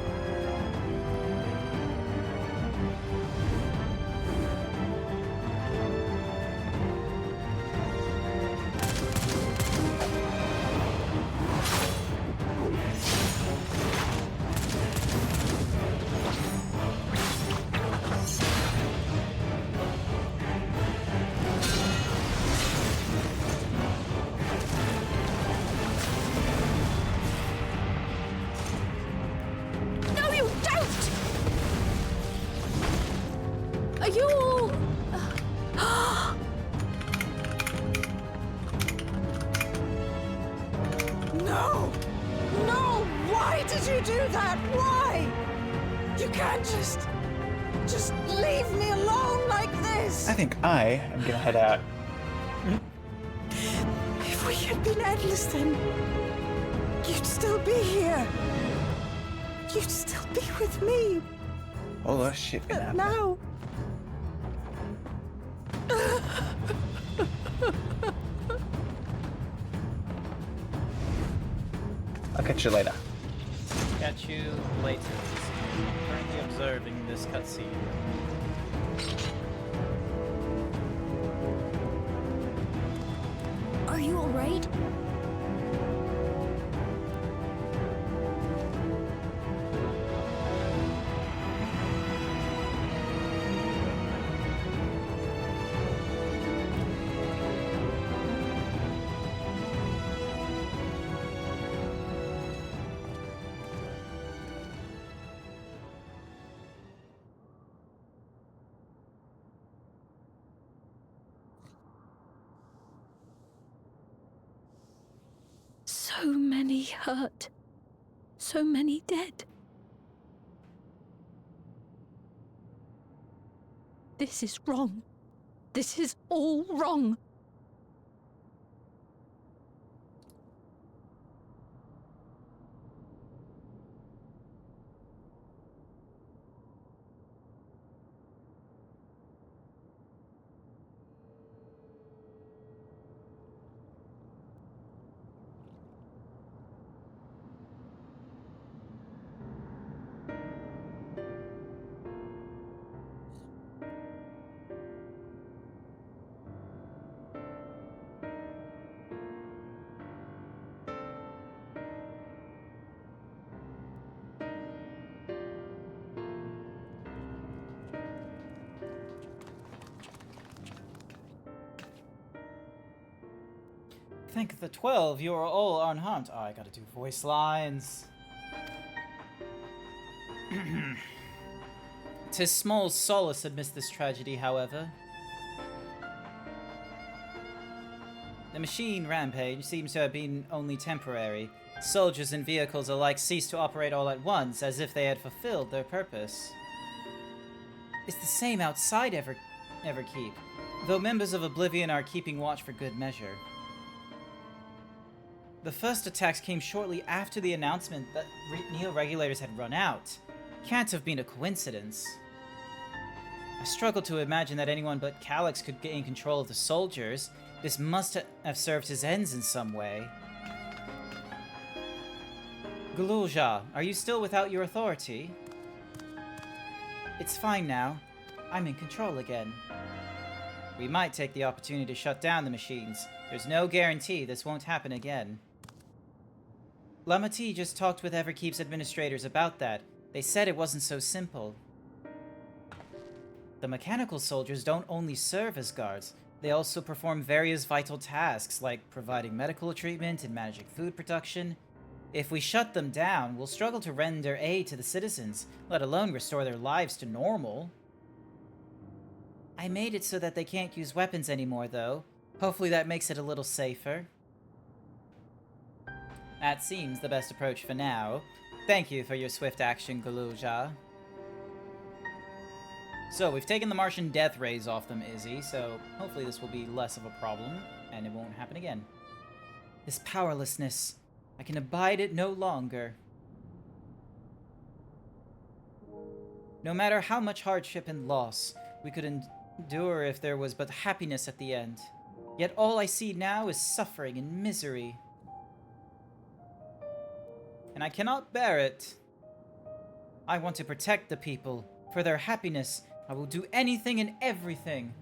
Are you all... No! No! Why did you do that? Why? You can't just leave me alone like this! I think I am gonna head out. If we had been endless then, you'd still be here. You'd still be with me. All that shit can happen. Now... I'll catch you later. Catch you later. Currently observing this cutscene. Are you alright? So many hurt. So many dead. This is wrong. This is all wrong. Thank the 12, you are all unharmed. Oh, I gotta do voice lines. 'Tis small solace amidst this tragedy, however. The machine rampage seems to have been only temporary. Soldiers and vehicles alike ceased to operate all at once, as if they had fulfilled their purpose. It's the same outside Everkeep, though members of Oblivion are keeping watch for good measure. The first attacks came shortly after the announcement that Neo-Regulators had run out. Can't have been a coincidence. I struggle to imagine that anyone but Calyx could gain control of the soldiers. This must have served his ends in some way. Gululja, are you still without your authority? It's fine now. I'm in control again. We might take the opportunity to shut down the machines. There's no guarantee this won't happen again. Lamati just talked with Everkeep's administrators about that. They said it wasn't so simple. The mechanical soldiers don't only serve as guards, they also perform various vital tasks like providing medical treatment and managing food production. If we shut them down, we'll struggle to render aid to the citizens, let alone restore their lives to normal. I made it so that they can't use weapons anymore, though. Hopefully that makes it a little safer. That seems the best approach for now. Thank you for your swift action, Gululja. So, we've taken the Martian death rays off them, Izzy, so hopefully this will be less of a problem, and it won't happen again. This powerlessness, I can abide it no longer. No matter how much hardship and loss we could endure if there was but happiness at the end, yet all I see now is suffering and misery. And I cannot bear it. I want to protect the people. For their happiness, I will do anything and everything.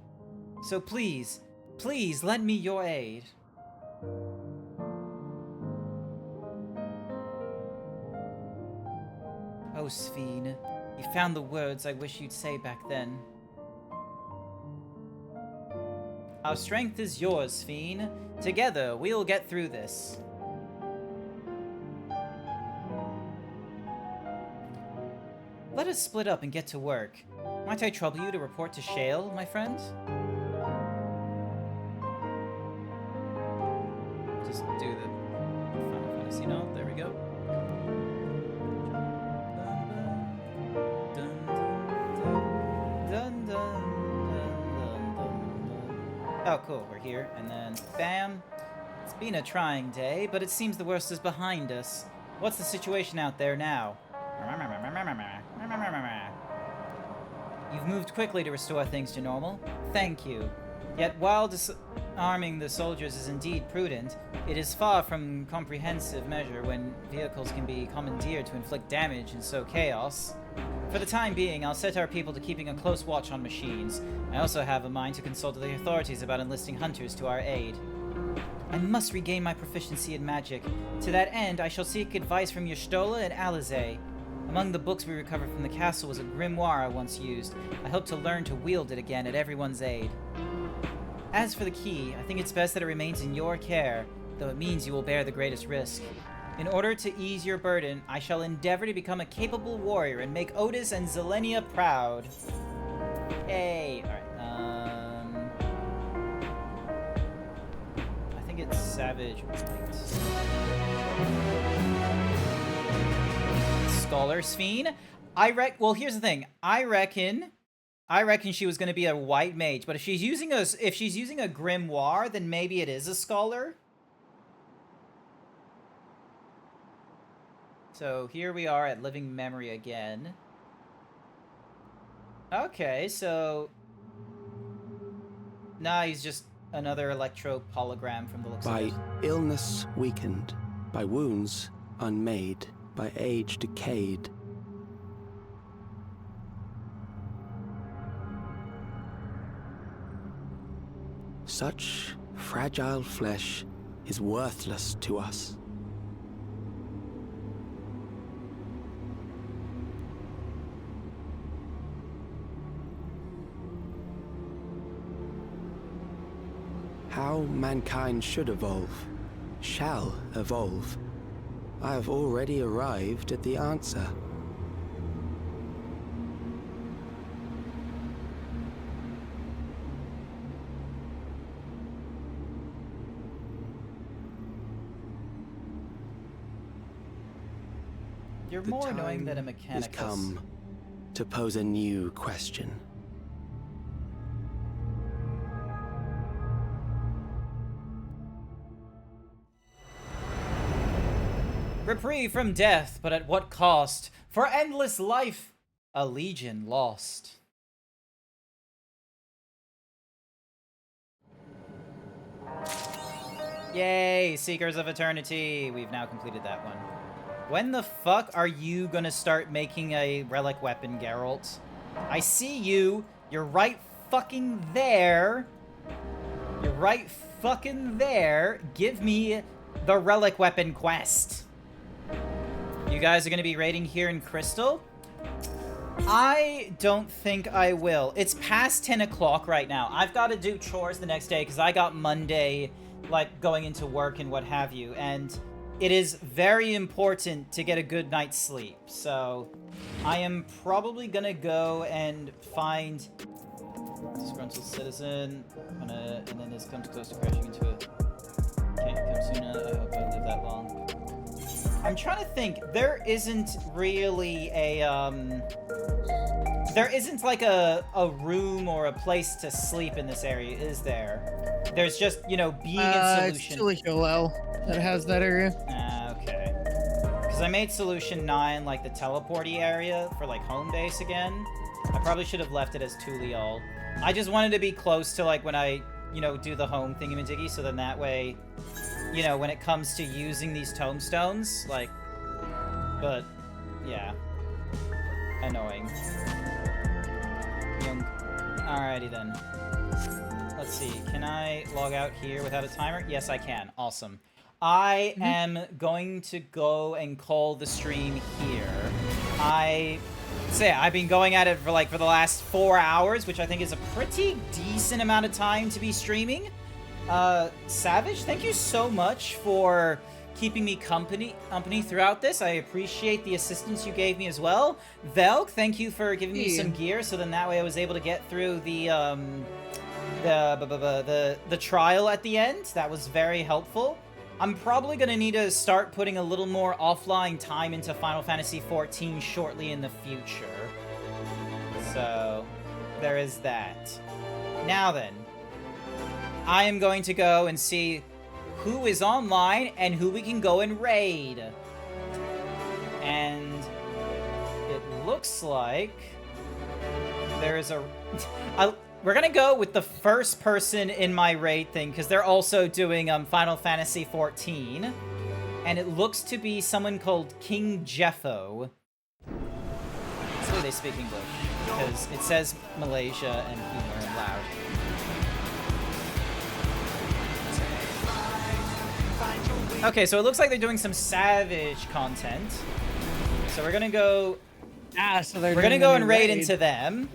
So please, please lend me your aid. Oh, Sphene, you found the words I wish you'd say back then. Our strength is yours, Sphene. Together, we'll get through this. Let us split up and get to work. Might I trouble you to report to Shale, my friend? Just do the Final Fantasy note. There we go. Oh, cool. We're here. And then, bam. It's been a trying day, but it seems the worst is behind us. What's the situation out there now? You've moved quickly to restore things to normal. Thank you. Yet while disarming the soldiers is indeed prudent, it is far from comprehensive measure when vehicles can be commandeered to inflict damage and sow chaos. For the time being, I'll set our people to keeping a close watch on machines. I also have a mind to consult the authorities about enlisting hunters to our aid. I must regain my proficiency in magic. To that end, I shall seek advice from Y'shtola and Alizé. Among the books we recovered from the castle was a grimoire I once used. I hope to learn to wield it again at everyone's aid. As for the key, I think it's best that it remains in your care, though it means you will bear the greatest risk. In order to ease your burden, I shall endeavor to become a capable warrior and make Otis and Zelenia proud. Hey, alright, I think it's Savage White. Scholar Sphene? Well, here's the thing. I reckon she was going to be a white mage, but if she's using a grimoire, then maybe it is a scholar. So here we are at Living Memory again. Okay, so nah, he's just another electro hologram from the looks of it. By illness weakened, by wounds unmade, by age decayed. Such fragile flesh is worthless to us. How mankind should evolve shall evolve. I have already arrived at the answer. You're The more annoying than a time Mechanicus. has come to pose a new question. Reprieve from death, but at what cost? For endless life, a legion lost. Yay, Seekers of Eternity. We've now completed that one. When the fuck are you gonna start making a relic weapon, Geralt? I see you. You're right fucking there. You're right fucking there. Give me the relic weapon quest. You guys are gonna be raiding here in Crystal? I don't think I will. It's past 10 o'clock right now. I've got to do chores the next day because I got Monday, like, going into work and what have you. And it is very important to get a good night's sleep. So I am probably gonna go and find disgruntled citizen. And then this comes close to crashing into it. Can't come sooner. I hope I live that long. I'm trying to think. There isn't really a, there isn't like a room or a place to sleep in this area, is there? There's just, you know, being in Solution. It's Hillel that has that area. Okay. Because I made Solution 9, like, the teleporty area for, like, home base again. I probably should have left it as Tulial. I just wanted to be close to, like, when I, you know, do the home thingamajiggy, so then that way, you know, when it comes to using these tomestones, like, but, yeah. Annoying. Alrighty then. Let's see, can I log out here without a timer? Yes, I can. Awesome. I am going to go and call the stream here. I've been going at it for the last 4 hours, which I think is a pretty decent amount of time to be streaming. Savage, thank you so much for keeping me company throughout this. I appreciate the assistance you gave me as well. Velk, thank you for giving me some gear, so then that way I was able to get through the trial at the end. That was very helpful. I'm probably gonna need to start putting a little more offline time into Final Fantasy XIV shortly in the future. So, there is that. Now then, I am going to go and see who is online and who we can go and raid. And it looks like there is a... We're gonna go with the first person in my raid thing, because they're also doing Final Fantasy XIV. And it looks to be someone called King Jeffo. Hopefully they speak English, because it says Malaysia and humor and loud. Okay, so it looks like they're doing some Savage content. So we're gonna go... so we're gonna go and raid into them.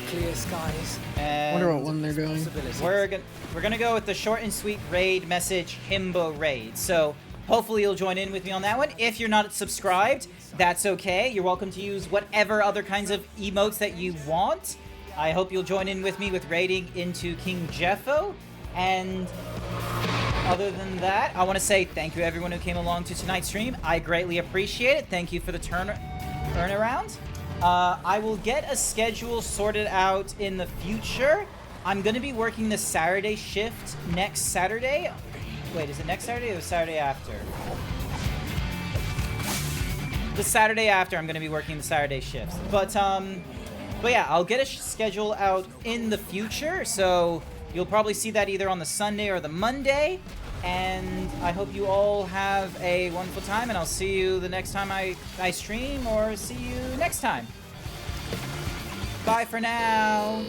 Clear skies. And wonder what one they're doing. We're gonna go with the short and sweet raid message Himbo raid. So hopefully you'll join in with me on that one. If you're not subscribed, that's okay. You're welcome to use whatever other kinds of emotes that you want. I hope you'll join in with me with raiding into King Jeffo. And other than that, I want to say thank you everyone who came along to tonight's stream. I greatly appreciate it. Thank you for the turnaround. I will get a schedule sorted out in the future. I'm going to be working the Saturday shift next Saturday. Wait, is it next Saturday or the Saturday after? The Saturday after, I'm going to be working the Saturday shifts. But yeah, I'll get a schedule out in the future, so you'll probably see that either on the Sunday or the Monday. And I hope you all have a wonderful time, and I'll see you the next time I stream, or see you next time. Bye for now.